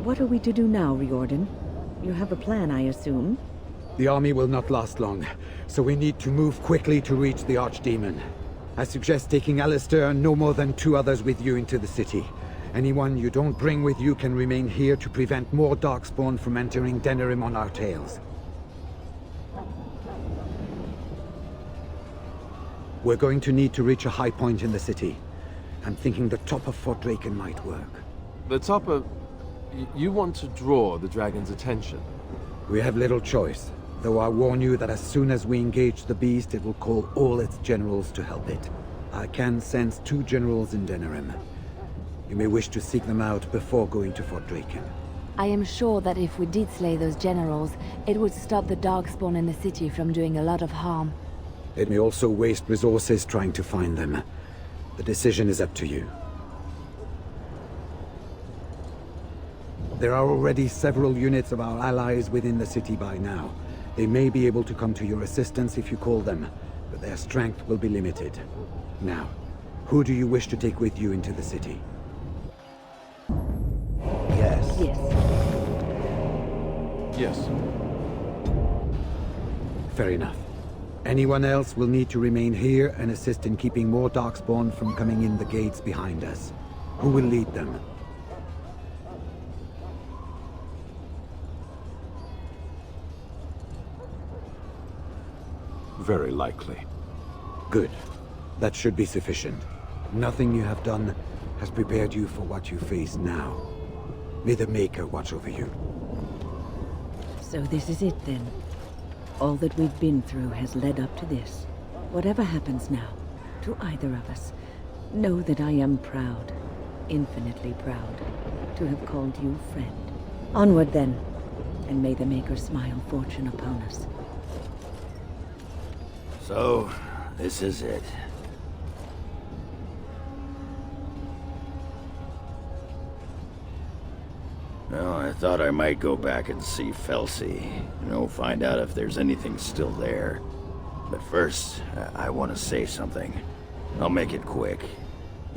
What are we to do now, Riordan? You have a plan, I assume? The army will not last long, so we need to move quickly to reach the Archdemon. I suggest taking Alistair and no more than 2 others with you into the city. Anyone you don't bring with you can remain here to prevent more Darkspawn from entering Denerim on our tails. We're going to need to reach a high point in the city. I'm thinking the top of Fort Draken might work. The top of... You want to draw the dragon's attention? We have little choice, though I warn you that as soon as we engage the beast, it will call all its generals to help it. I can sense 2 generals in Denerim. You may wish to seek them out before going to Fort Draken. I am sure that if we did slay those generals, it would stop the Darkspawn in the city from doing a lot of harm. It may also waste resources trying to find them. The decision is up to you. There are already several units of our allies within the city by now. They may be able to come to your assistance if you call them, but their strength will be limited. Now, who do you wish to take with you into the city? Yes. Yes. Yes. Fair enough. Anyone else will need to remain here and assist in keeping more Darkspawn from coming in the gates behind us. Who will lead them? Very likely. Good. That should be sufficient. Nothing you have done has prepared you for what you face now. May the Maker watch over you. So this is it then. All that we've been through has led up to this. Whatever happens now, to either of us, know that I am proud, infinitely proud, to have called you friend. Onward then, and may the Maker smile fortune upon us. So, this is it. Well, I thought I might go back and see Felsi. Find out if there's anything still there. But first, I want to say something. I'll make it quick.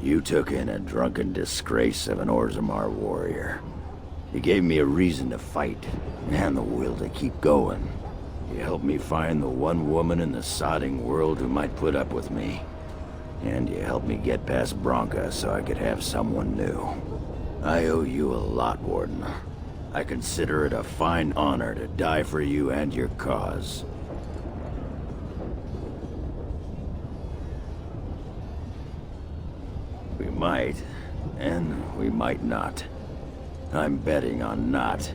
You took in a drunken disgrace of an Orzammar warrior. You gave me a reason to fight, and the will to keep going. You helped me find the one woman in the sodding world who might put up with me. And you helped me get past Bronca so I could have someone new. I owe you a lot, Warden. I consider it a fine honor to die for you and your cause. We might, and we might not. I'm betting on not.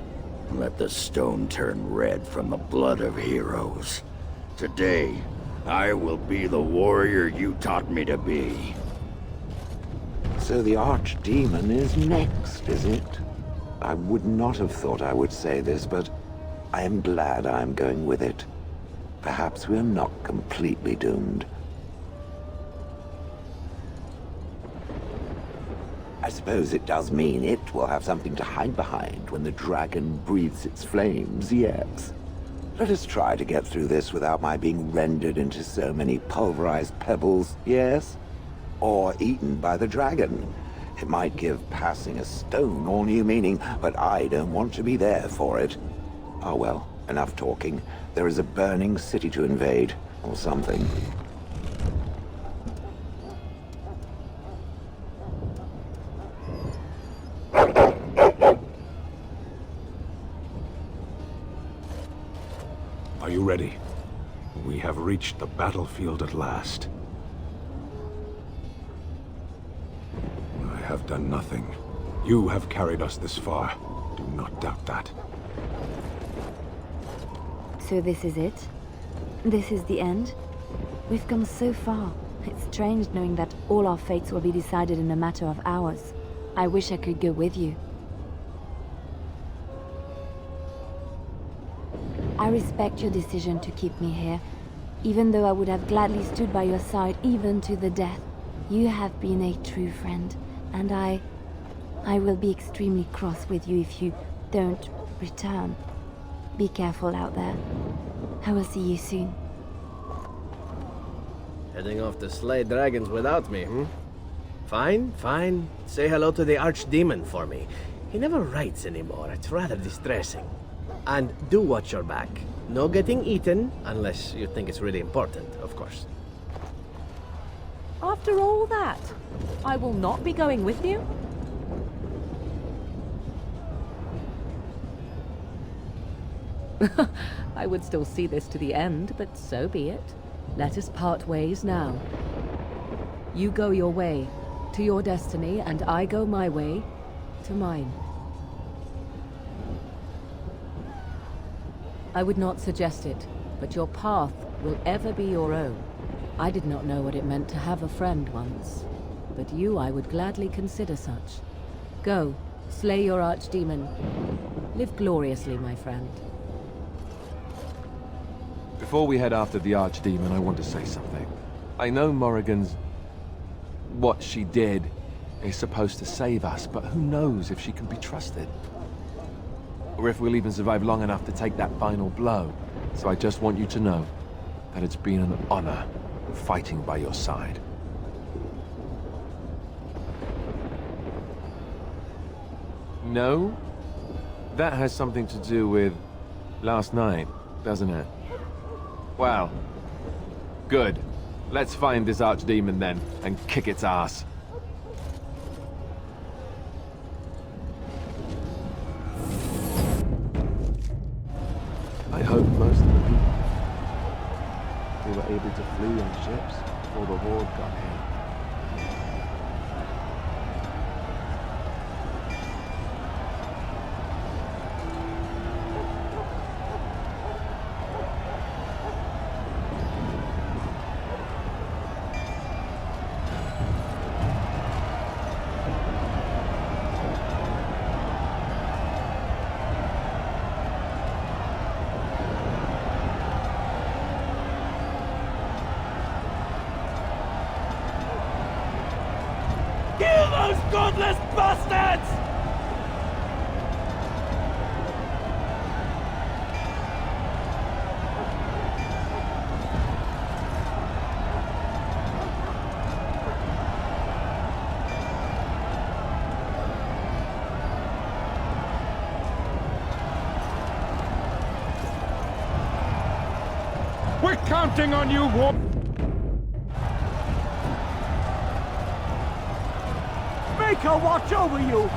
Let the stone turn red from the blood of heroes. Today, I will be the warrior you taught me to be. So the Archdemon is next, is it? I would not have thought I would say this, but I am glad I am going with it. Perhaps we are not completely doomed. I suppose it does mean it will have something to hide behind when the dragon breathes its flames, yes. Let us try to get through this without my being rendered into so many pulverized pebbles, yes? Or eaten by the dragon. It might give passing a stone all new meaning, but I don't want to be there for it. Oh well, enough talking. There is a burning city to invade, or something. Are you ready? We have reached the battlefield at last. I have done nothing. You have carried us this far. Do not doubt that. So this is it? This is the end? We've come so far. It's strange knowing that all our fates will be decided in a matter of hours. I wish I could go with you. I respect your decision to keep me here, even though I would have gladly stood by your side even to the death. You have been a true friend, and I will be extremely cross with you if you don't return. Be careful out there. I will see you soon. Heading off to slay dragons without me, hmm? Fine, fine. Say hello to the Archdemon for me. He never writes anymore. It's rather distressing. And do watch your back. No getting eaten, unless you think it's really important, of course. After all that, I will not be going with you? I would still see this to the end, but so be it. Let us part ways now. You go your way, to your destiny, and I go my way, to mine. I would not suggest it, but your path will ever be your own. I did not know what it meant to have a friend once, but you I would gladly consider such. Go, slay your Archdemon. Live gloriously, my friend. Before we head after the Archdemon, I want to say something. I know Morrigan's... what she did is supposed to save us, but who knows if she can be trusted? Or if we'll even survive long enough to take that final blow. So I just want you to know that it's been an honor fighting by your side. No? That has something to do with last night, doesn't it? Well, good. Let's find this Archdemon then, and kick its ass. I hope most of the people who were able to flee on ships before the Horde got here. Kill those godless bastards! We're counting on you, War... Maker, watch over you!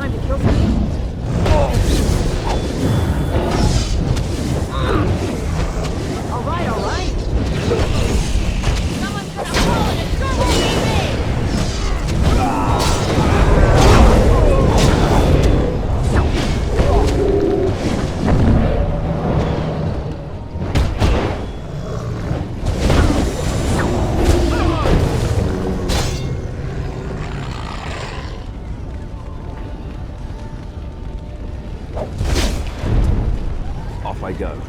time to kill something? All right, all right. Someone's gonna fall and it sure won't be me! Off I go.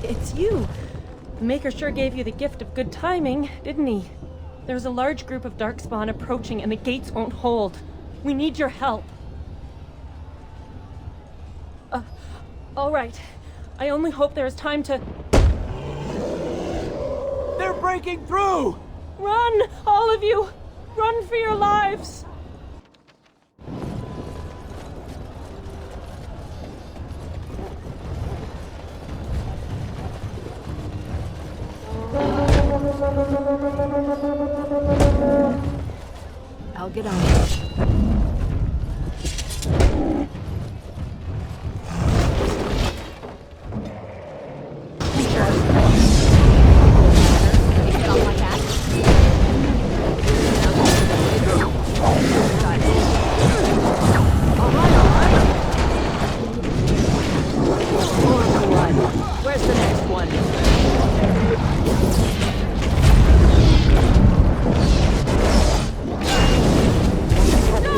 It's you. The Maker sure gave you the gift of good timing, didn't he? There's a large group of Darkspawn approaching and the gates won't hold. We need your help. All right. I only hope there is time to... They're breaking through! Run, all of you! Run for your lives! I'll get on it. Where's the next one? No!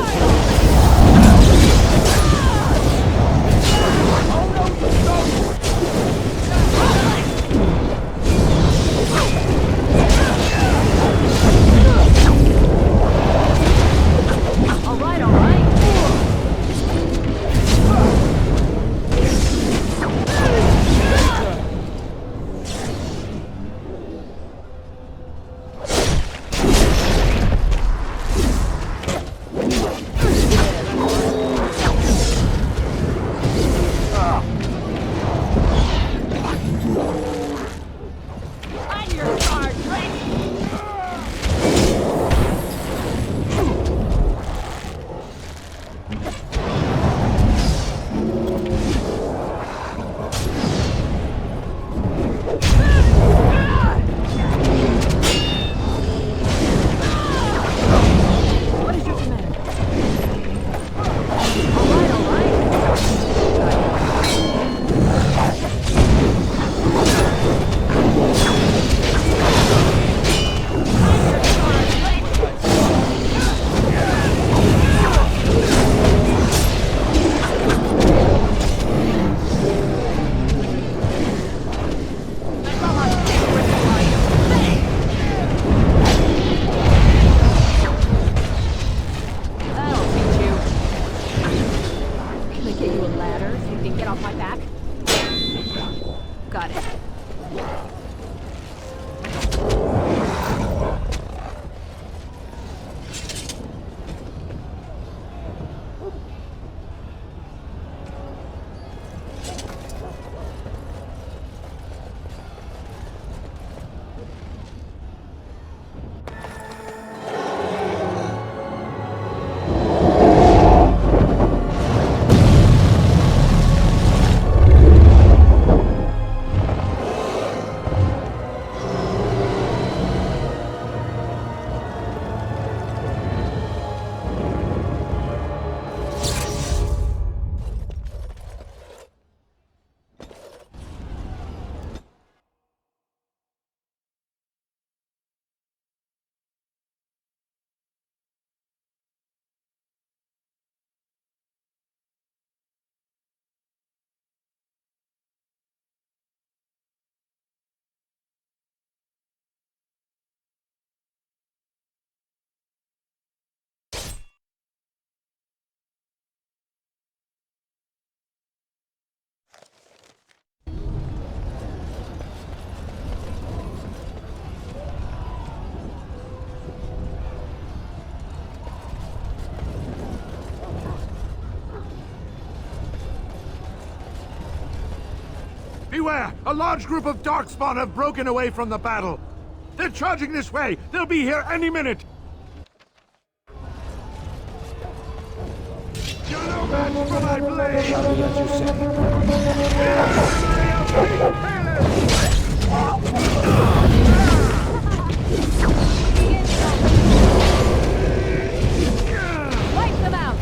everywhere! A large group of Darkspawn have broken away from the battle. They're charging this way! They'll be here any minute! You're no match for my blade! Shall be as you Wipe them out!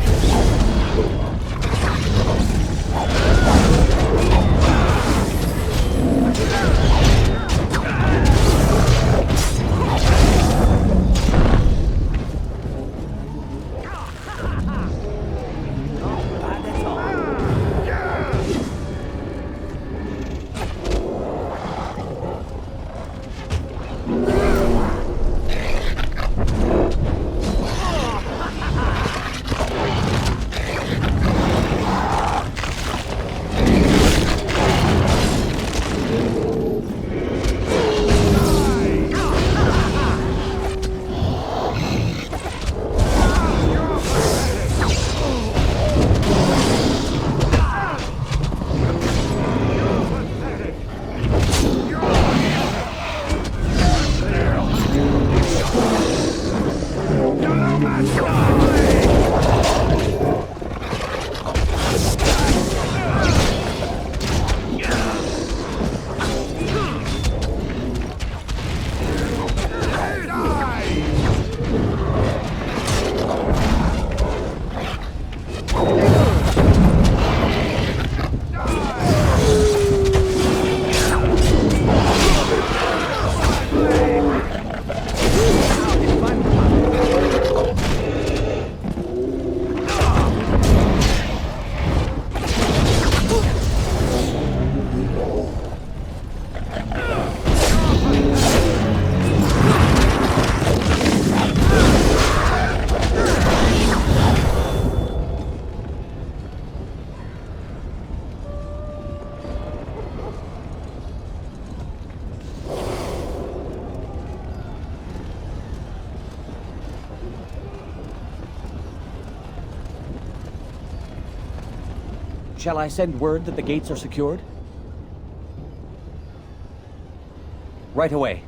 Shall I send word that the gates are secured? Right away.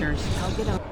manners. I'll get on.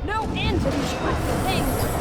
No end to these fucking things!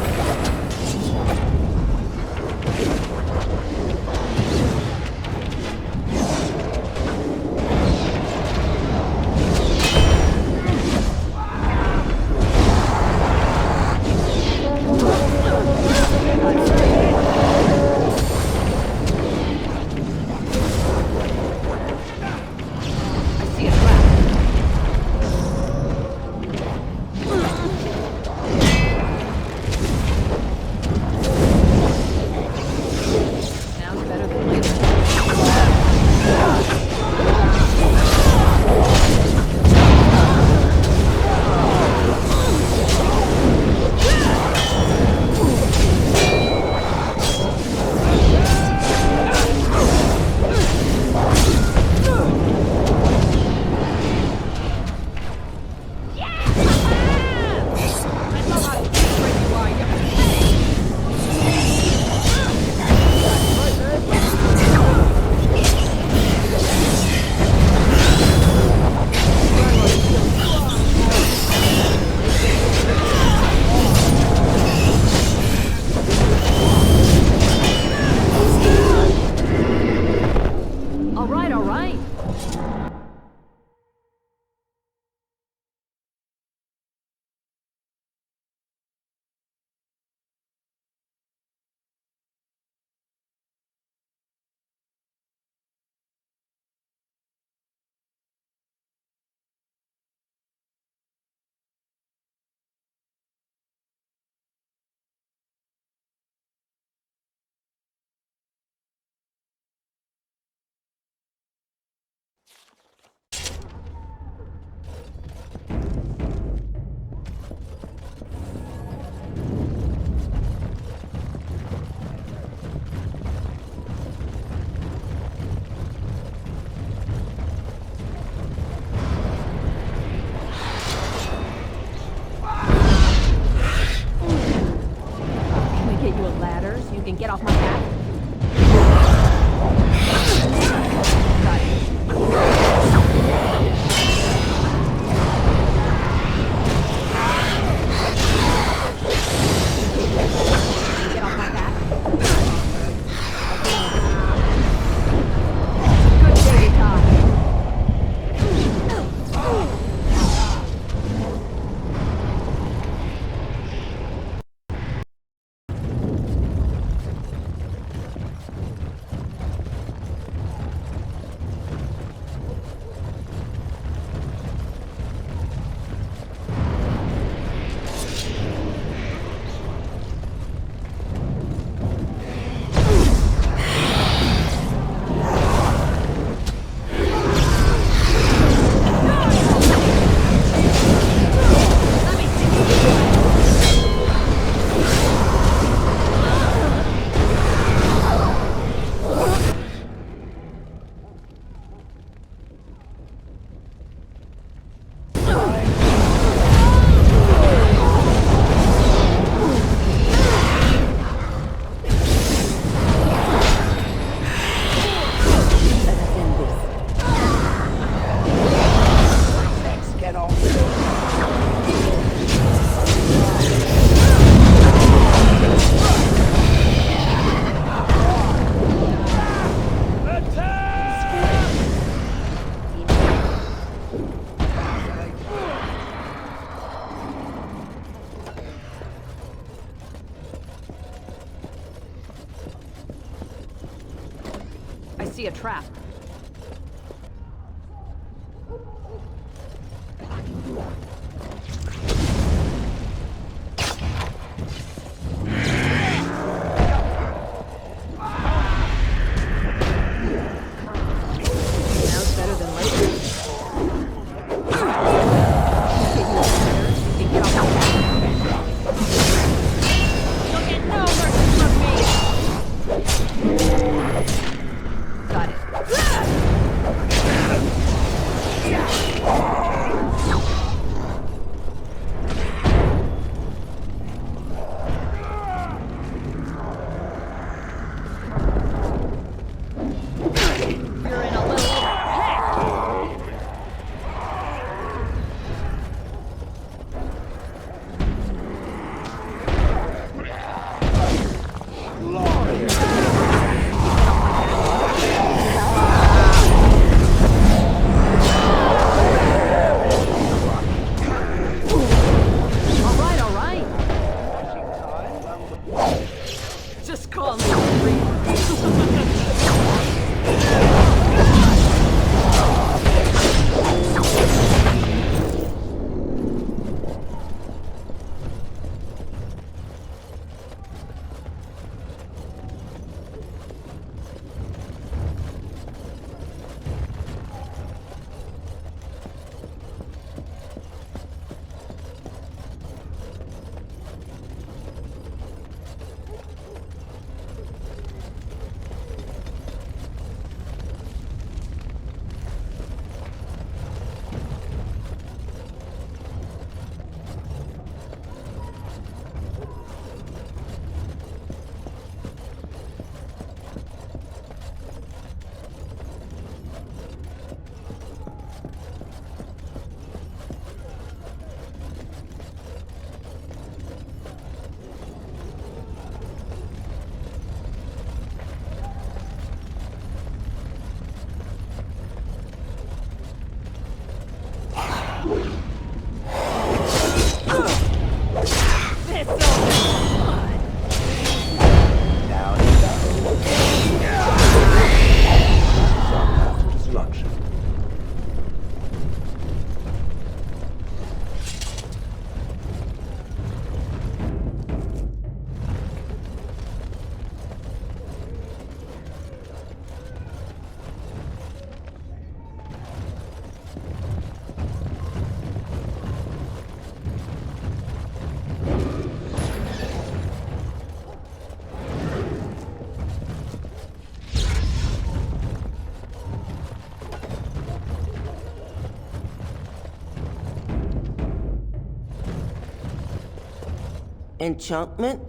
see a trap. Enchantment?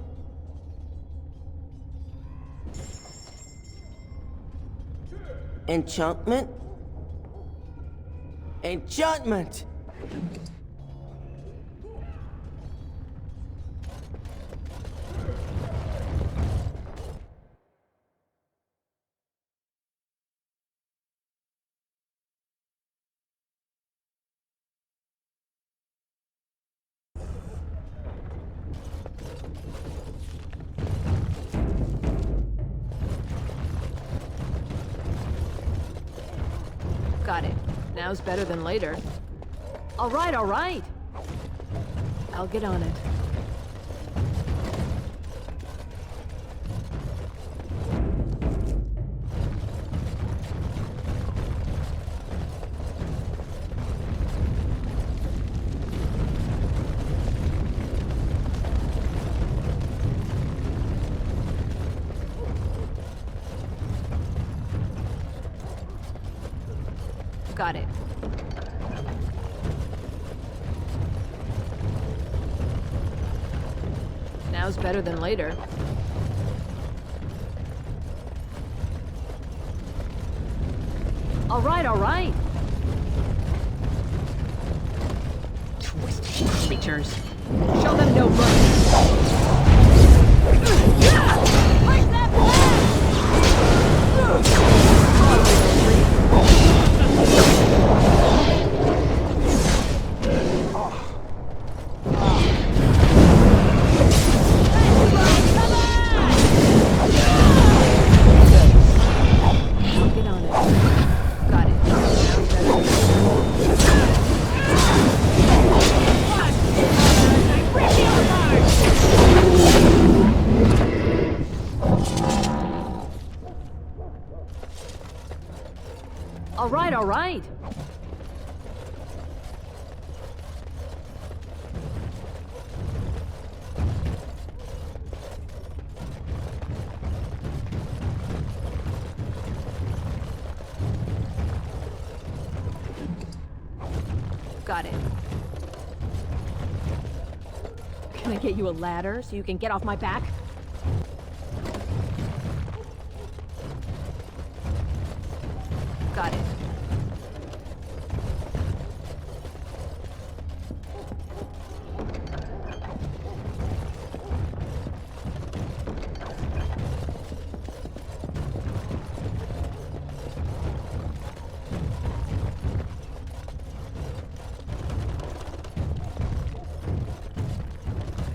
Enchantment? Enchantment! Got it. Now's better than later. All right, all right. I'll get on it. Got it. Now's better than later. All right, all right. Twisted creatures. Show them no mercy. Where's that I'll get All right, all right. Got it. Can I get you a ladder so you can get off my back? Got it.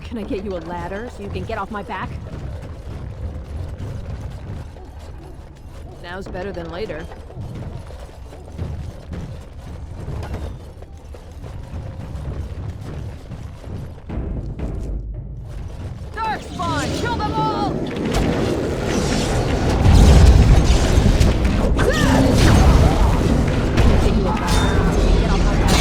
Can I get you a ladder so you can get off my back? Now's better than later. Darkspawn, kill them all! Get off my back.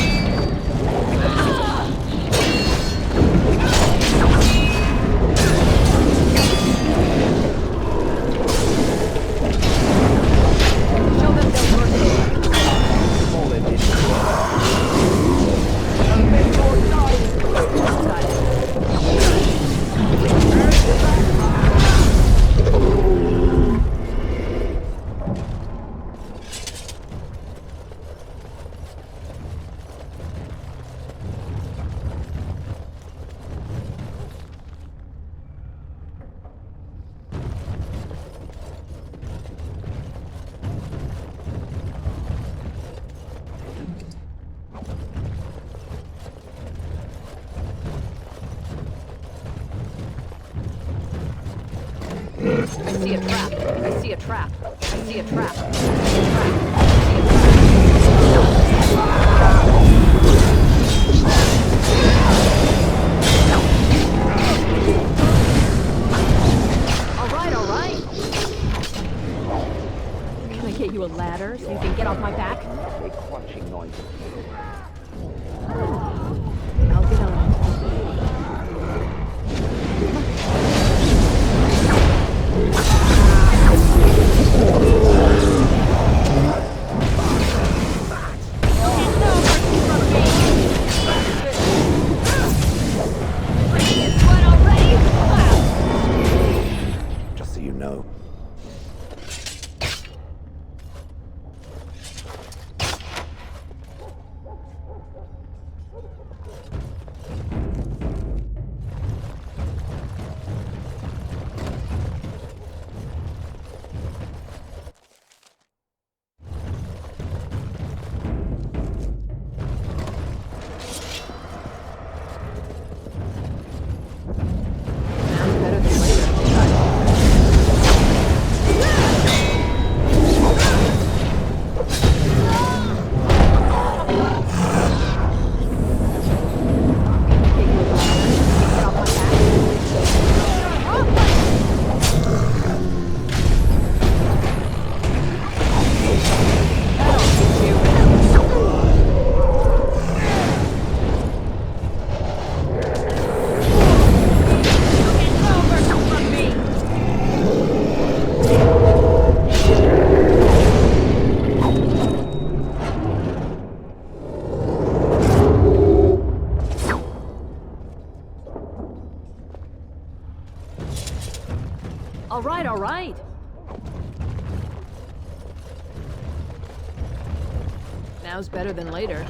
I see a trap. I see a trap. I see a trap. I see a trap. All right, all right. Can I get you a ladder so you can get off my back? Make crunching noises. I'll get on it. Just so you know. All right, all right. Now's better than later.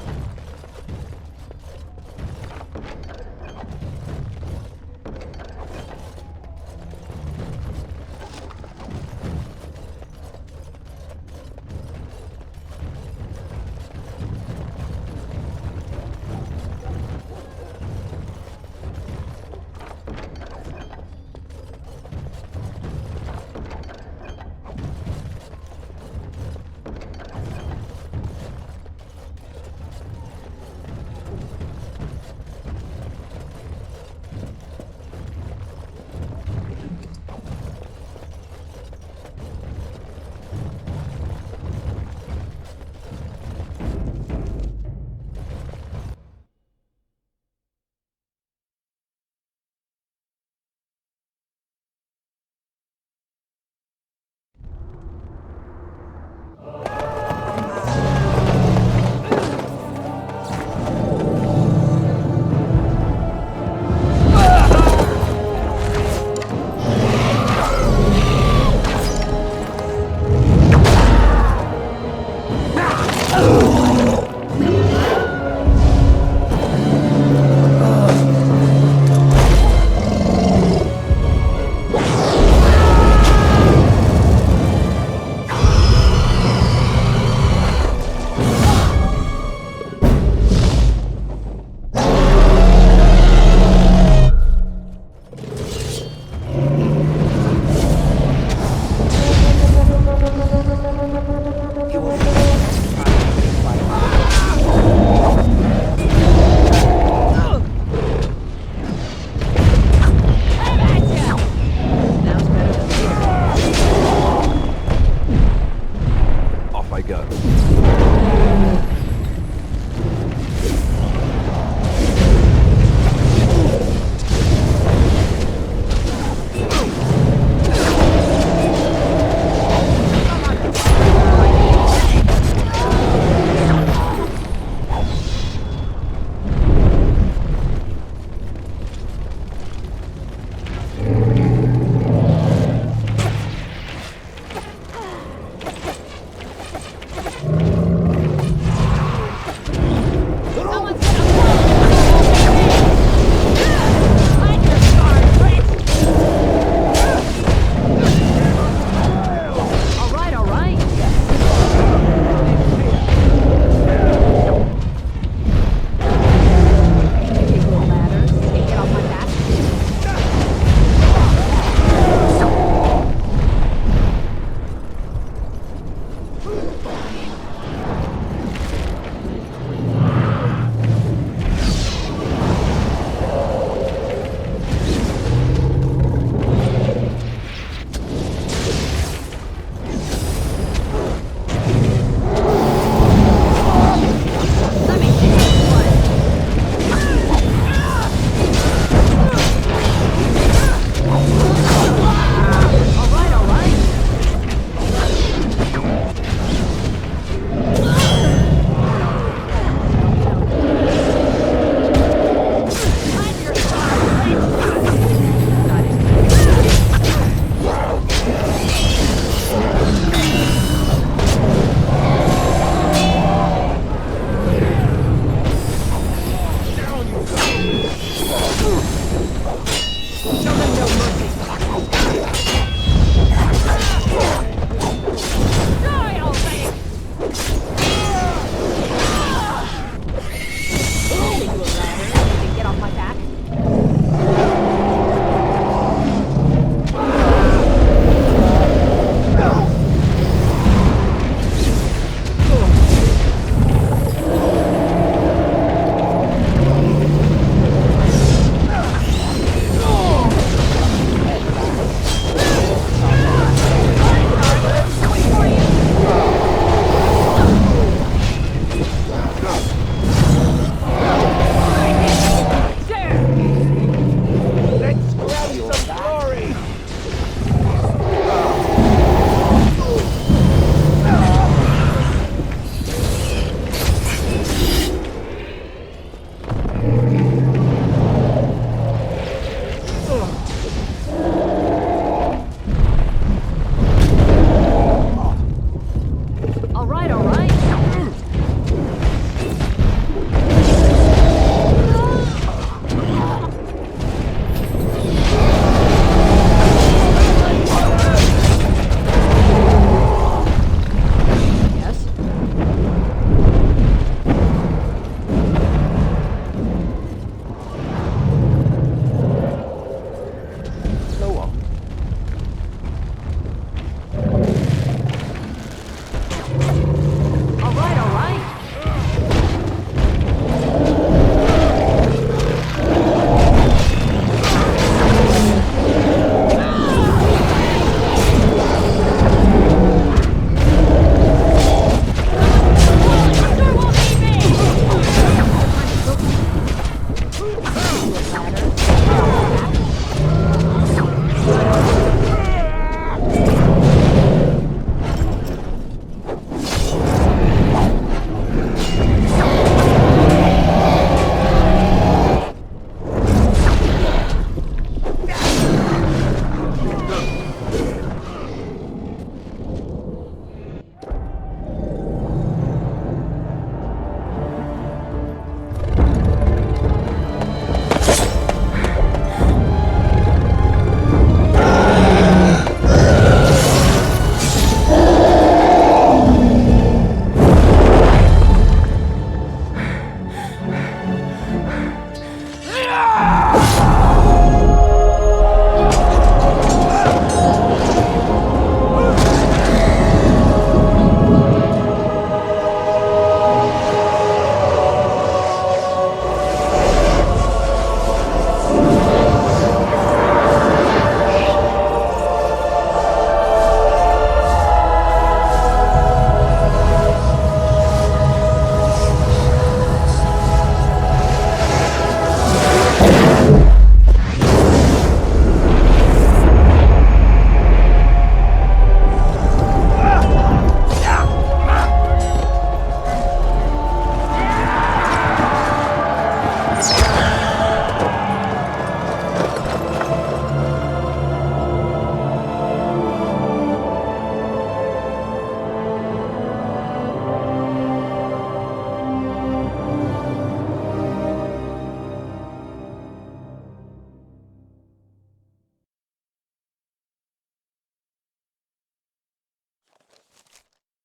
go.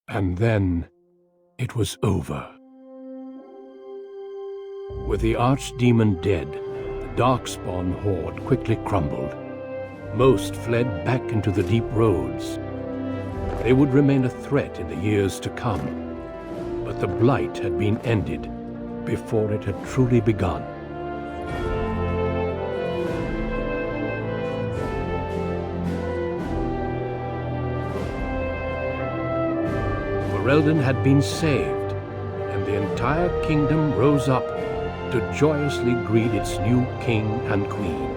And then it was over. With the archdemon dead, the Darkspawn horde quickly crumbled. Most fled back into the deep roads. They would remain a threat in the years to come, but the Blight had been ended before it had truly begun. Ferelden had been saved, and the entire kingdom rose up to joyously greet its new king and queen.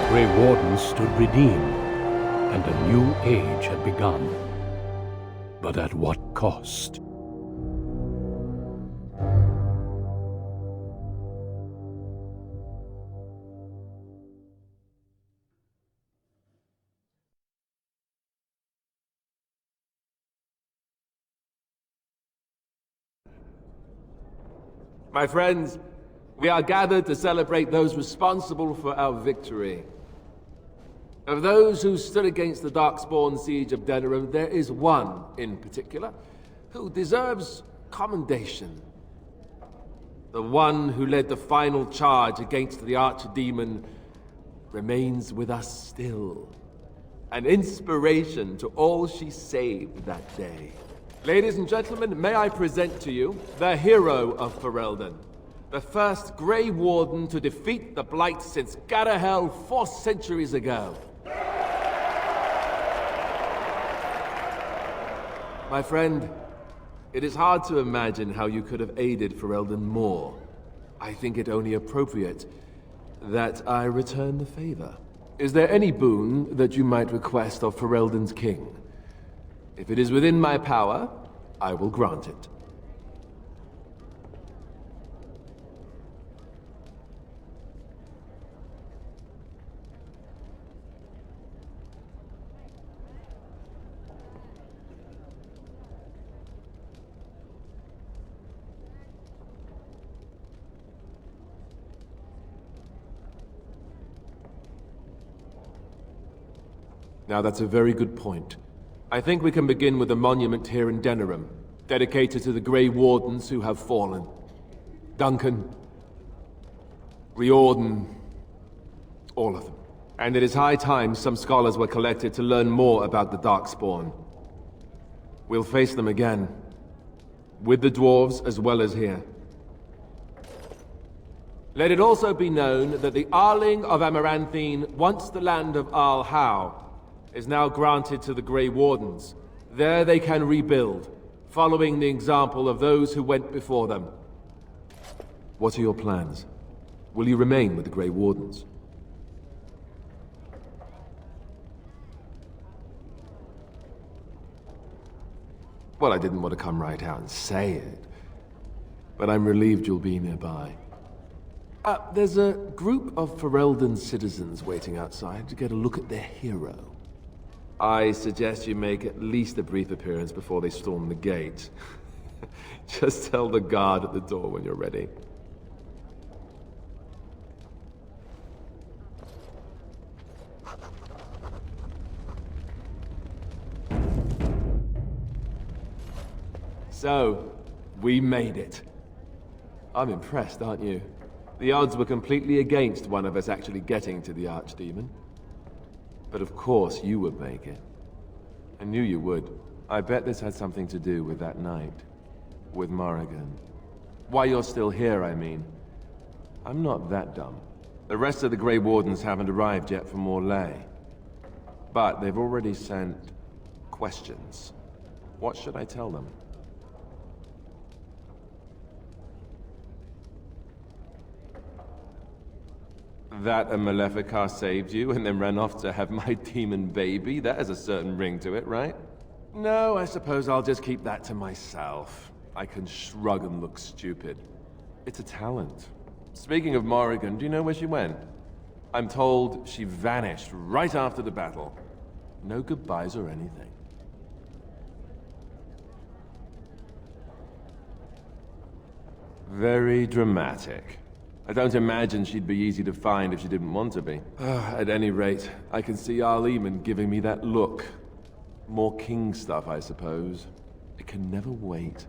Grey Wardens stood redeemed, and a new age had begun. But at what cost? My friends, we are gathered to celebrate those responsible for our victory. Of those who stood against the Darkspawn siege of Denerim, there is one in particular who deserves commendation. The one who led the final charge against the Archdemon remains with us still. An inspiration to all she saved that day. Ladies and gentlemen, may I present to you the hero of Ferelden, the first Grey Warden to defeat the Blight since Garahel 4 centuries ago. My friend, it is hard to imagine how you could have aided Ferelden more. I think it only appropriate that I return the favor. Is there any boon that you might request of Ferelden's king? If it is within my power, I will grant it. Now that's a very good point. I think we can begin with a monument here in Denerim, dedicated to the Grey Wardens who have fallen. Duncan, Riordan, all of them. And it is high time some scholars were collected to learn more about the Darkspawn. We'll face them again, with the dwarves as well as here. Let it also be known that the Arling of Amaranthine, once the land of Arl Howe, is now granted to the Grey Wardens. There they can rebuild, following the example of those who went before them. What are your plans? Will you remain with the Grey Wardens? Well, I didn't want to come right out and say it, but I'm relieved you'll be nearby. There's a group of Ferelden citizens waiting outside to get a look at their hero. I suggest you make at least a brief appearance before they storm the gate. Just tell the guard at the door when you're ready. So, we made it. I'm impressed, aren't you? The odds were completely against one of us actually getting to the Archdemon. But of course you would make it. I knew you would. I bet this had something to do with that night. With Morrigan. Why you're still here, I mean. I'm not that dumb. The rest of the Grey Wardens haven't arrived yet from Morlaix. But they've already sent questions. What should I tell them? That a Maleficar saved you and then ran off to have my demon baby? That has a certain ring to it, right? No, I suppose I'll just keep that to myself. I can shrug and look stupid. It's a talent. Speaking of Morrigan, do you know where she went? I'm told she vanished right after the battle. No goodbyes or anything. Very dramatic. I don't imagine she'd be easy to find if she didn't want to be. At any rate, I can see Arleman giving me that look. More king stuff, I suppose. It can never wait.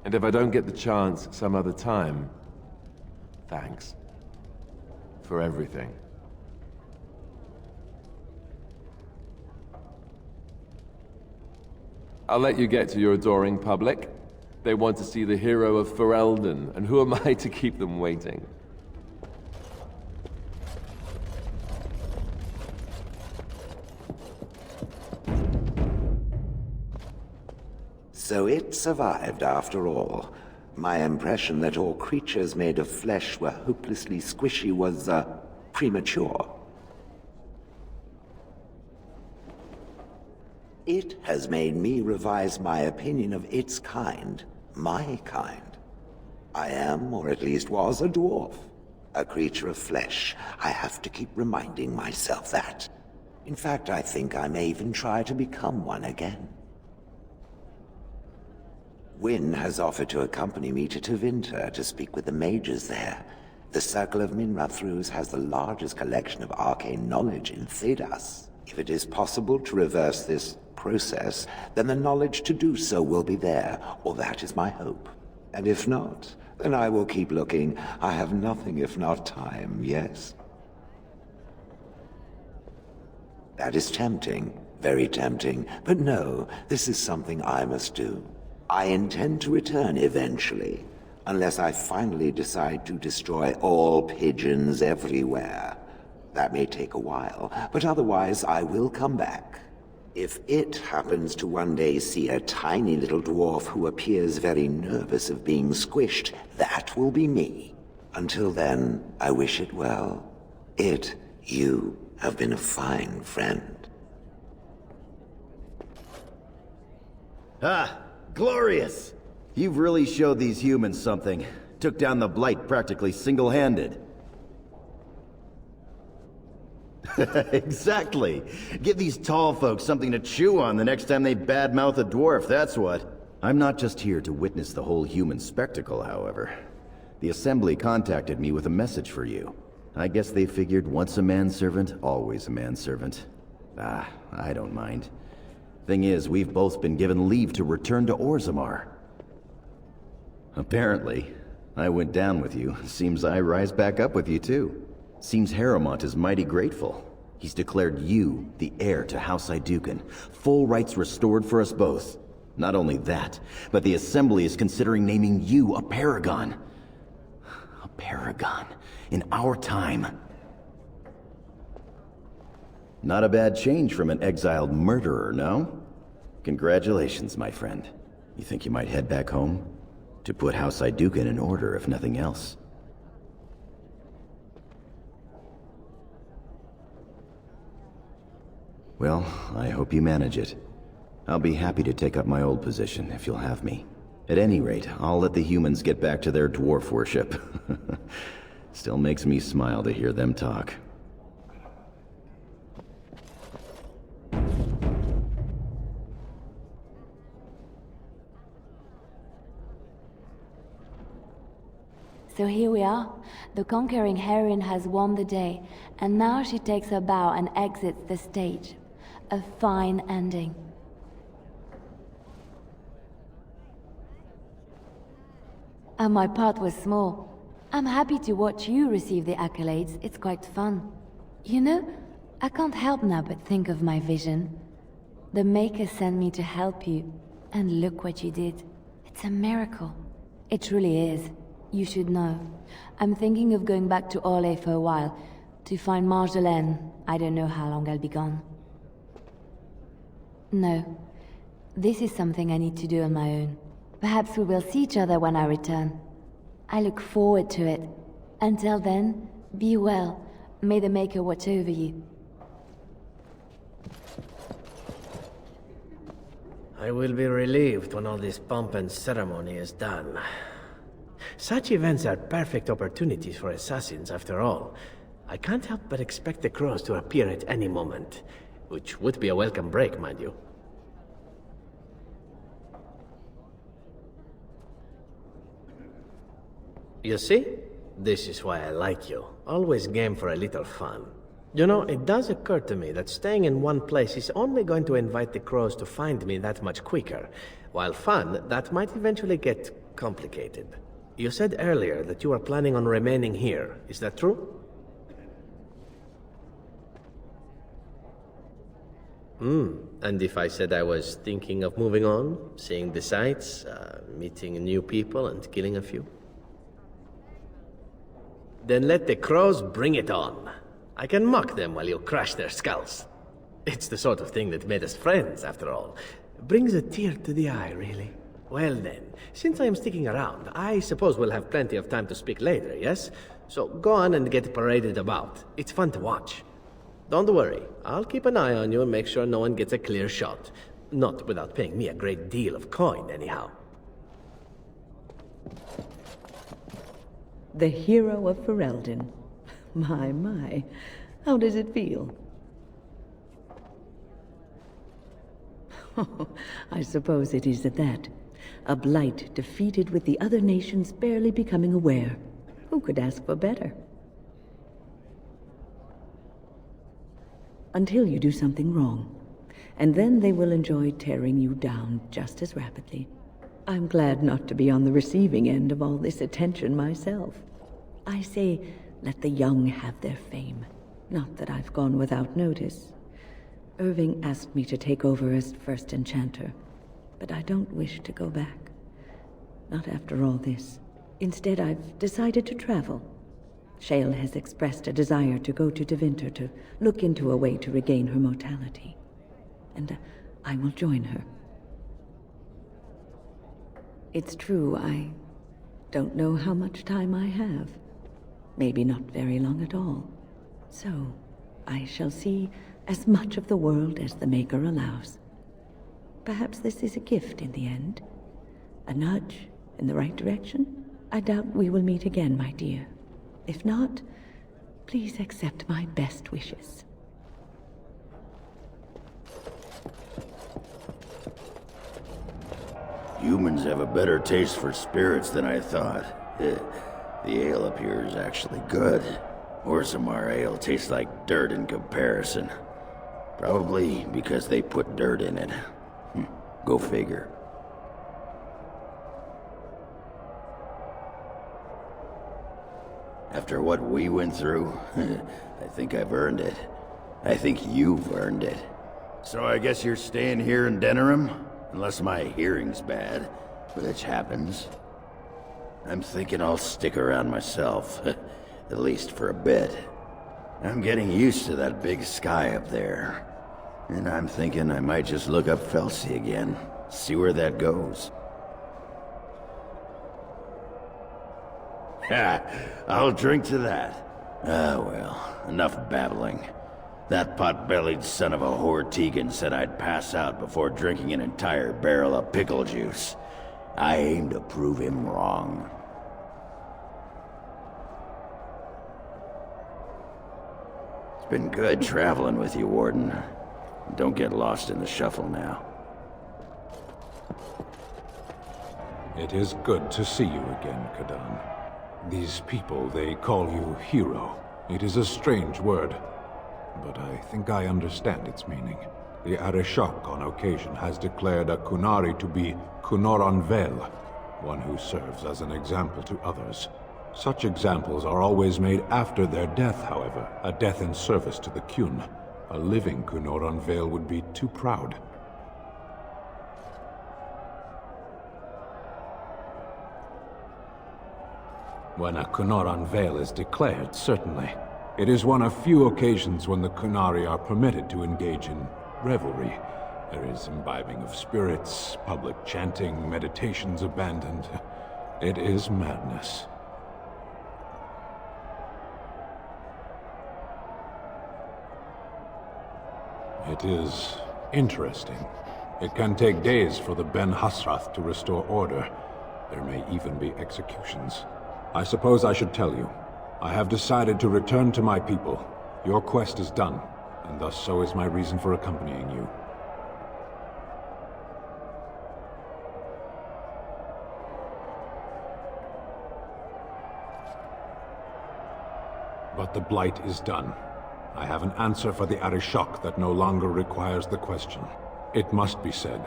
And if I don't get the chance some other time, thanks. For everything. I'll let you get to your adoring public. They want to see the hero of Ferelden, and who am I to keep them waiting? So it survived after all. My impression that all creatures made of flesh were hopelessly squishy was, premature. It has made me revise my opinion of its kind, my kind. I am, or at least was, a dwarf. A creature of flesh. I have to keep reminding myself that. In fact, I think I may even try to become one again. Wynne has offered to accompany me to Tevinter to speak with the mages there. The Circle of Minrathrus has the largest collection of arcane knowledge in Thedas. If it is possible to reverse this process, then the knowledge to do so will be there, or that is my hope. And if not, then I will keep looking. I have nothing if not time, yes? That is tempting, very tempting, but no, this is something I must do. I intend to return eventually, unless I finally decide to destroy all pigeons everywhere. That may take a while, but otherwise I will come back. If it happens to one day see a tiny little dwarf who appears very nervous of being squished, that will be me. Until then, I wish it well. You have been a fine friend. Ah! Glorious! You've really showed these humans something. Took down the Blight practically single-handed. Exactly. Give these tall folks something to chew on the next time they badmouth a dwarf, that's what. I'm not just here to witness the whole human spectacle, however. The Assembly contacted me with a message for you. I guess they figured once a manservant, always a manservant. I don't mind. Thing is, we've both been given leave to return to Orzammar. Apparently. I went down with you. Seems I rise back up with you, too. Seems Harrowmont is mighty grateful. He's declared you the heir to House Iduken. Full rights restored for us both. Not only that, but the Assembly is considering naming you a Paragon. A Paragon. In our time. Not a bad change from an exiled murderer, no? Congratulations, my friend. You think you might head back home? To put House Iduken in order, if nothing else. Well, I hope you manage it. I'll be happy to take up my old position, if you'll have me. At any rate, I'll let the humans get back to their dwarf worship. Still makes me smile to hear them talk. So here we are. The conquering heroine has won the day, and now she takes her bow and exits the stage. A fine ending. And my part was small. I'm happy to watch you receive the accolades. It's quite fun. You know, I can't help now but think of my vision. The Maker sent me to help you, and look what you did. It's a miracle. It truly is. You should know. I'm thinking of going back to Orlais for a while, to find Marjolaine. I don't know how long I'll be gone. No. This is something I need to do on my own. Perhaps we will see each other when I return. I look forward to it. Until then, be well. May the Maker watch over you. I will be relieved when all this pomp and ceremony is done. Such events are perfect opportunities for assassins, after all. I can't help but expect the crows to appear at any moment. Which would be a welcome break, mind you. You see? This is why I like you. Always game for a little fun. You know, it does occur to me that staying in one place is only going to invite the crows to find me that much quicker. While fun, that might eventually get complicated. You said earlier that you are planning on remaining here. Is that true? And if I said I was thinking of moving on, seeing the sights, meeting new people and killing a few? Then let the crows bring it on. I can mock them while you crush their skulls. It's the sort of thing that made us friends, after all. Brings a tear to the eye, really. Well then, since I am sticking around, I suppose we'll have plenty of time to speak later, yes? So go on and get paraded about. It's fun to watch. Don't worry, I'll keep an eye on you and make sure no one gets a clear shot. Not without paying me a great deal of coin, anyhow. The hero of Ferelden. My. How does it feel? I suppose it is at that. A blight defeated with the other nations barely becoming aware. Who could ask for better? Until you do something wrong. And then they will enjoy tearing you down just as rapidly. I'm glad not to be on the receiving end of all this attention myself. I say, let the young have their fame. Not that I've gone without notice. Irving asked me to take over as first enchanter, but I don't wish to go back. Not after all this. Instead, I've decided to travel. Shale has expressed a desire to go to Devinter to look into a way to regain her mortality. And I will join her. It's true, I don't know how much time I have. Maybe not very long at all. So, I shall see as much of the world as the Maker allows. Perhaps this is a gift in the end. A nudge in the right direction? I doubt we will meet again, my dear. If not, please accept my best wishes. Humans have a better taste for spirits than I thought. The ale up here is actually good. Orzammar ale tastes like dirt in comparison. Probably because they put dirt in it. Go figure. After what we went through, I think I've earned it. I think you've earned it. So I guess you're staying here in Denerim? Unless my hearing's bad, which happens. I'm thinking I'll stick around myself, at least for a bit. I'm getting used to that big sky up there. And I'm thinking I might just look up Felsi again, see where that goes. Ha! I'll drink to that. Ah, well, enough babbling. That pot-bellied son of a whore Tegan said I'd pass out before drinking an entire barrel of pickle juice. I aim to prove him wrong. It's been good traveling with you, Warden. Don't get lost in the shuffle now. It is good to see you again, Kadan. These people, they call you hero. It is a strange word, but I think I understand its meaning. The Arishok on occasion has declared a Kunari to be Kunoran Vel, one who serves as an example to others. Such examples are always made after their death, however, a death in service to the Kyun. A living Kunoran Vel would be too proud. When a Kunoran Vel is declared, certainly. It is one of few occasions when the Kunari are permitted to engage in revelry. There is imbibing of spirits, public chanting, meditations abandoned. It is madness. It is interesting. It can take days for the Ben Hasrath to restore order. There may even be executions. I suppose I should tell you. I have decided to return to my people. Your quest is done, and thus so is my reason for accompanying you. But the Blight is done. I have an answer for the Arishok that no longer requires the question. It must be said.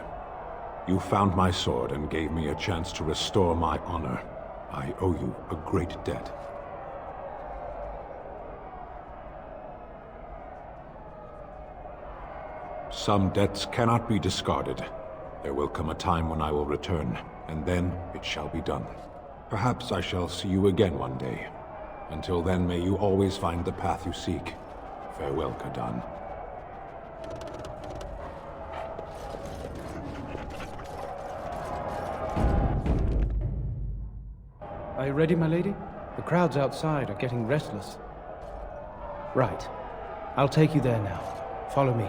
You found my sword and gave me a chance to restore my honor. I owe you a great debt. Some debts cannot be discarded. There will come a time when I will return, and then it shall be done. Perhaps I shall see you again one day. Until then, may you always find the path you seek. Farewell, Kadan. Are you ready, my lady? The crowds outside are getting restless. Right. I'll take you there now. Follow me.